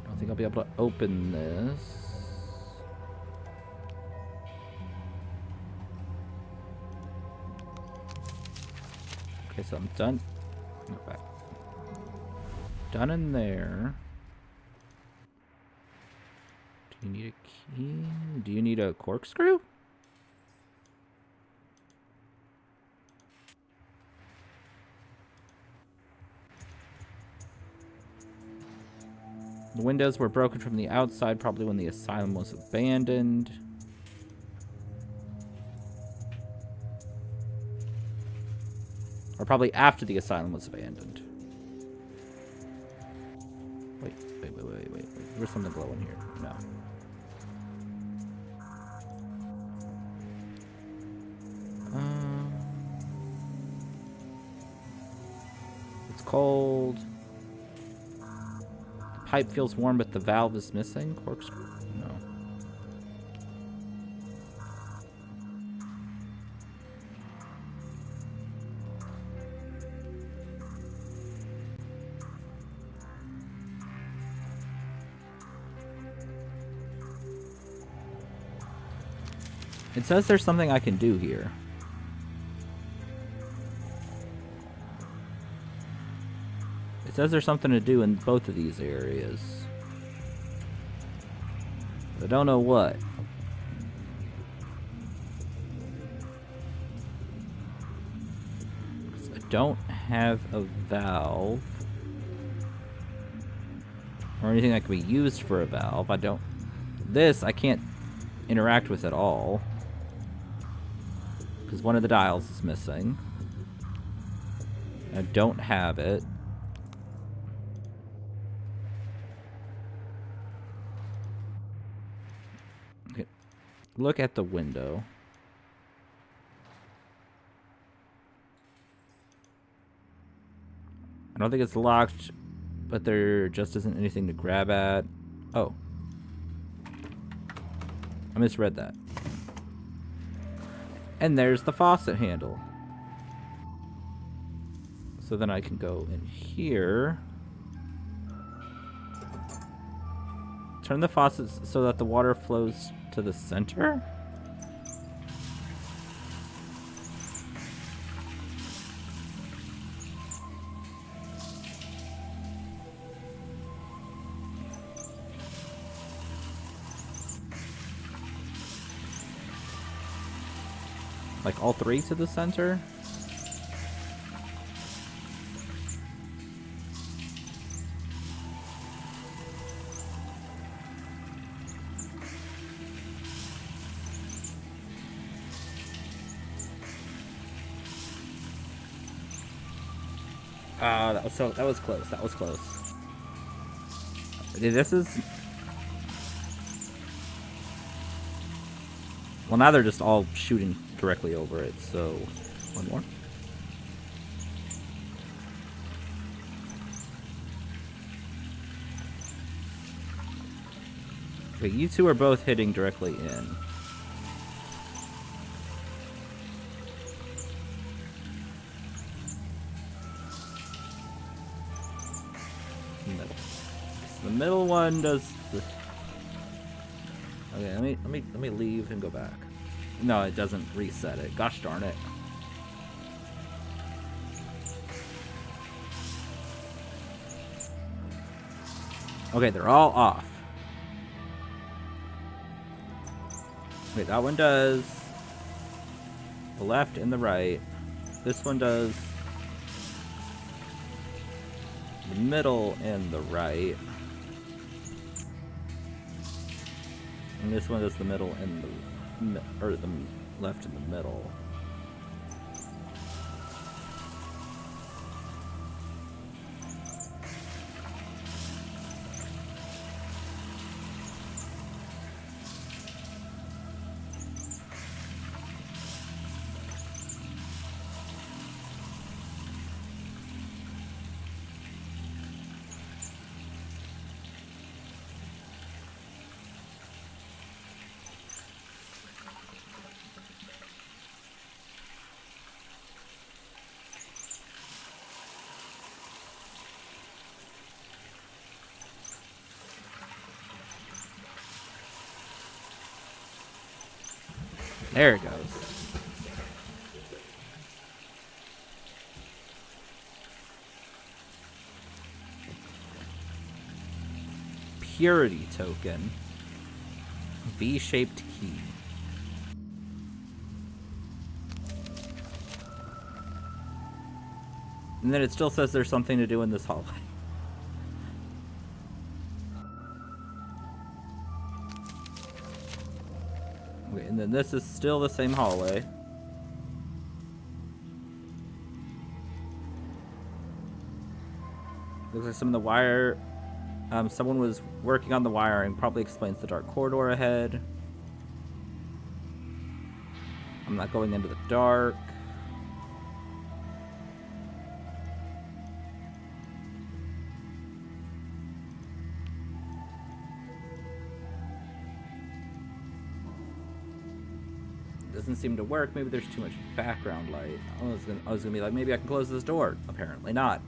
I don't think I'll be able to open this. Okay, so I'm done. Okay. Done in there. Do you need a key? Do you need a corkscrew? The windows were broken from the outside, probably when the asylum was abandoned. Or probably after the asylum was abandoned. Wait. Where's something glowing here? No. It's cold. The pipe feels warm, but the valve is missing. Corkscrew? No. It says there's something I can do here. It says there's something to do in both of these areas. I don't know what. I don't have a valve. Or anything that can be used for a valve. I don't... This, I can't interact with at all. Because one of the dials is missing. I don't have it. Okay. Look at the window. I don't think it's locked, but there just isn't anything to grab at. Oh. I misread that. And there's the faucet handle. So then I can go in here. Turn the faucets so that the water flows to the center? Like all three to the center? That was close. That was close. Okay, this is... Well, now they're just all shooting directly over it, so... One more. Okay, you two are both hitting directly in. The middle one does the... Okay, let me leave and go back. No, it doesn't reset it. Gosh darn it. Okay, they're all off. Wait, that one does the left and the right. This one does the middle and the right. And this one does the middle and the left and the middle. There it goes. Purity token. V-shaped key. And then it still says there's something to do in this hallway. Okay, and then this is still the same hallway. Looks like some of the wire... someone was working on the wiring. Probably explains the dark corridor ahead. I'm not going into the dark. Doesn't seem to work. Maybe there's too much background light. I was gonna be like, maybe I can close this door. Apparently not.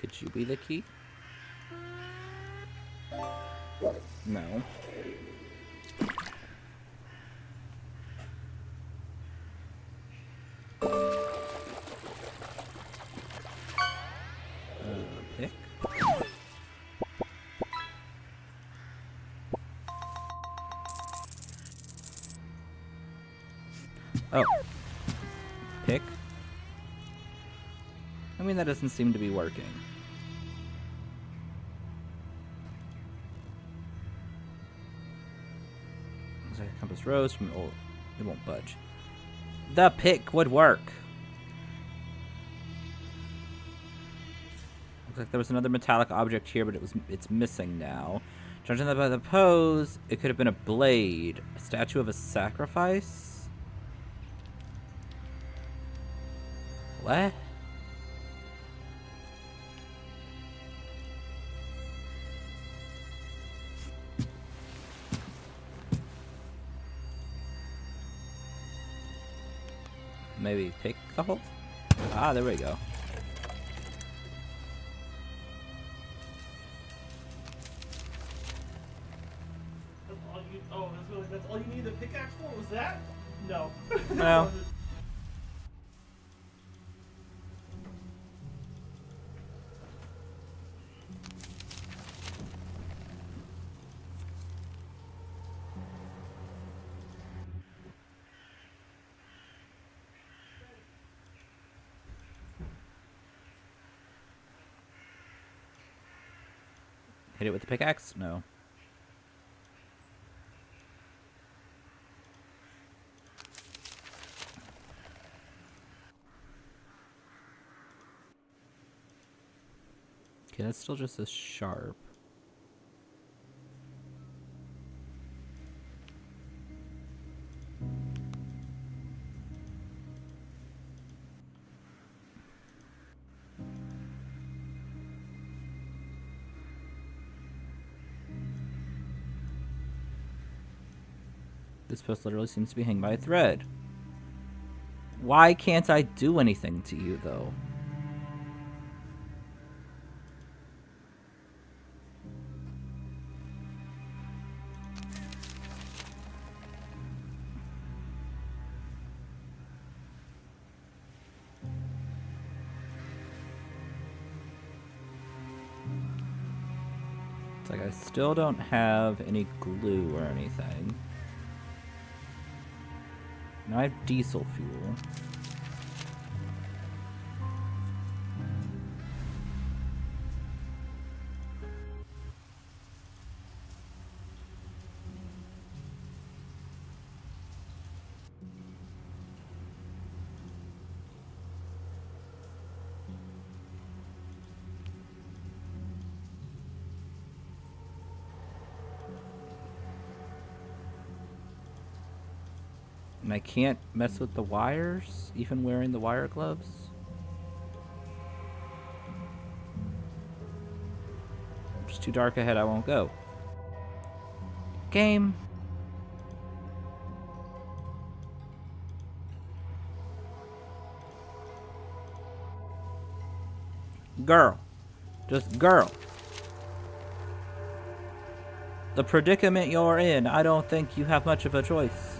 Could you be the key? No. Pick. Oh. Pick. I mean, that doesn't seem to be working. Looks like a compass rose from an old... It won't budge. The pick would work. Looks like there was another metallic object here, but it's missing now. Judging by the pose, it could have been a blade. A statue of a sacrifice? What? Maybe pick the hole? Ah, there we go. That's all you. Oh, that's all you need the pickaxe for? Was that? No. No. Hit it with the pickaxe? No. Okay, that's still just as sharp. This post literally seems to be hanging by a thread. Why can't I do anything to you, though? It's like I still don't have any glue or anything. Now I have diesel fuel. And I can't mess with the wires, even wearing the wire gloves. It's too dark ahead, I won't go. Game. Girl. Just girl. The predicament you're in, I don't think you have much of a choice.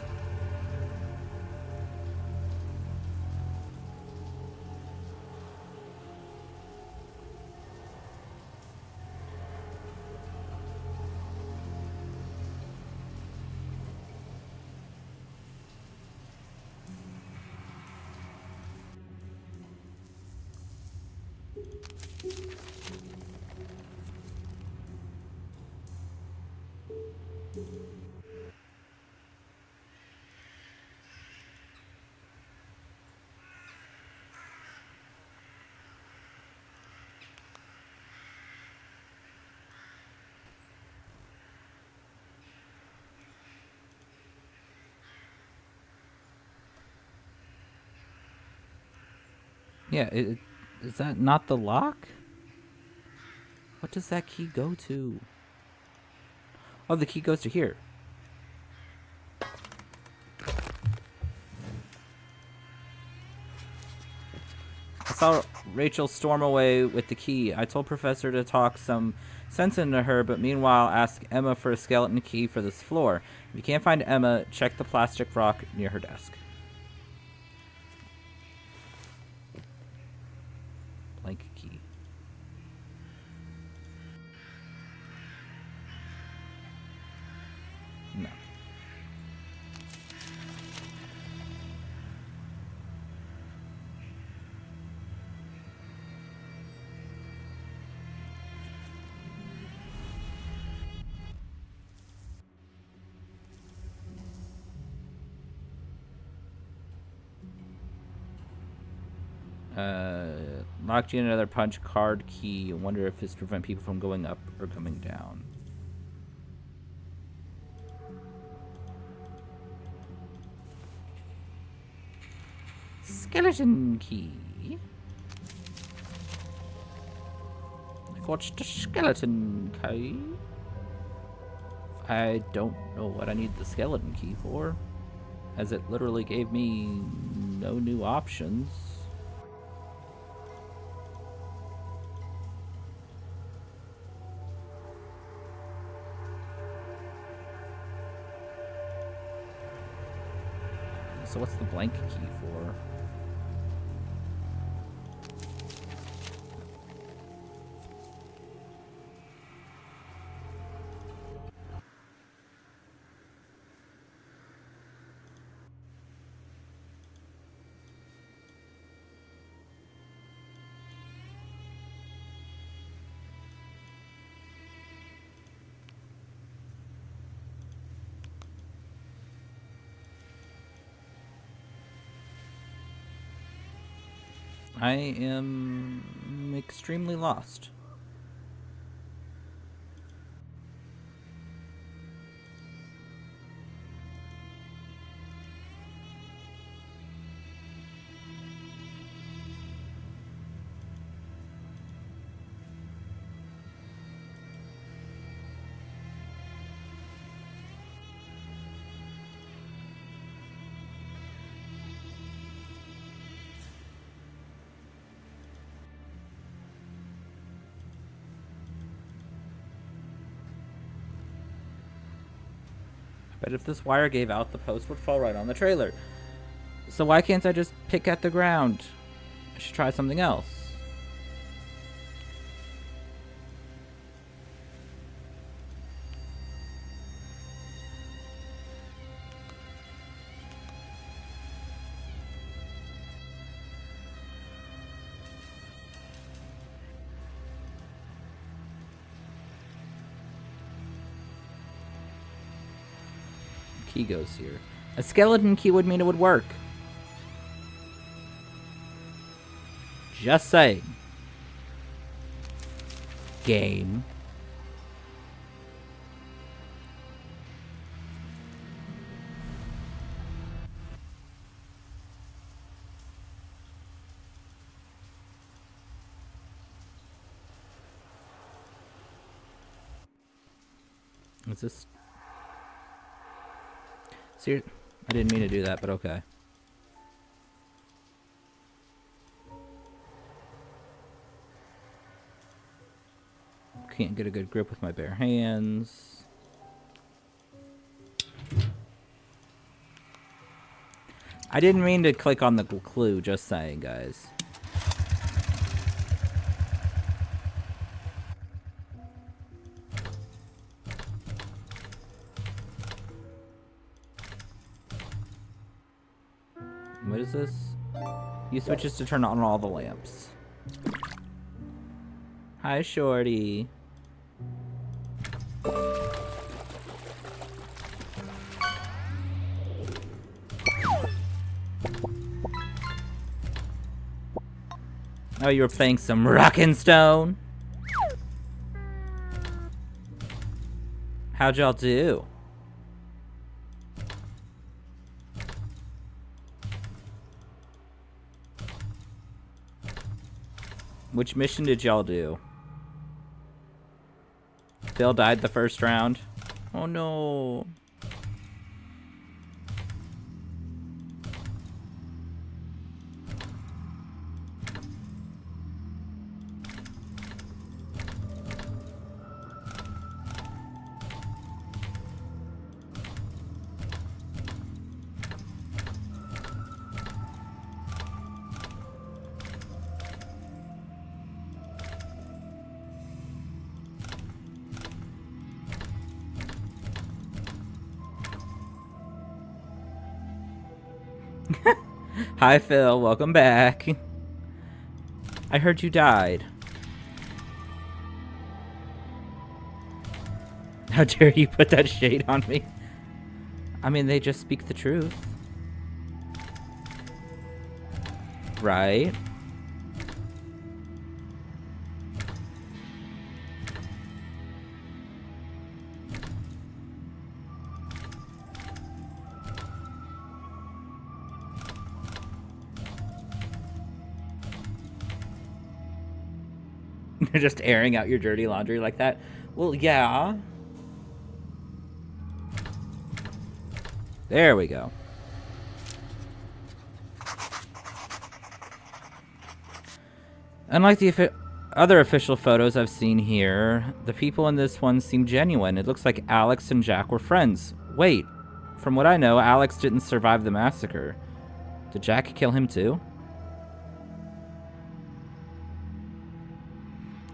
Yeah, is that not the lock? What does that key go to? Oh, the key goes to here. saw Rachel storm away with the key. I told Professor to talk some sense into her, but meanwhile ask Emma for a skeleton key for this floor. If you can't find Emma, check the plastic rock near her desk. Blank key. No. Locked you in another punch card key. I wonder if it's to prevent people from going up or coming down. Skeleton key. What's the skeleton key? I don't know what I need the skeleton key for, as it literally gave me no new options. So what's the blank key for? I am extremely lost. But if this wire gave out, the post would fall right on the trailer. So why can't I just pick at the ground? I should try something else. Key goes here. A skeleton key would mean it would work. Just saying. Game. Is this... See, I didn't mean to do that, but okay. Can't get a good grip with my bare hands. I didn't mean to click on the clue, just saying, guys. What is this? Use switches to turn on all the lamps. Hi, Shorty. Oh, you were playing some Rockin' Stone? How'd y'all do? Which mission did y'all do? Bill died the first round. Oh no. Hi, Phil. Welcome back. I heard you died. How dare you put that shade on me? I mean, they just speak the truth. Right? You're just airing out your dirty laundry like that? Well, yeah. There we go. Unlike the other official photos I've seen here, the people in this one seem genuine. It looks like Alex and Jack were friends. Wait, from what I know, Alex didn't survive the massacre. Did Jack kill him too?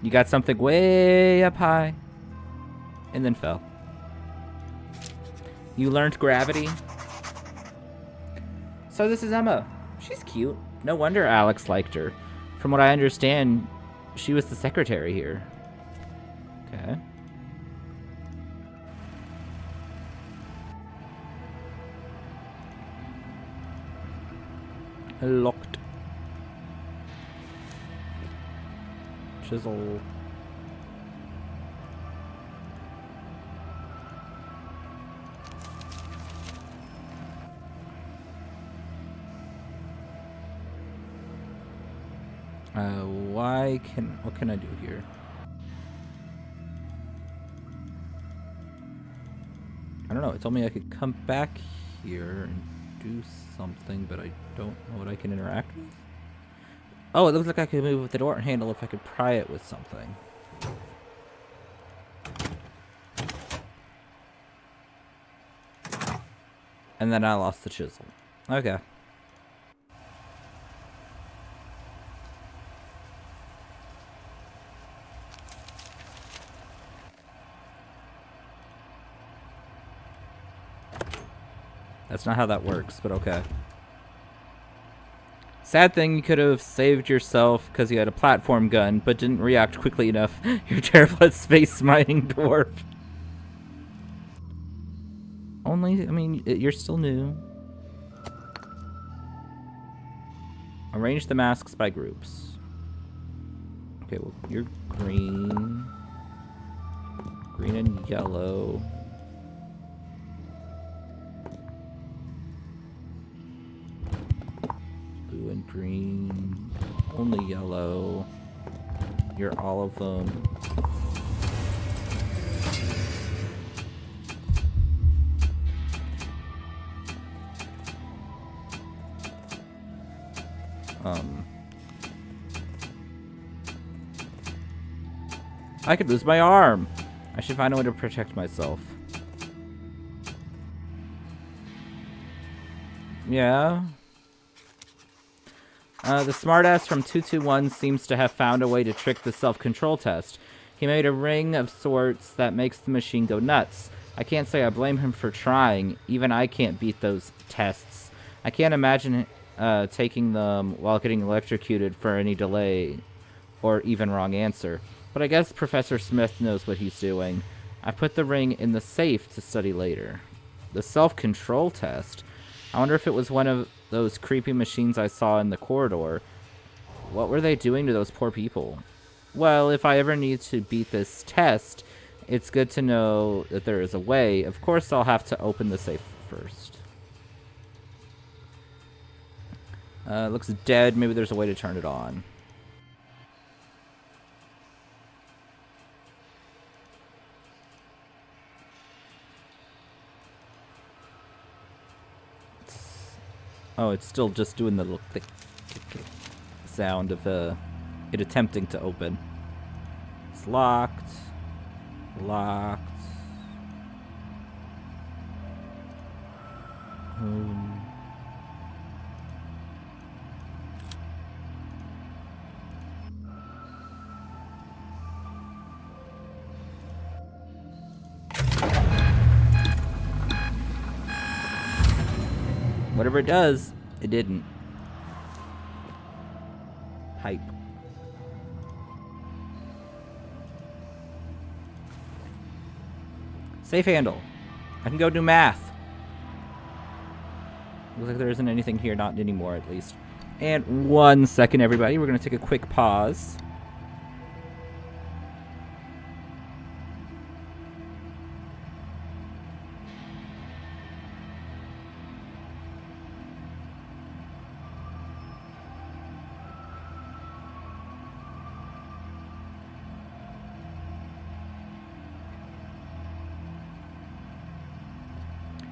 You got something way up high and then fell. You learned gravity. So this is Emma. She's cute. No wonder Alex liked her. From what I understand, she was the secretary here. Okay. Locked. Chisel. What can I do here? I don't know. It told me I could come back here and do something, but I don't know what I can interact with. Oh, it looks like I could move with the door handle if I could pry it with something. And then I lost the chisel. Okay. That's not how that works, but okay. Sad thing, you could have saved yourself because you had a platform gun, but didn't react quickly enough. You're terrible at space mining, dwarf. Only, I mean, you're still new. Arrange the masks by groups. Okay, well, you're green. Green and yellow. Blue and green. Only yellow. You're all of them. I could lose my arm. I should find a way to protect myself. Yeah. The smartass from 221 seems to have found a way to trick the self-control test. He made a ring of sorts that makes the machine go nuts. I can't say I blame him for trying. Even I can't beat those tests. I can't imagine taking them while getting electrocuted for any delay or even wrong answer. But I guess Professor Smith knows what he's doing. I put the ring in the safe to study later. The self-control test? I wonder if it was one of those creepy machines I saw in the corridor. What were they doing to those poor people? Well, if I ever need to beat this test, it's good to know that there is a way. Of course, I'll have to open the safe first. Looks dead. Maybe there's a way to turn it on. Oh, it's still just doing the little click, click, click sound of it attempting to open. It's locked. Locked. Whatever it does, It didn't. Hype. Safe handle. I can go do math. Looks like there isn't anything here, not anymore at least. And 1 second, everybody. We're going to take a quick pause.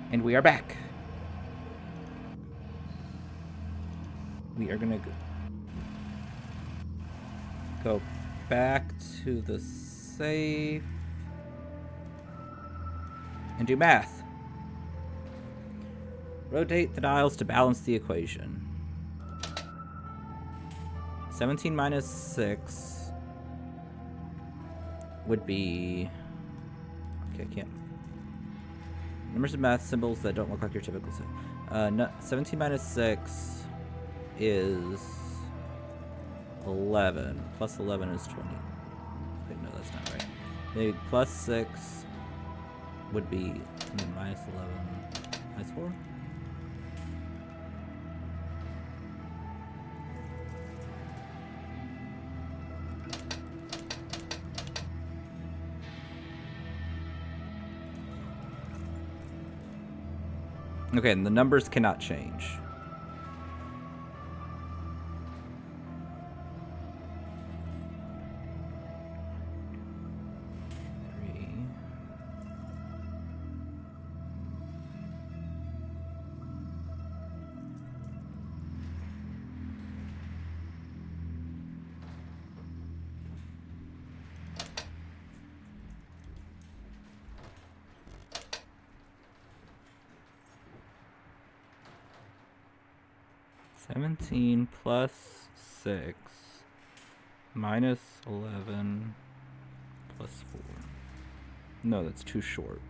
And we are back. We are gonna go back to the safe and do math. Rotate the dials to balance the equation. 17 minus 6 would be... Okay, I can't. Numbers and math symbols that don't look like your typical symbol. 17 minus 6 is 11. Plus 11 is 20. Wait, no, that's not right. The plus 6 would be minus 11. Minus 4? Okay, and the numbers cannot change. Seventeen plus 6 minus 11 plus 4. No, that's too short.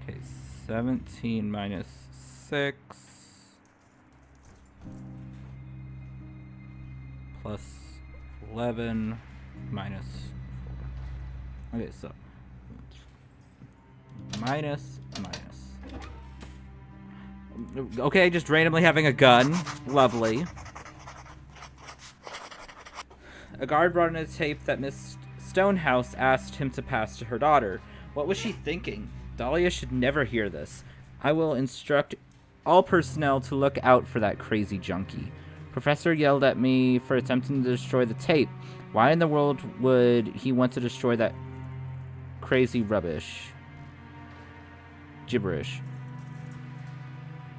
Okay, 17 minus 6 plus 11 minus 4. Okay, so minus. Okay, just randomly having a gun. Lovely. A guard brought in a tape that Miss Stonehouse asked him to pass to her daughter. What was she thinking? Dahlia should never hear this. I will instruct all personnel to look out for that crazy junkie. Professor yelled at me for attempting to destroy the tape. Why in the world would he want to destroy that crazy rubbish? Gibberish.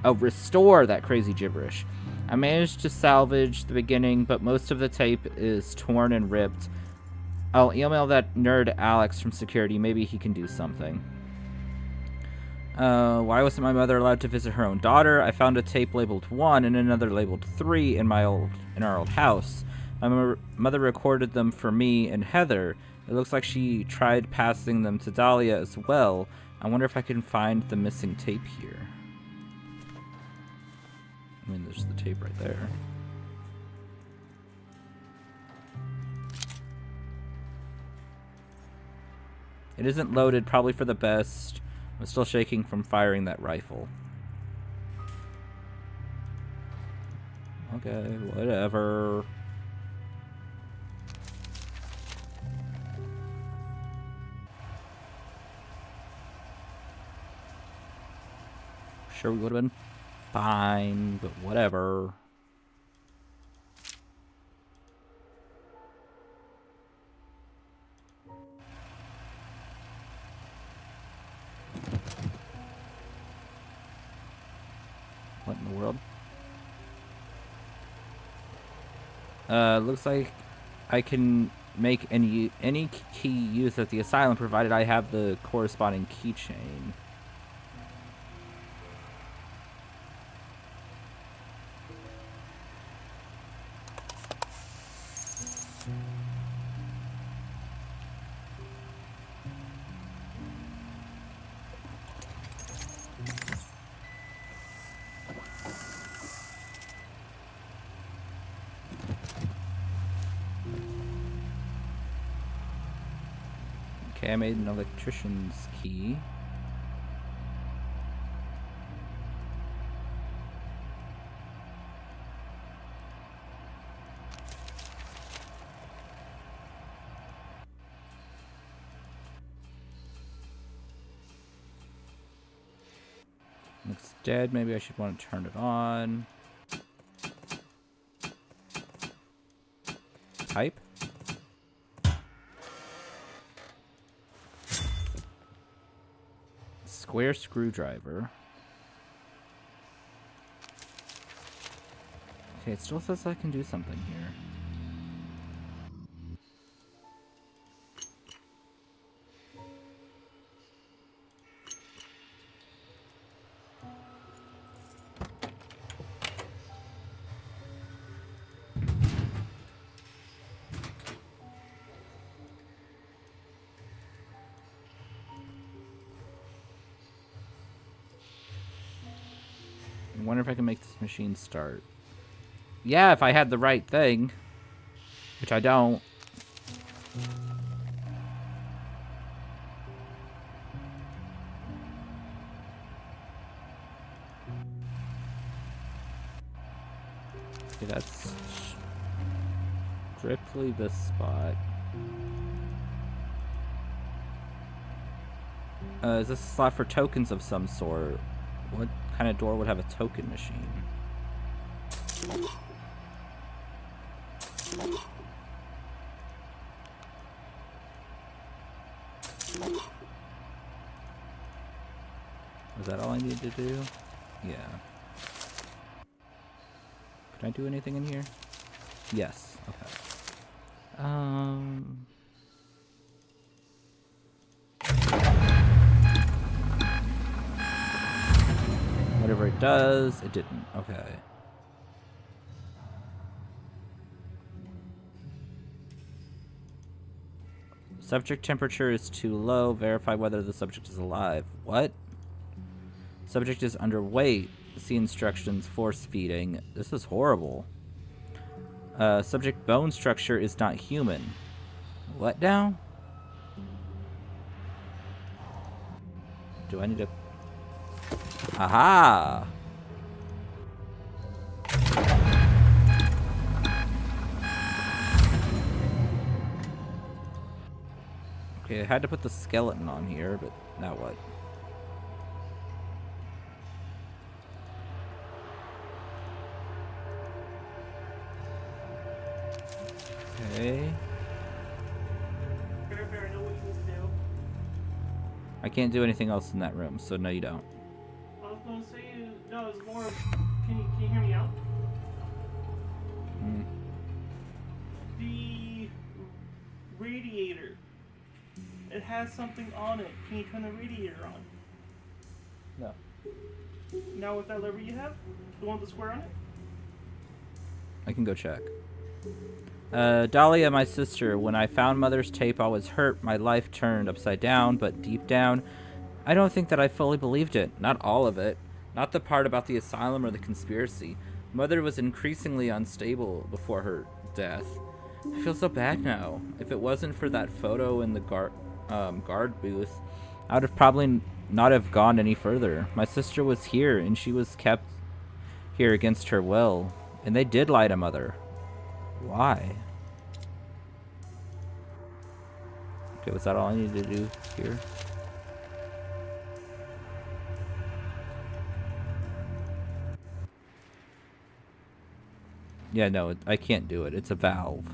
Oh, restore that crazy gibberish. I managed to salvage the beginning, but most of the tape is torn and ripped. I'll email that nerd Alex from security. Maybe he can do something. Why wasn't my mother allowed to visit her own daughter? I found a tape labeled 1 and another labeled 3 in our old house. My mother recorded them for me and Heather. It looks like she tried passing them to Dahlia as well. I wonder if I can find the missing tape here. I mean, there's the tape right there. It isn't loaded, probably for the best. I'm still shaking from firing that rifle. Okay, whatever. Sure, we would have been fine, but whatever. What in the world? Looks like I can make any key used at the asylum, provided I have the corresponding keychain. Okay, I made an electrician's key. Looks dead. Maybe I should want to turn it on. Pipe? Square screwdriver. Okay, it still says I can do something here. I wonder if I can make this machine start. Yeah, if I had the right thing. Which I don't. Okay, that's strictly this spot. Is this a slot for tokens of some sort? What kind of door would have a token machine? Was that all I needed to do? Yeah. Can I do anything in here? Yes. Okay. Whatever it does, it didn't. Okay. Subject temperature is too low. Verify whether the subject is alive. What? Subject is underweight. See instructions. Force feeding. This is horrible. Subject bone structure is not human. What now? Do I need to... Aha! Okay, I had to put the skeleton on here, but now what? Okay. Fair, I know what you need to do. I can't do anything else in that room, so no you don't. I was gonna say, no, it's more of, can you hear me out? Hmm. The radiator. It has something on it. Can you turn the radiator on? No. Now with that lever you have? The one with the square on it? I can go check. Dahlia, my sister, when I found Mother's tape, I was hurt. My life turned upside down, but deep down, I don't think that I fully believed it. Not all of it. Not the part about the asylum or the conspiracy. Mother was increasingly unstable before her death. I feel so bad now. If it wasn't for that photo in the guard booth, I would have probably not have gone any further. My sister was here, and she was kept here against her will. And they did lie to Mother. Why? Okay, was that all I needed to do here? Yeah, no, I can't do it. It's a valve.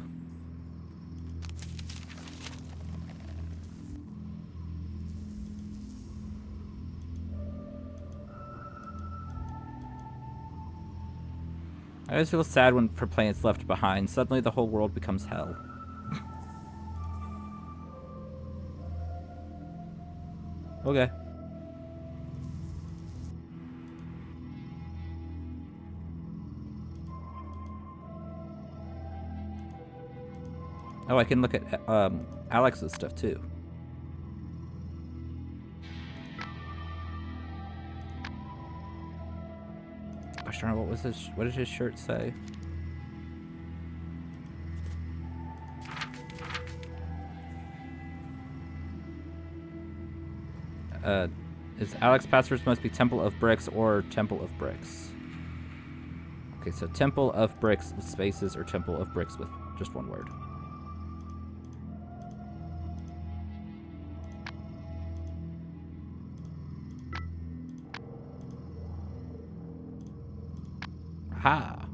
I always feel sad when for planet's left behind. Suddenly the whole world becomes hell. Okay. Oh, I can look at Alex's stuff too. Gosh darn it, what did his shirt say? Is Alex passwords must be Temple of Bricks or Temple of Bricks. Okay, so Temple of Bricks with spaces or Temple of Bricks with just one word. Aha.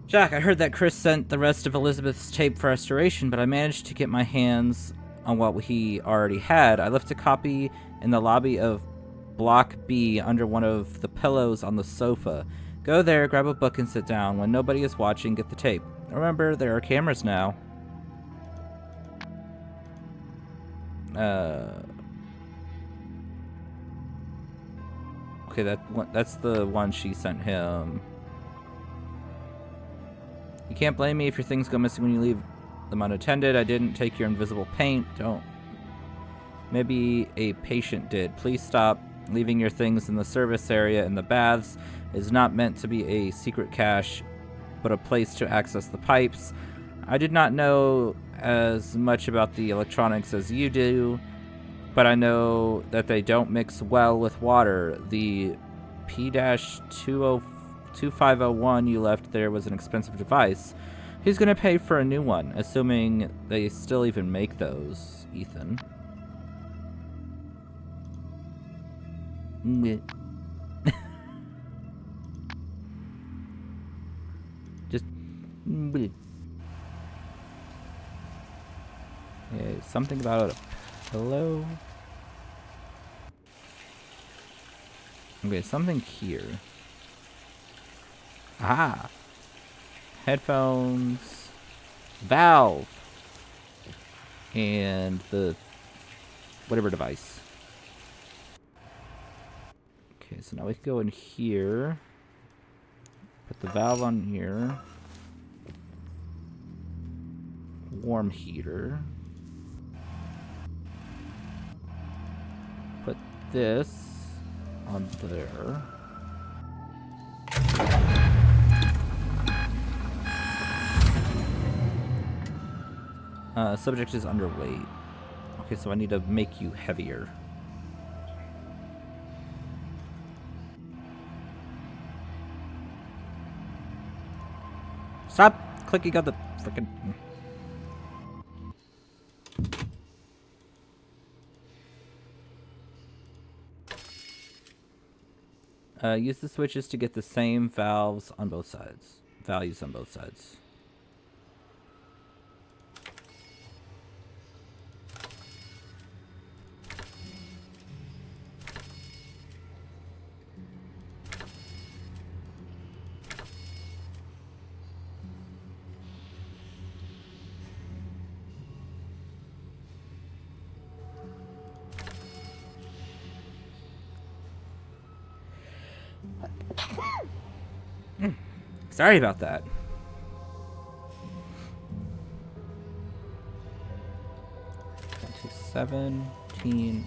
Jack, I heard that Chris sent the rest of Elizabeth's tape for restoration, but I managed to get my hands on what he already had. I left a copy in the lobby of Block B under one of the pillows on the sofa. Go there, grab a book, and sit down. When nobody is watching, get the tape. Remember, there are cameras now. Okay, that's the one she sent him. You can't blame me if your things go missing when you leave them unattended. I didn't take your invisible paint. Don't. Maybe a patient did. Please stop leaving your things in the service area in the baths. It is not meant to be a secret cache, but a place to access the pipes. I did not know as much about the electronics as you do, but I know that they don't mix well with water. The P-2501 you left there was an expensive device. Who's going to pay for a new one, assuming they still even make those, Ethan? Just... Yeah, something about a pillow. Okay, something here. Ah! Headphones. Valve. And the... whatever device. Okay, so now we can go in here. Put the valve on here. Warm heater. Put this on there. Subject is underweight. Okay, so I need to make you heavier. Stop clicking on the frickin'... Use the switches to get the same valves on both sides. Values on both sides. Sorry about that. To 17.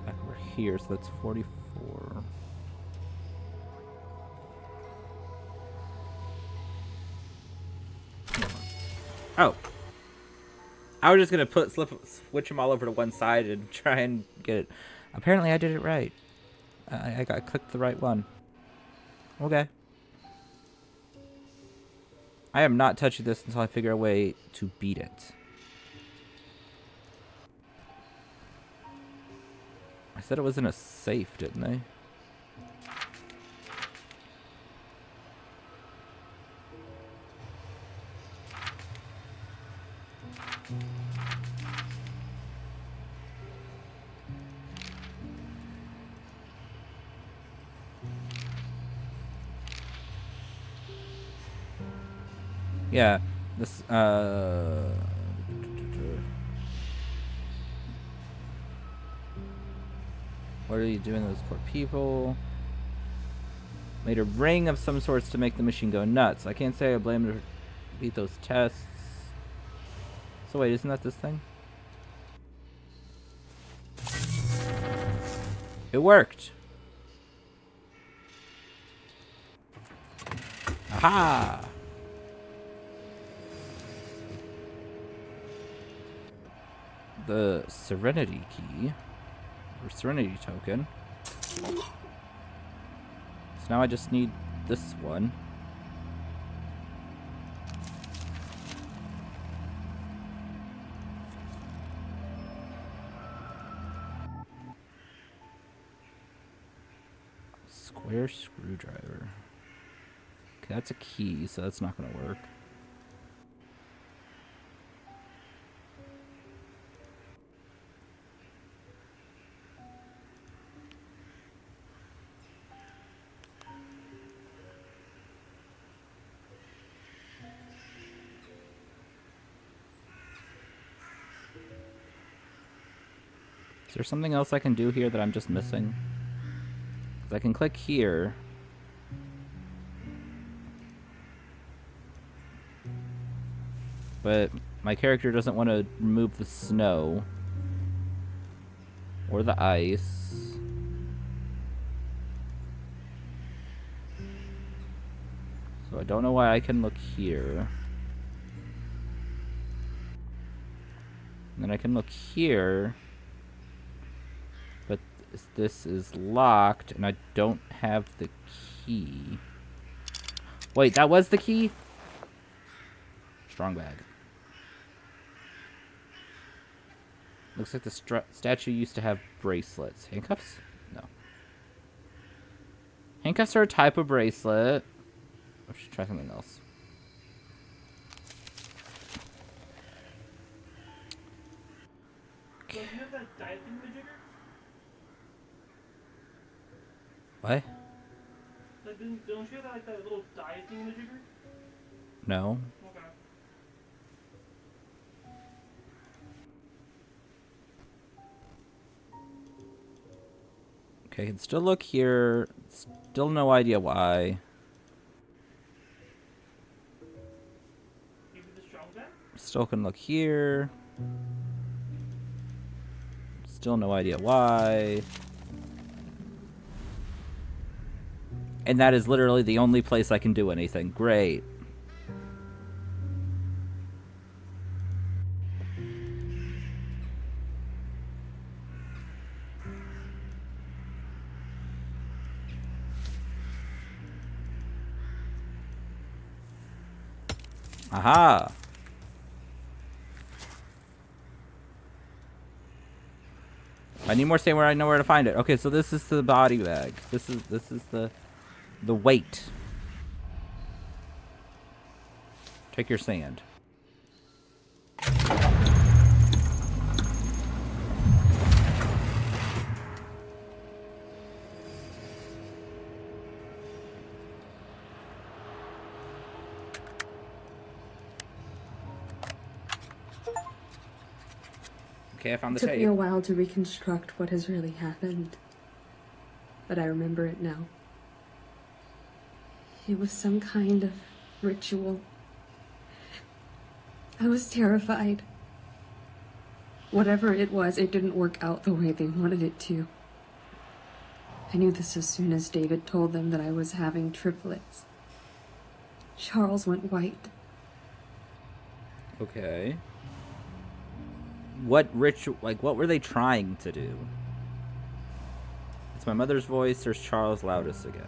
Back over here, so that's 44. Oh. I was just gonna switch them all over to one side and try and get it. Apparently I did it right. I clicked the right one. Okay. I am not touching this until I figure a way to beat it. I said it was in a safe, didn't I? Yeah, this, what are you doing to those poor people? Made a ring of some sorts to make the machine go nuts. I can't say I blame her to beat those tests. So wait, isn't that this thing? It worked! Aha! the Serenity key, or Serenity token. So now I just need this one. Square screwdriver. Okay, that's a key, so that's not gonna work. Is there something else I can do here that I'm just missing? Because I can click here. But my character doesn't want to remove the snow. Or the ice. So I don't know why I can look here. And then I can look here. But this is locked, and I don't have the key. Wait, that was the key? Strong bag. Looks like the statue used to have bracelets. Handcuffs? No. Handcuffs are a type of bracelet. I should try something else. So you have that die thingamajigger? What? Like, don't you have like that little die thingamajigger? No. Okay. Okay, I can still look here. Still no idea why. Give me the strong bag? Still can look here. Still no idea why. And that is literally the only place I can do anything. Great. Aha! I need more say where I know where to find it. Okay, so this is the body bag. This is the weight. Take your sand. Okay, I found the It took tape. me a while to reconstruct what has really happened, but I remember it now. It was some kind of ritual. I was terrified. Whatever it was, it didn't work out the way they wanted it to. I knew this as soon as David told them that I was having triplets. Charles went white. Okay. What ritual, like, what were they trying to do? It's my mother's voice, there's Charles Loudest again.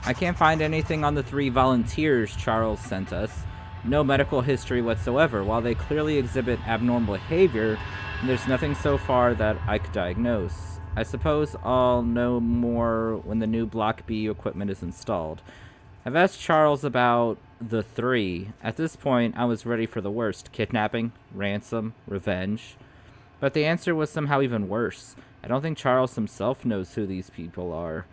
I can't find anything on the 3 volunteers Charles sent us. No medical history whatsoever. While they clearly exhibit abnormal behavior, there's nothing so far that I could diagnose. I suppose I'll know more when the new Block B equipment is installed. I've asked Charles about the 3. At this point, I was ready for the worst. Kidnapping, ransom, revenge. But the answer was somehow even worse. I don't think Charles himself knows who these people are.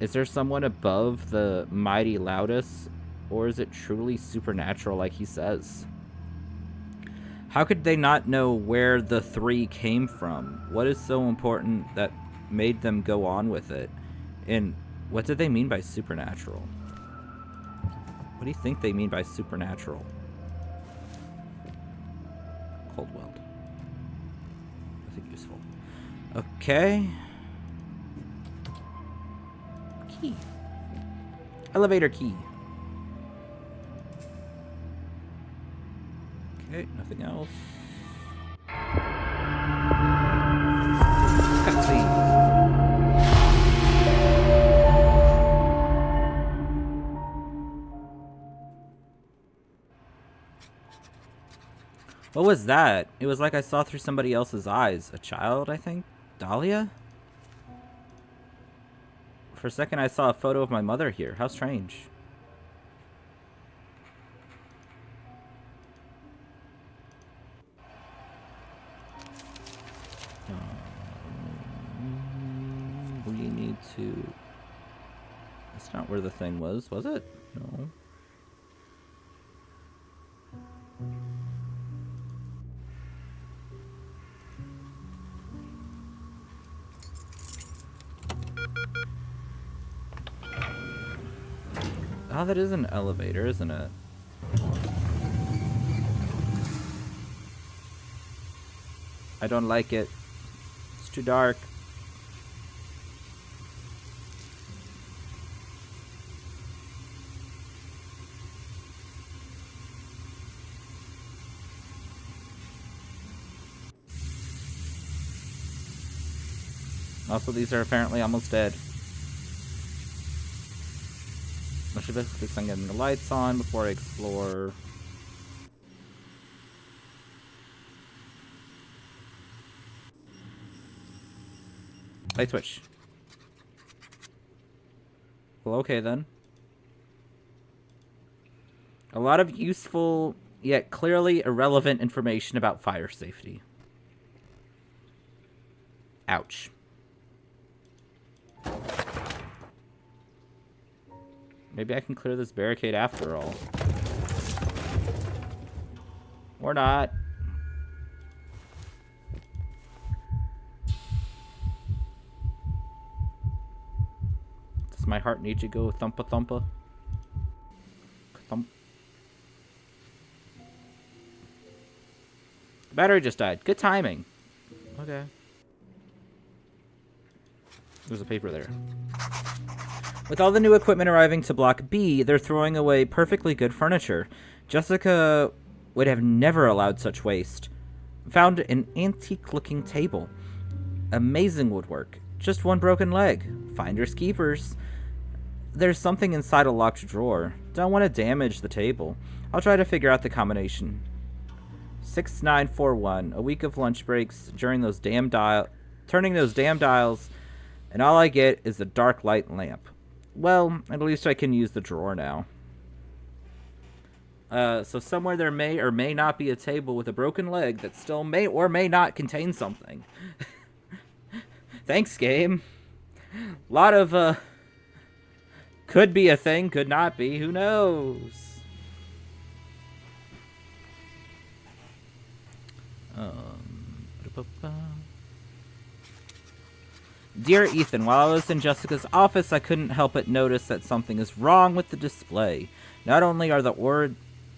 Is there someone above the mighty Loudest? Or is it truly supernatural like he says? How could they not know where the 3 came from? What is so important that made them go on with it? And what did they mean by supernatural? What do you think they mean by supernatural? cold weld. I think useful. Okay. Key. Elevator key. Okay, nothing else. Cutscene. What was that? It was like I saw through somebody else's eyes. A child, I think? Dahlia? For a second, I saw a photo of my mother here. How strange. We need to... That's not where the thing was it? No. Oh, that is an elevator, isn't it? I don't like it. It's too dark. Also, these are apparently almost dead. I should focus on getting the lights on before I explore. Light switch. Well, okay then. A lot of useful, yet clearly irrelevant information about fire safety. Ouch. Maybe I can clear this barricade after all. Or not. Does my heart need to go thumpa thumpa? Thump. Battery just died. Good timing. Okay. There's a paper there. With all the new equipment arriving to Block B, they're throwing away perfectly good furniture. Jessica would have never allowed such waste. Found an antique-looking table. Amazing woodwork. Just one broken leg. Finders keepers. There's something inside a locked drawer. Don't want to damage the table. I'll try to figure out the combination. 6941. A week of lunch breaks during those damn turning those damn dials, and all I get is a dark light lamp. Well, at least I can use the drawer now. So somewhere there may or may not be a table with a broken leg that still may or may not contain something. Thanks, game. Lot of, could be a thing, could not be, who knows? Dear Ethan, while I was in Jessica's office, I couldn't help but notice that something is wrong with the display. Not only are the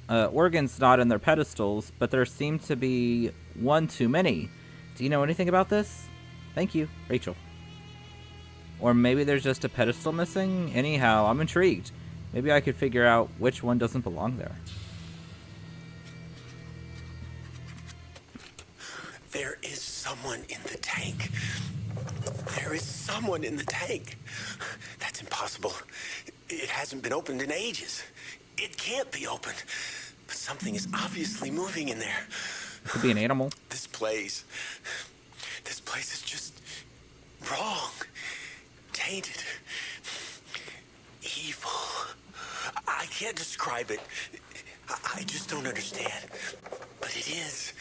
organs not in their pedestals, but there seem to be one too many. Do you know anything about this? Thank you, Rachel. Or maybe there's just a pedestal missing? Anyhow, I'm intrigued. Maybe I could figure out which one doesn't belong there. There is someone in the tank. There is someone in the tank. That's impossible. It hasn't been opened in ages. It can't be opened. But something is obviously moving in there. It could be an animal. This place is just wrong. Tainted. Evil. I can't describe it. I just don't understand. But it is.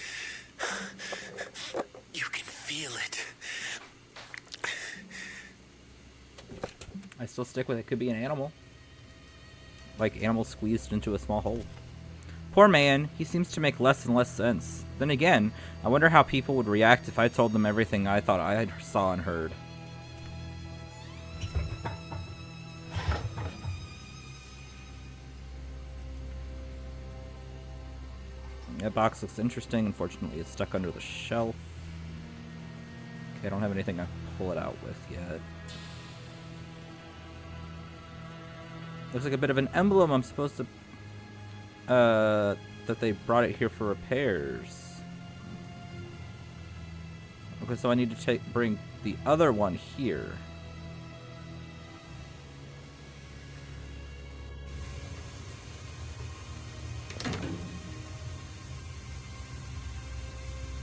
You can feel it. I still stick with it. Could be an animal. Like animal squeezed into a small hole. Poor man. He seems to make less and less sense. Then again, I wonder how people would react if I told them everything I thought I saw and heard. That box looks interesting. Unfortunately, it's stuck under the shelf. Okay, I don't have anything to pull it out with yet. Looks like a bit of an emblem. I'm supposed to... that they brought it here for repairs. Okay, so I need to bring the other one here.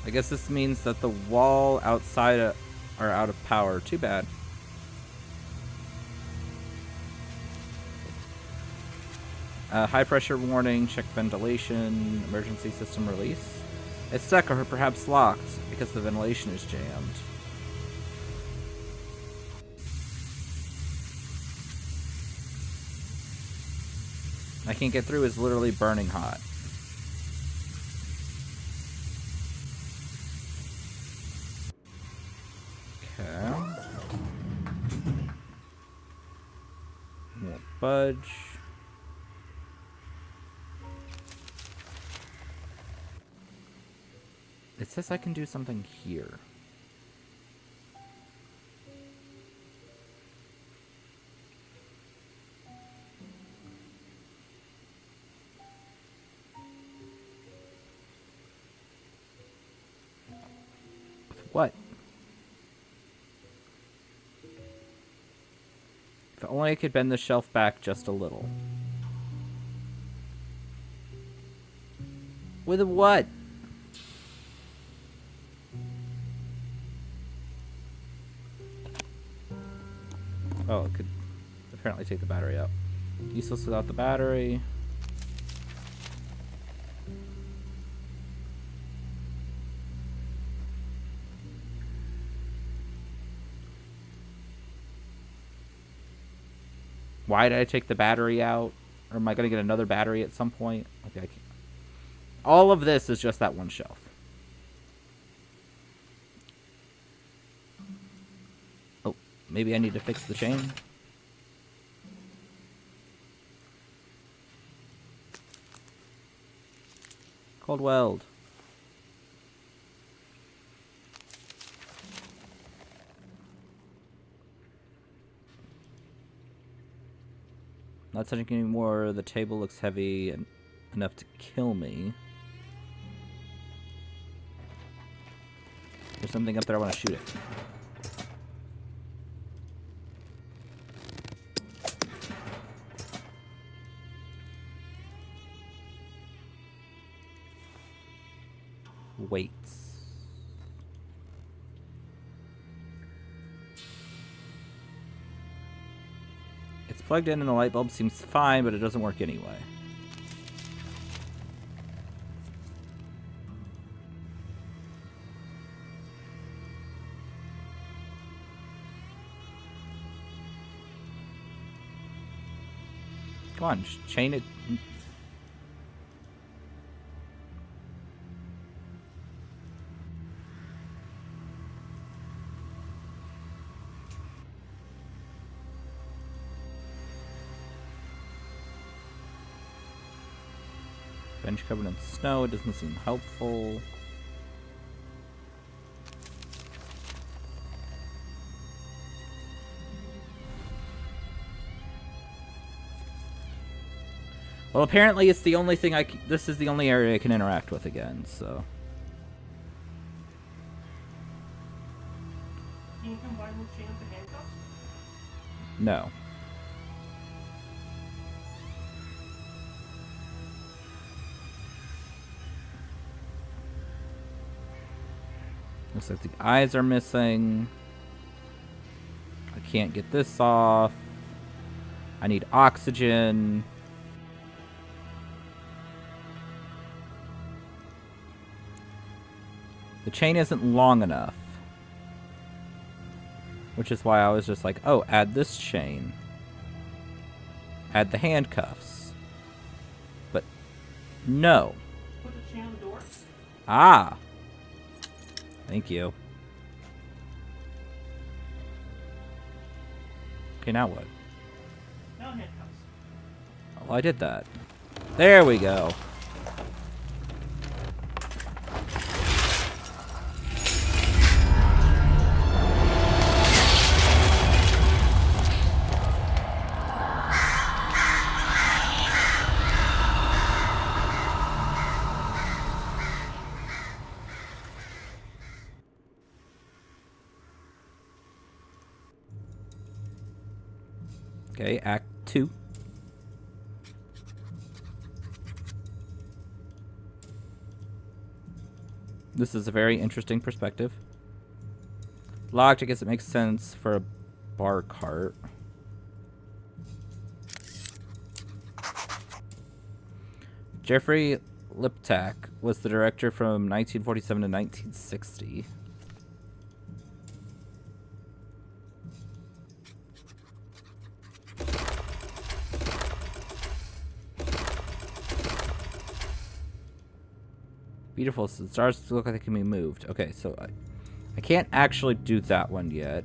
I guess this means that the wall outside are out of power. Too bad. High pressure warning, check ventilation, emergency system release. It's stuck or perhaps locked because the ventilation is jammed. I can't get through, it's literally burning hot. Okay. Won't budge. It says I can do something here. What? If only I could bend the shelf back just a little. With what? Oh, it could apparently take the battery out. Useless without the battery. Why did I take the battery out? Or am I going to get another battery at some point? Okay, I can't. All of this is just that one shelf. Oh, maybe I need to fix the chain. Cold weld. Not touching anymore. The table looks heavy and enough to kill me. There's something up there. I want to shoot it. Weights. It's plugged in and the light bulb seems fine, but it doesn't work anyway. Come on, just chain it. Bench covered in snow, it doesn't seem helpful. Well, apparently it's the only thing this is the only area I can interact with again, so. Can you combine the chain with the handcuffs? No. Looks like the eyes are missing. I can't get this off. I need oxygen. The chain isn't long enough. Which is why I was just like, oh, add this chain. Add the handcuffs. But no. Put the chain on the door. Ah. Thank you. Okay, now what? Now handcuffs. Oh, I did that. There we go. Okay, Act 2. This is a very interesting perspective. Locked, I guess it makes sense for a bar cart. Jeffrey Liptak was the director from 1947 to 1960. Beautiful. So the stars look like they can be moved. Okay, so I can't actually do that one yet.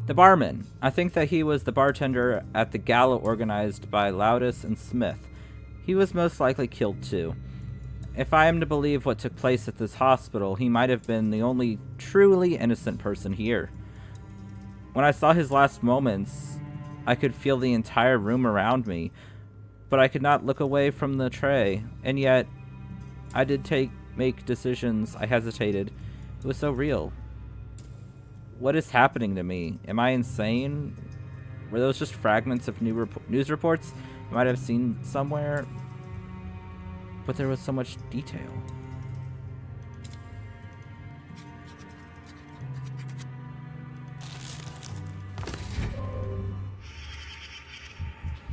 The barman. I think that he was the bartender at the gala organized by Loudis and Smith. He was most likely killed too. If I am to believe what took place at this hospital, he might have been the only truly innocent person here. When I saw his last moments, I could feel the entire room around me, but I could not look away from the tray, and yet I did make decisions. I hesitated. It was so real. What is happening to me? Am I insane? Were those just fragments of news reports I might have seen somewhere? But there was so much detail.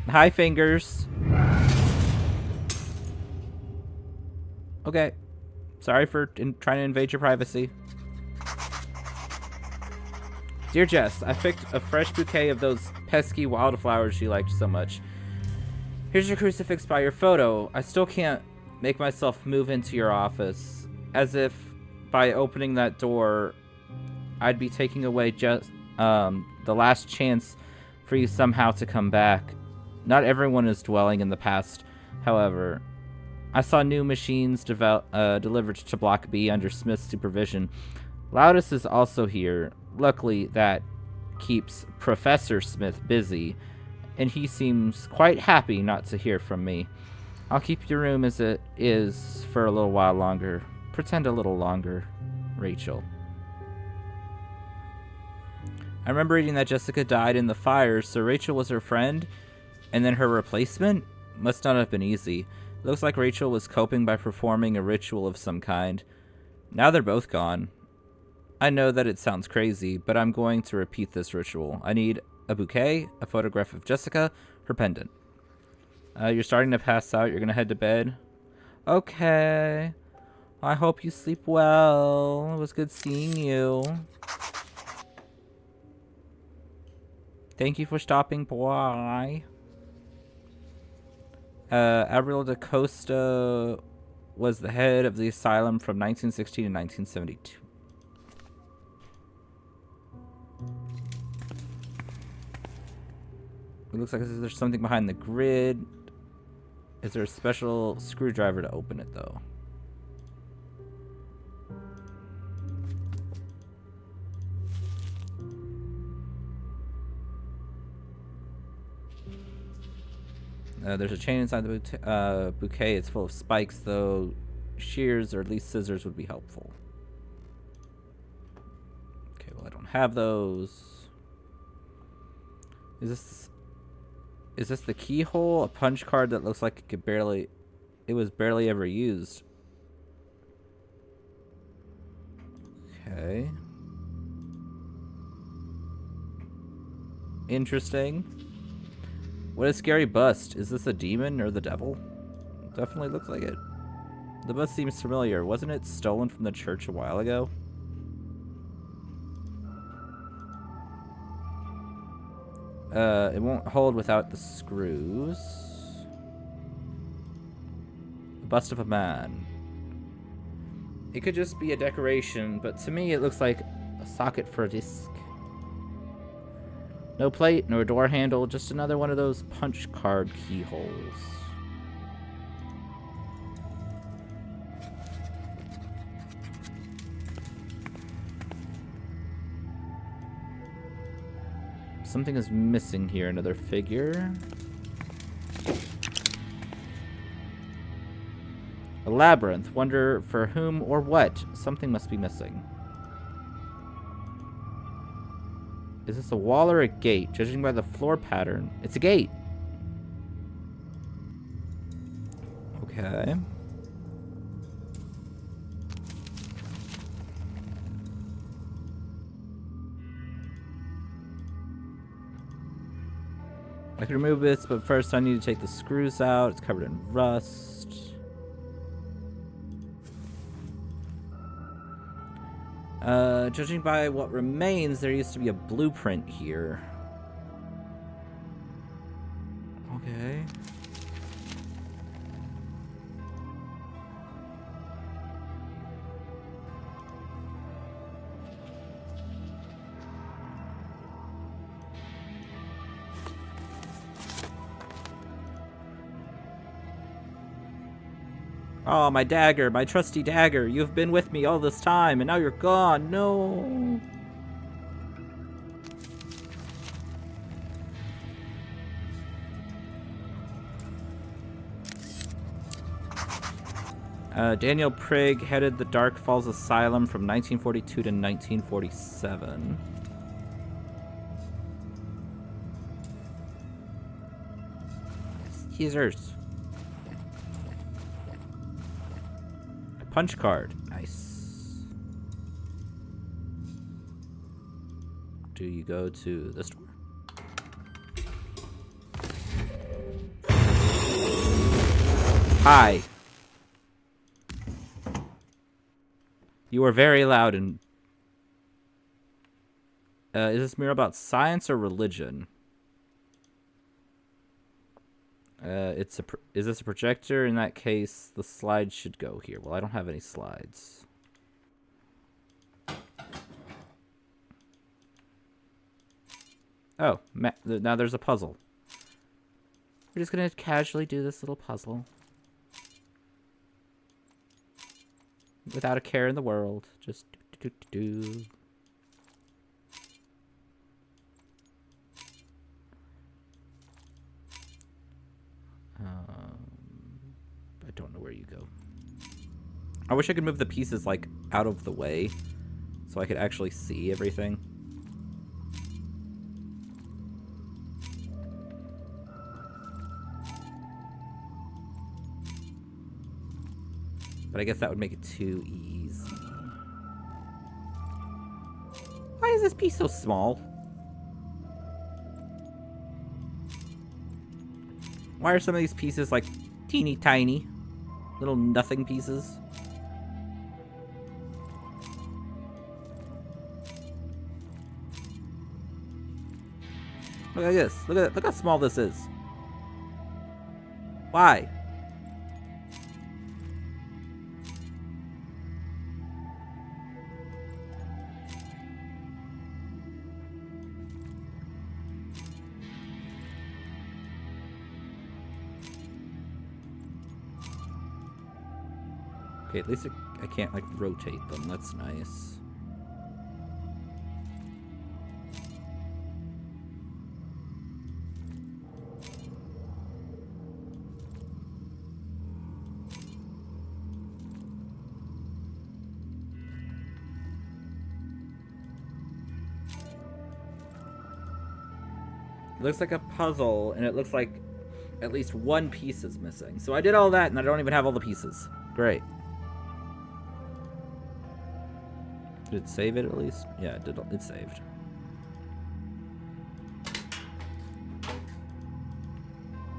Hi, fingers. Okay. Sorry for trying to invade your privacy. Dear Jess, I picked a fresh bouquet of those pesky wildflowers you liked so much. Here's your crucifix by your photo. I still can't make myself move into your office. As if by opening that door, I'd be taking away just the last chance for you somehow to come back. Not everyone is dwelling in the past, however. I saw new machines delivered to Block B under Smith's supervision. Loudis is also here. Luckily, that keeps Professor Smith busy, and he seems quite happy not to hear from me. I'll keep your room as it is for a little while longer. Pretend a little longer. Rachel. I remember reading that Jessica died in the fire, so Rachel was her friend, and then her replacement? Must not have been easy. It looks like Rachel was coping by performing a ritual of some kind. Now they're both gone. I know that it sounds crazy, but I'm going to repeat this ritual. I need a bouquet, a photograph of Jessica, her pendant. You're starting to pass out. You're going to head to bed. Okay. I hope you sleep well. It was good seeing you. Thank you for stopping by. Avril DaCosta was the head of the asylum from 1916 to 1972. It looks like there's something behind the grid. Is there a special screwdriver to open it, though? There's a chain inside the bouquet. It's full of spikes, though. Shears, or at least scissors, would be helpful. Okay, well, I don't have those. Is this the keyhole? A punch card that looks like it was barely ever used. Okay. Interesting. What a scary bust. Is this a demon or the devil? Definitely looks like it. The bust seems familiar. Wasn't it stolen from the church a while ago? It won't hold without the screws. The bust of a man. It could just be a decoration, but to me it looks like a socket for a disc. No plate, nor door handle, just another one of those punch card keyholes. Something is missing here, another figure. A labyrinth. Wonder for whom or what. Something must be missing. Is this a wall or a gate? Judging by the floor pattern, it's a gate. Okay. I can remove this, but first I need to take the screws out. It's covered in rust. Judging by what remains, there used to be a blueprint here. Okay. Oh, my dagger, my trusty dagger. You've been with me all this time, and now you're gone. No. Daniel Prigg headed the Dark Falls Asylum from 1942 to 1947. Scissors. Punch card. Nice. Do you go to this door? Hi. You are very loud and... is this mirror about science or religion? Is this a projector? In that case, the slides should go here. Well, I don't have any slides. Oh, now there's a puzzle. We're just gonna casually do this little puzzle. Without a care in the world. Just do. I don't know where you go. I wish I could move the pieces, like, out of the way so I could actually see everything. But I guess that would make it too easy. Why is this piece so small? Why are some of these pieces, like, teeny tiny? Little nothing pieces? Look at this. Look how small this is. Why? Okay, at least I can't, like, rotate them. That's nice. It looks like a puzzle, and it looks like at least one piece is missing. So I did all that, and I don't even have all the pieces. Great. Did it save it at least? Yeah, it did. It saved.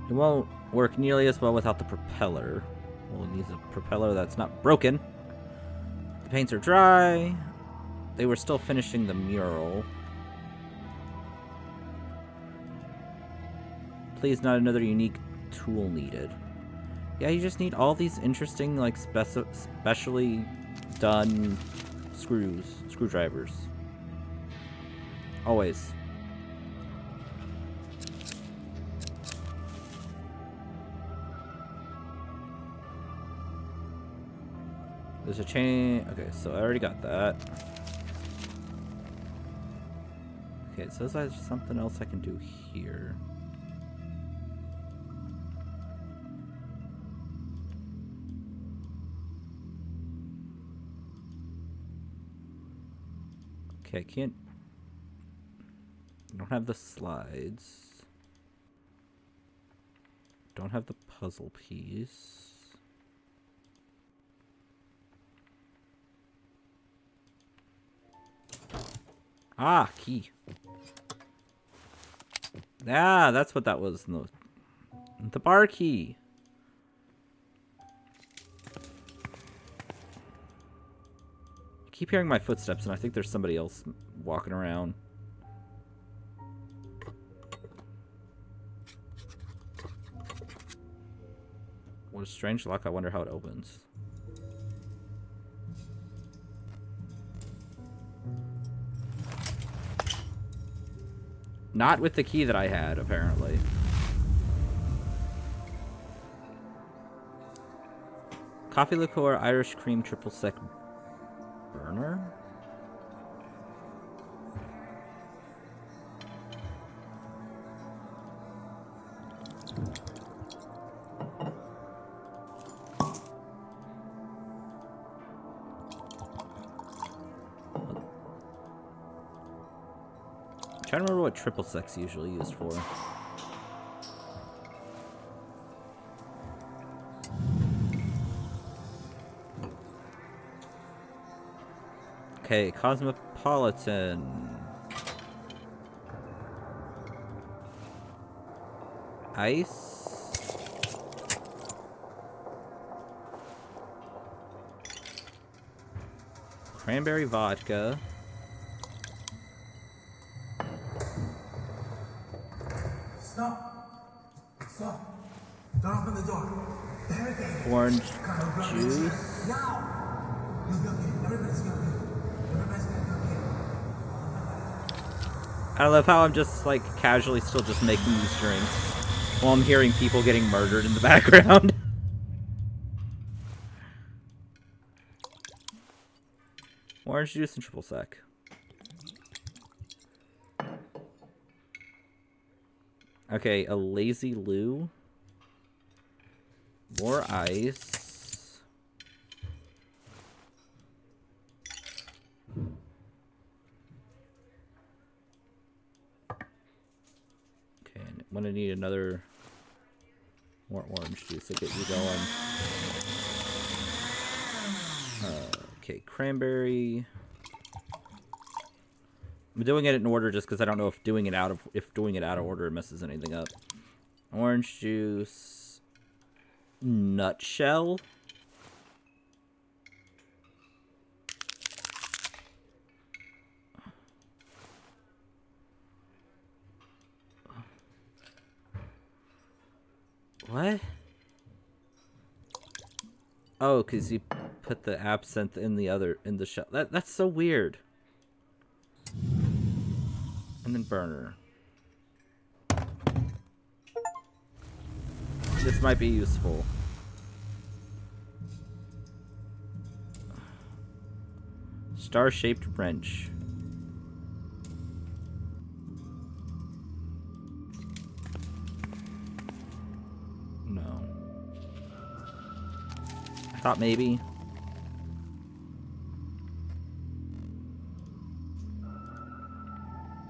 It won't work nearly as well without the propeller. Well, it needs a propeller that's not broken. The paints are dry. They were still finishing the mural. Please, not another unique tool needed. Yeah, you just need all these interesting, like, specially done screwdrivers. Always. There's a chain. Okay, so I already got that. Okay, it says there's something else I can do here. Okay, I can't... Don't have the slides. Don't have the puzzle piece. Ah, key. Ah, that's what that was. No, the bar key. I keep hearing my footsteps, and I think there's somebody else walking around. What a strange lock. I wonder how it opens. Not with the key that I had, apparently. Coffee liqueur, Irish cream, triple sec burner? I'm trying to remember what triple sec's usually used for. Okay, Cosmopolitan. Ice. Cranberry vodka. Stop! Stop! Don't open the door. Orange juice. Now! You'll be okay. Everybody's gonna be. Everybody's gonna be okay. I love how I'm just like casually still just making these drinks while I'm hearing people getting murdered in the background. Orange juice and triple sec. Okay, a lazy Lou. More ice. Okay, and I'm gonna need another more orange juice to get you going. Okay, cranberry. I'm doing it in order just because I don't know if doing it out of order messes anything up. Orange juice. Nutshell. What? Oh, because you put the absinthe in the shell. That's so weird. And then burner. This might be useful. Star-shaped wrench. No. I thought maybe.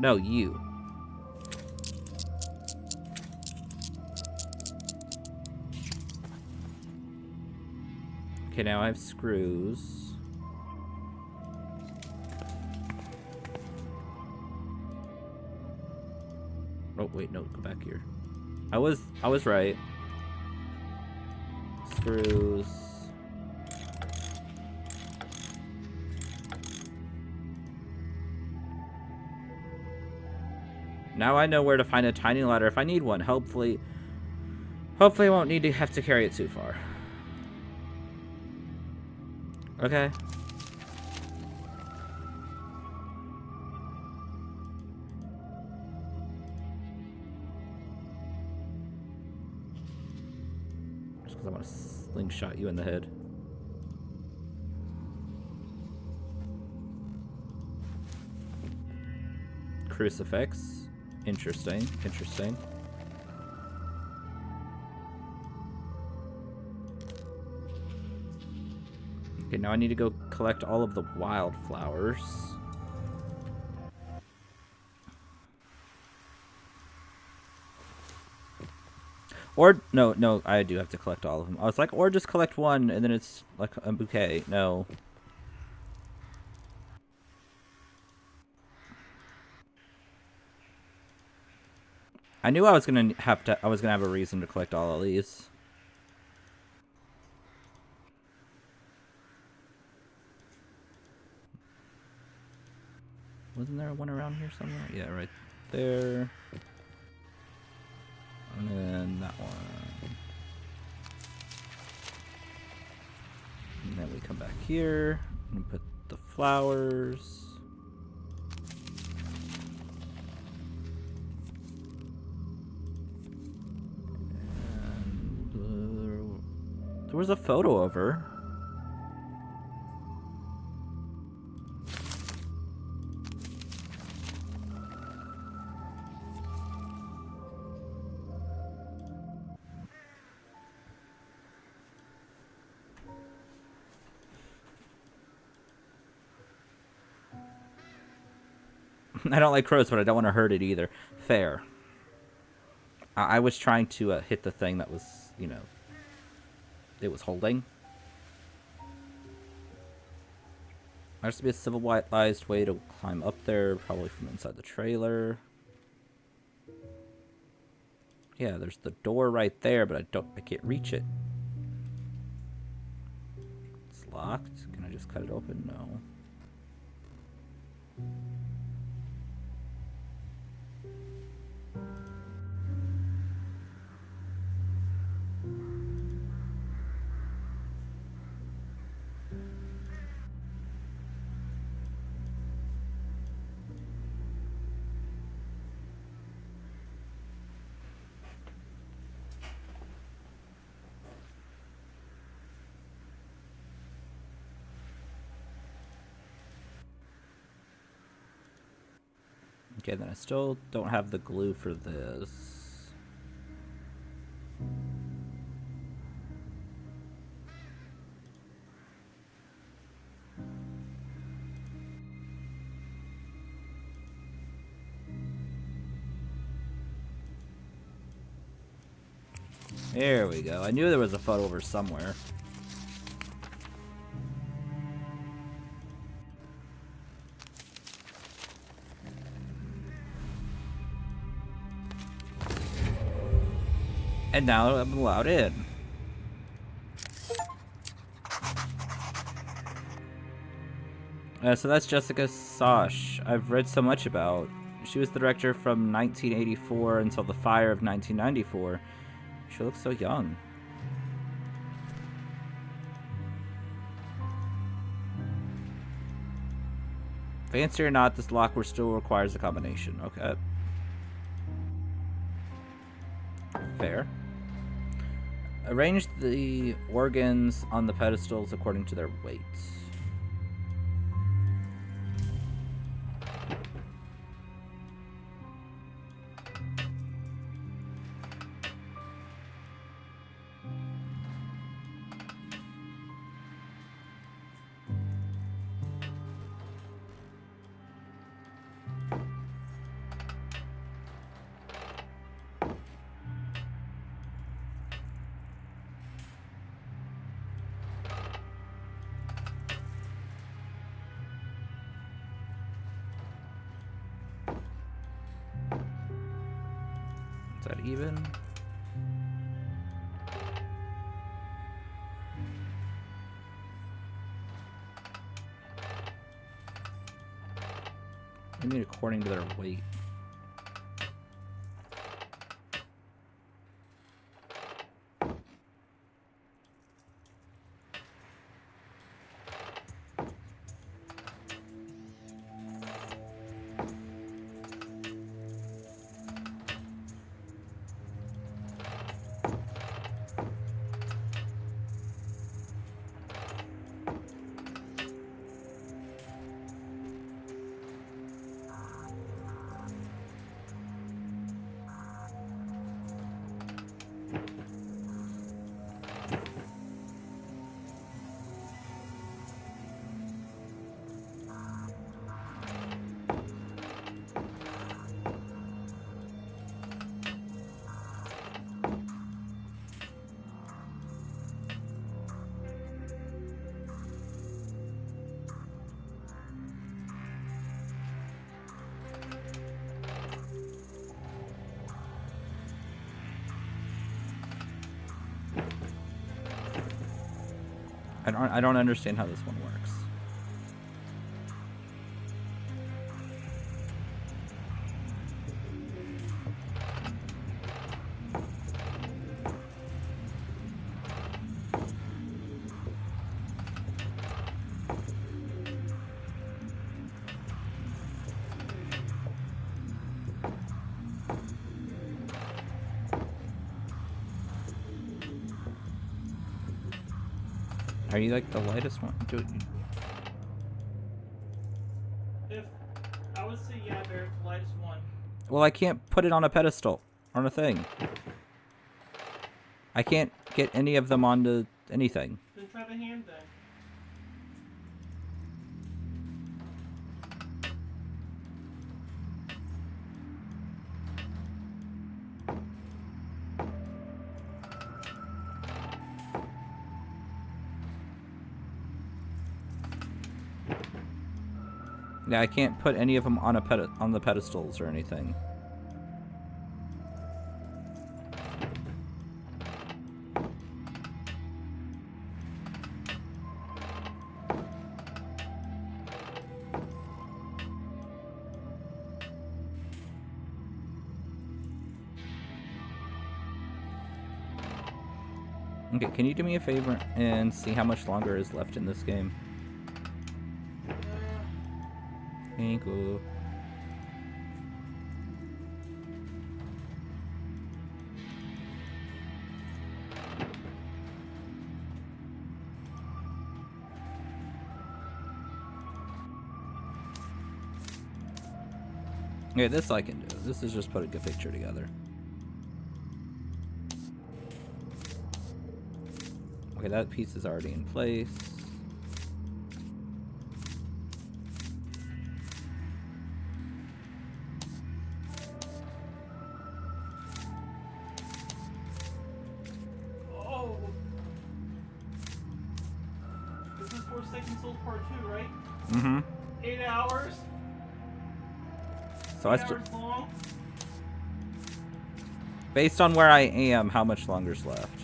No, you. Okay, now I have screws. Oh, wait, no, go back here. I was right. Screws. Now I know where to find a tiny ladder if I need one. Hopefully I won't need to have to carry it too far. Okay. Just because I want to slingshot you in the head. Crucifix. Interesting. Interesting. Okay, now I need to go collect all of the wildflowers. Or no, I do have to collect all of them. I was like, or just collect one and then it's like a bouquet. No. I knew I was gonna have a reason to collect all of these. Wasn't there one around here somewhere? Yeah, right there. And then that one. And then we come back here and put the flowers. And there was a photo of her. I don't like crows, but I don't want to hurt it either. Fair. I was trying to hit the thing that was, you know, it was holding. There has to be a civilized way to climb up there, probably from inside the trailer. Yeah, there's the door right there, but I can't reach it. It's locked. Can I just cut it open? No. Okay, then I still don't have the glue for this. There we go. I knew there was a photo over somewhere. And now I'm allowed in. So that's Jessica Sosh. I've read so much about. She was the director from 1984 until the fire of 1994. She looks so young. Fancy or not, this lock still requires a combination. Okay. Fair. Arrange the organs on the pedestals according to their weight. Is that even? I mean, according to their weight. I don't understand how this one works. Are you like the lightest one? If I would say yeah, they're the lightest one. Well, I can't put it on a pedestal, on a thing. I can't get any of them onto anything. Then try the hand then. Yeah, I can't put any of them on on the pedestals or anything. Okay, can you do me a favor and see how much longer is left in this game? Thank you. Okay, this I can do. This is just put a good picture together. Okay, that piece is already in place. Oh! This is Forsaken Souls Part 2, right? Mm-hmm. 8 hours? So 8 hours long? based on where I am, how much longer's left?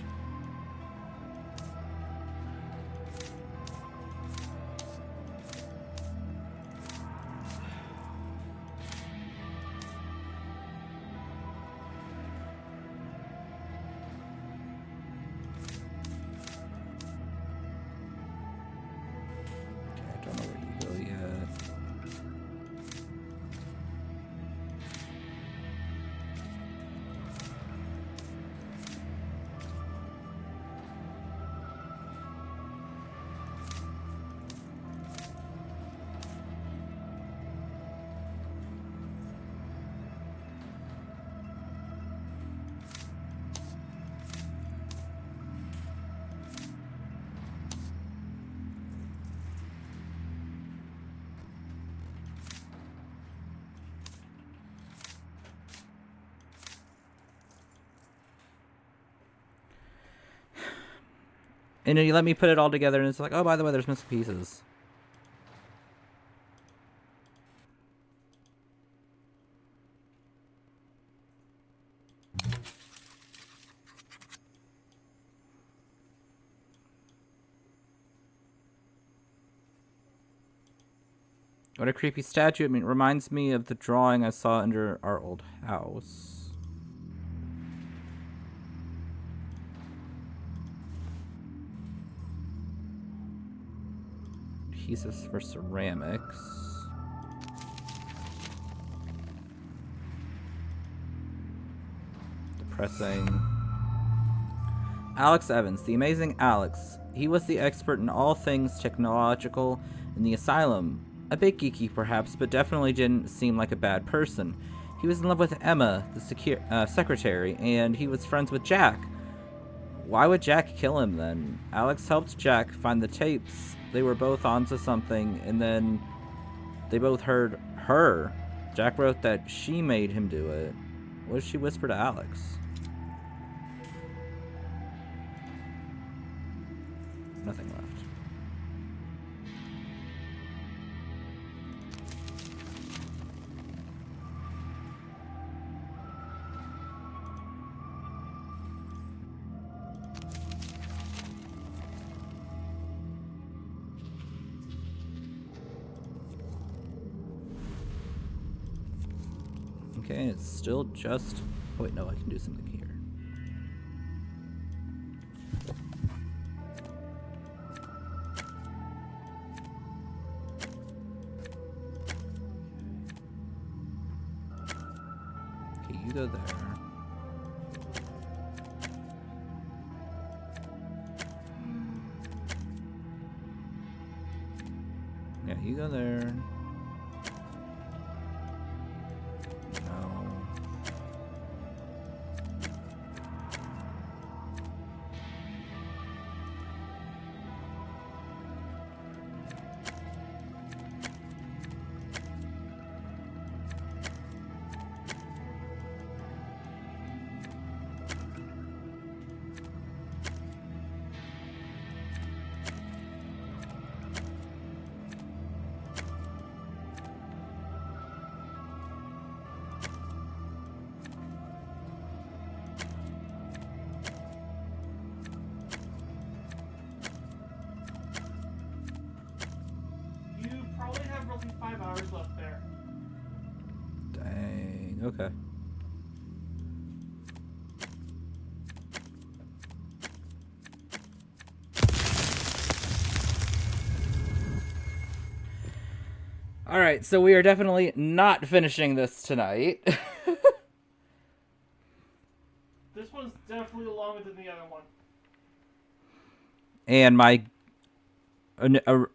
And then you let me put it all together, and it's like, oh, by the way, there's missing pieces. What a creepy statue. I mean, it reminds me of the drawing I saw under our old house. Pieces for ceramics. Depressing. Alex Evans, the amazing Alex. He was the expert in all things technological in the asylum. A bit geeky, perhaps, but definitely didn't seem like a bad person. He was in love with Emma, the secretary, and he was friends with Jack. Why would Jack kill him then? Alex helped Jack find the tapes. They were both onto something, and then they both heard her. Jack wrote that she made him do it. What did she whisper to Alex? Nothing left. Okay, it's still just... Oh, wait, no, I can do something here. Okay, you go there. Yeah, you go there. No. You probably have roughly 5 hours left there. Dang, okay. Alright, so we are definitely not finishing this tonight. This one's definitely longer than the other one. And my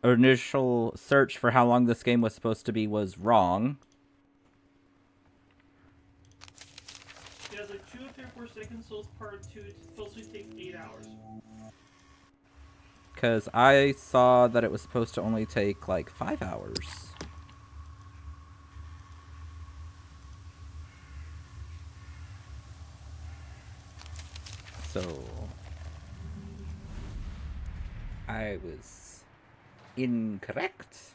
initial search for how long this game was supposed to be was wrong. Yeah, it's like 2 3 4 Second Souls Part 2. It's supposed to take 8 hours. Because I saw that it was supposed to only take like 5 hours. So I was incorrect.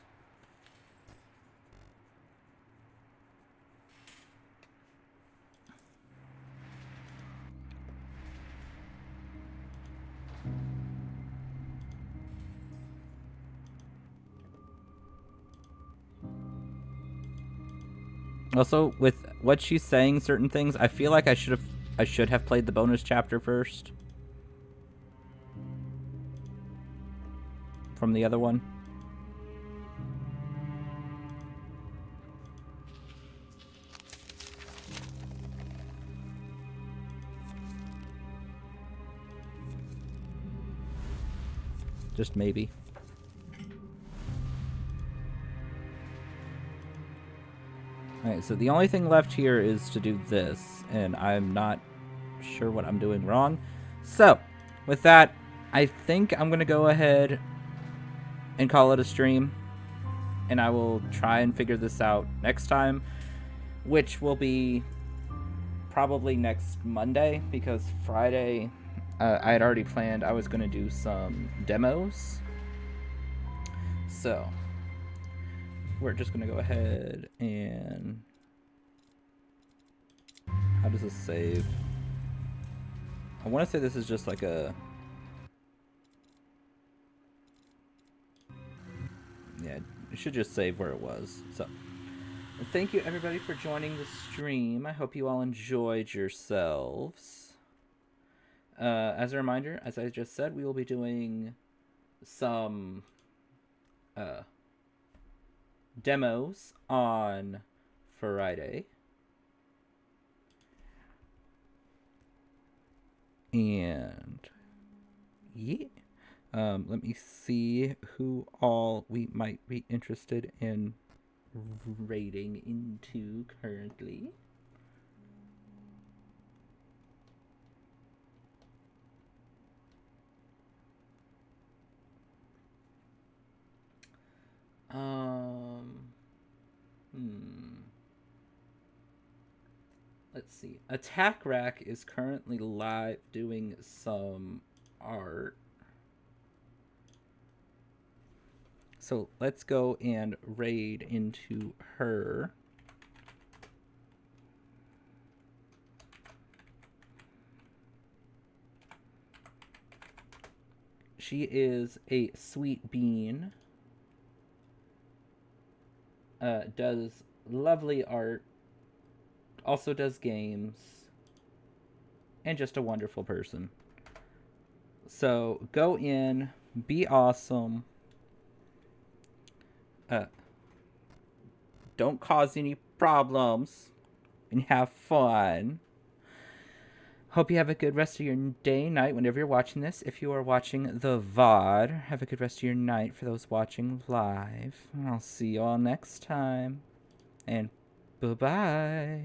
Also, with what she's saying, certain things, I feel like I should have played the bonus chapter first. From the other one. Just maybe. Alright, so the only thing left here is to do this, and I'm not sure what I'm doing wrong. So, with that, I think I'm going to go ahead and call it a stream, and I will try and figure this out next time, which will be probably next Monday, because Friday I had already planned I was going to do some demos. So we're just going to go ahead and... How does this save? I want to say this is just like a... Yeah, it should just save where it was. So, thank you everybody for joining the stream. I hope you all enjoyed yourselves. As a reminder, as I just said, we will be doing some demos on Friday. And yeah. Let me see who all we might be interested in raiding into currently. Let's see. Attack Rack is currently live doing some art. So let's go and raid into her. She is a sweet bean. Does lovely art also does games, and just a wonderful person. So go in, be awesome. Don't cause any problems, and have fun. Hope you have a good rest of your day, night, whenever you're watching this. If you are watching the VOD, have a good rest of your night for those watching live. I'll see you all next time. And bye-bye.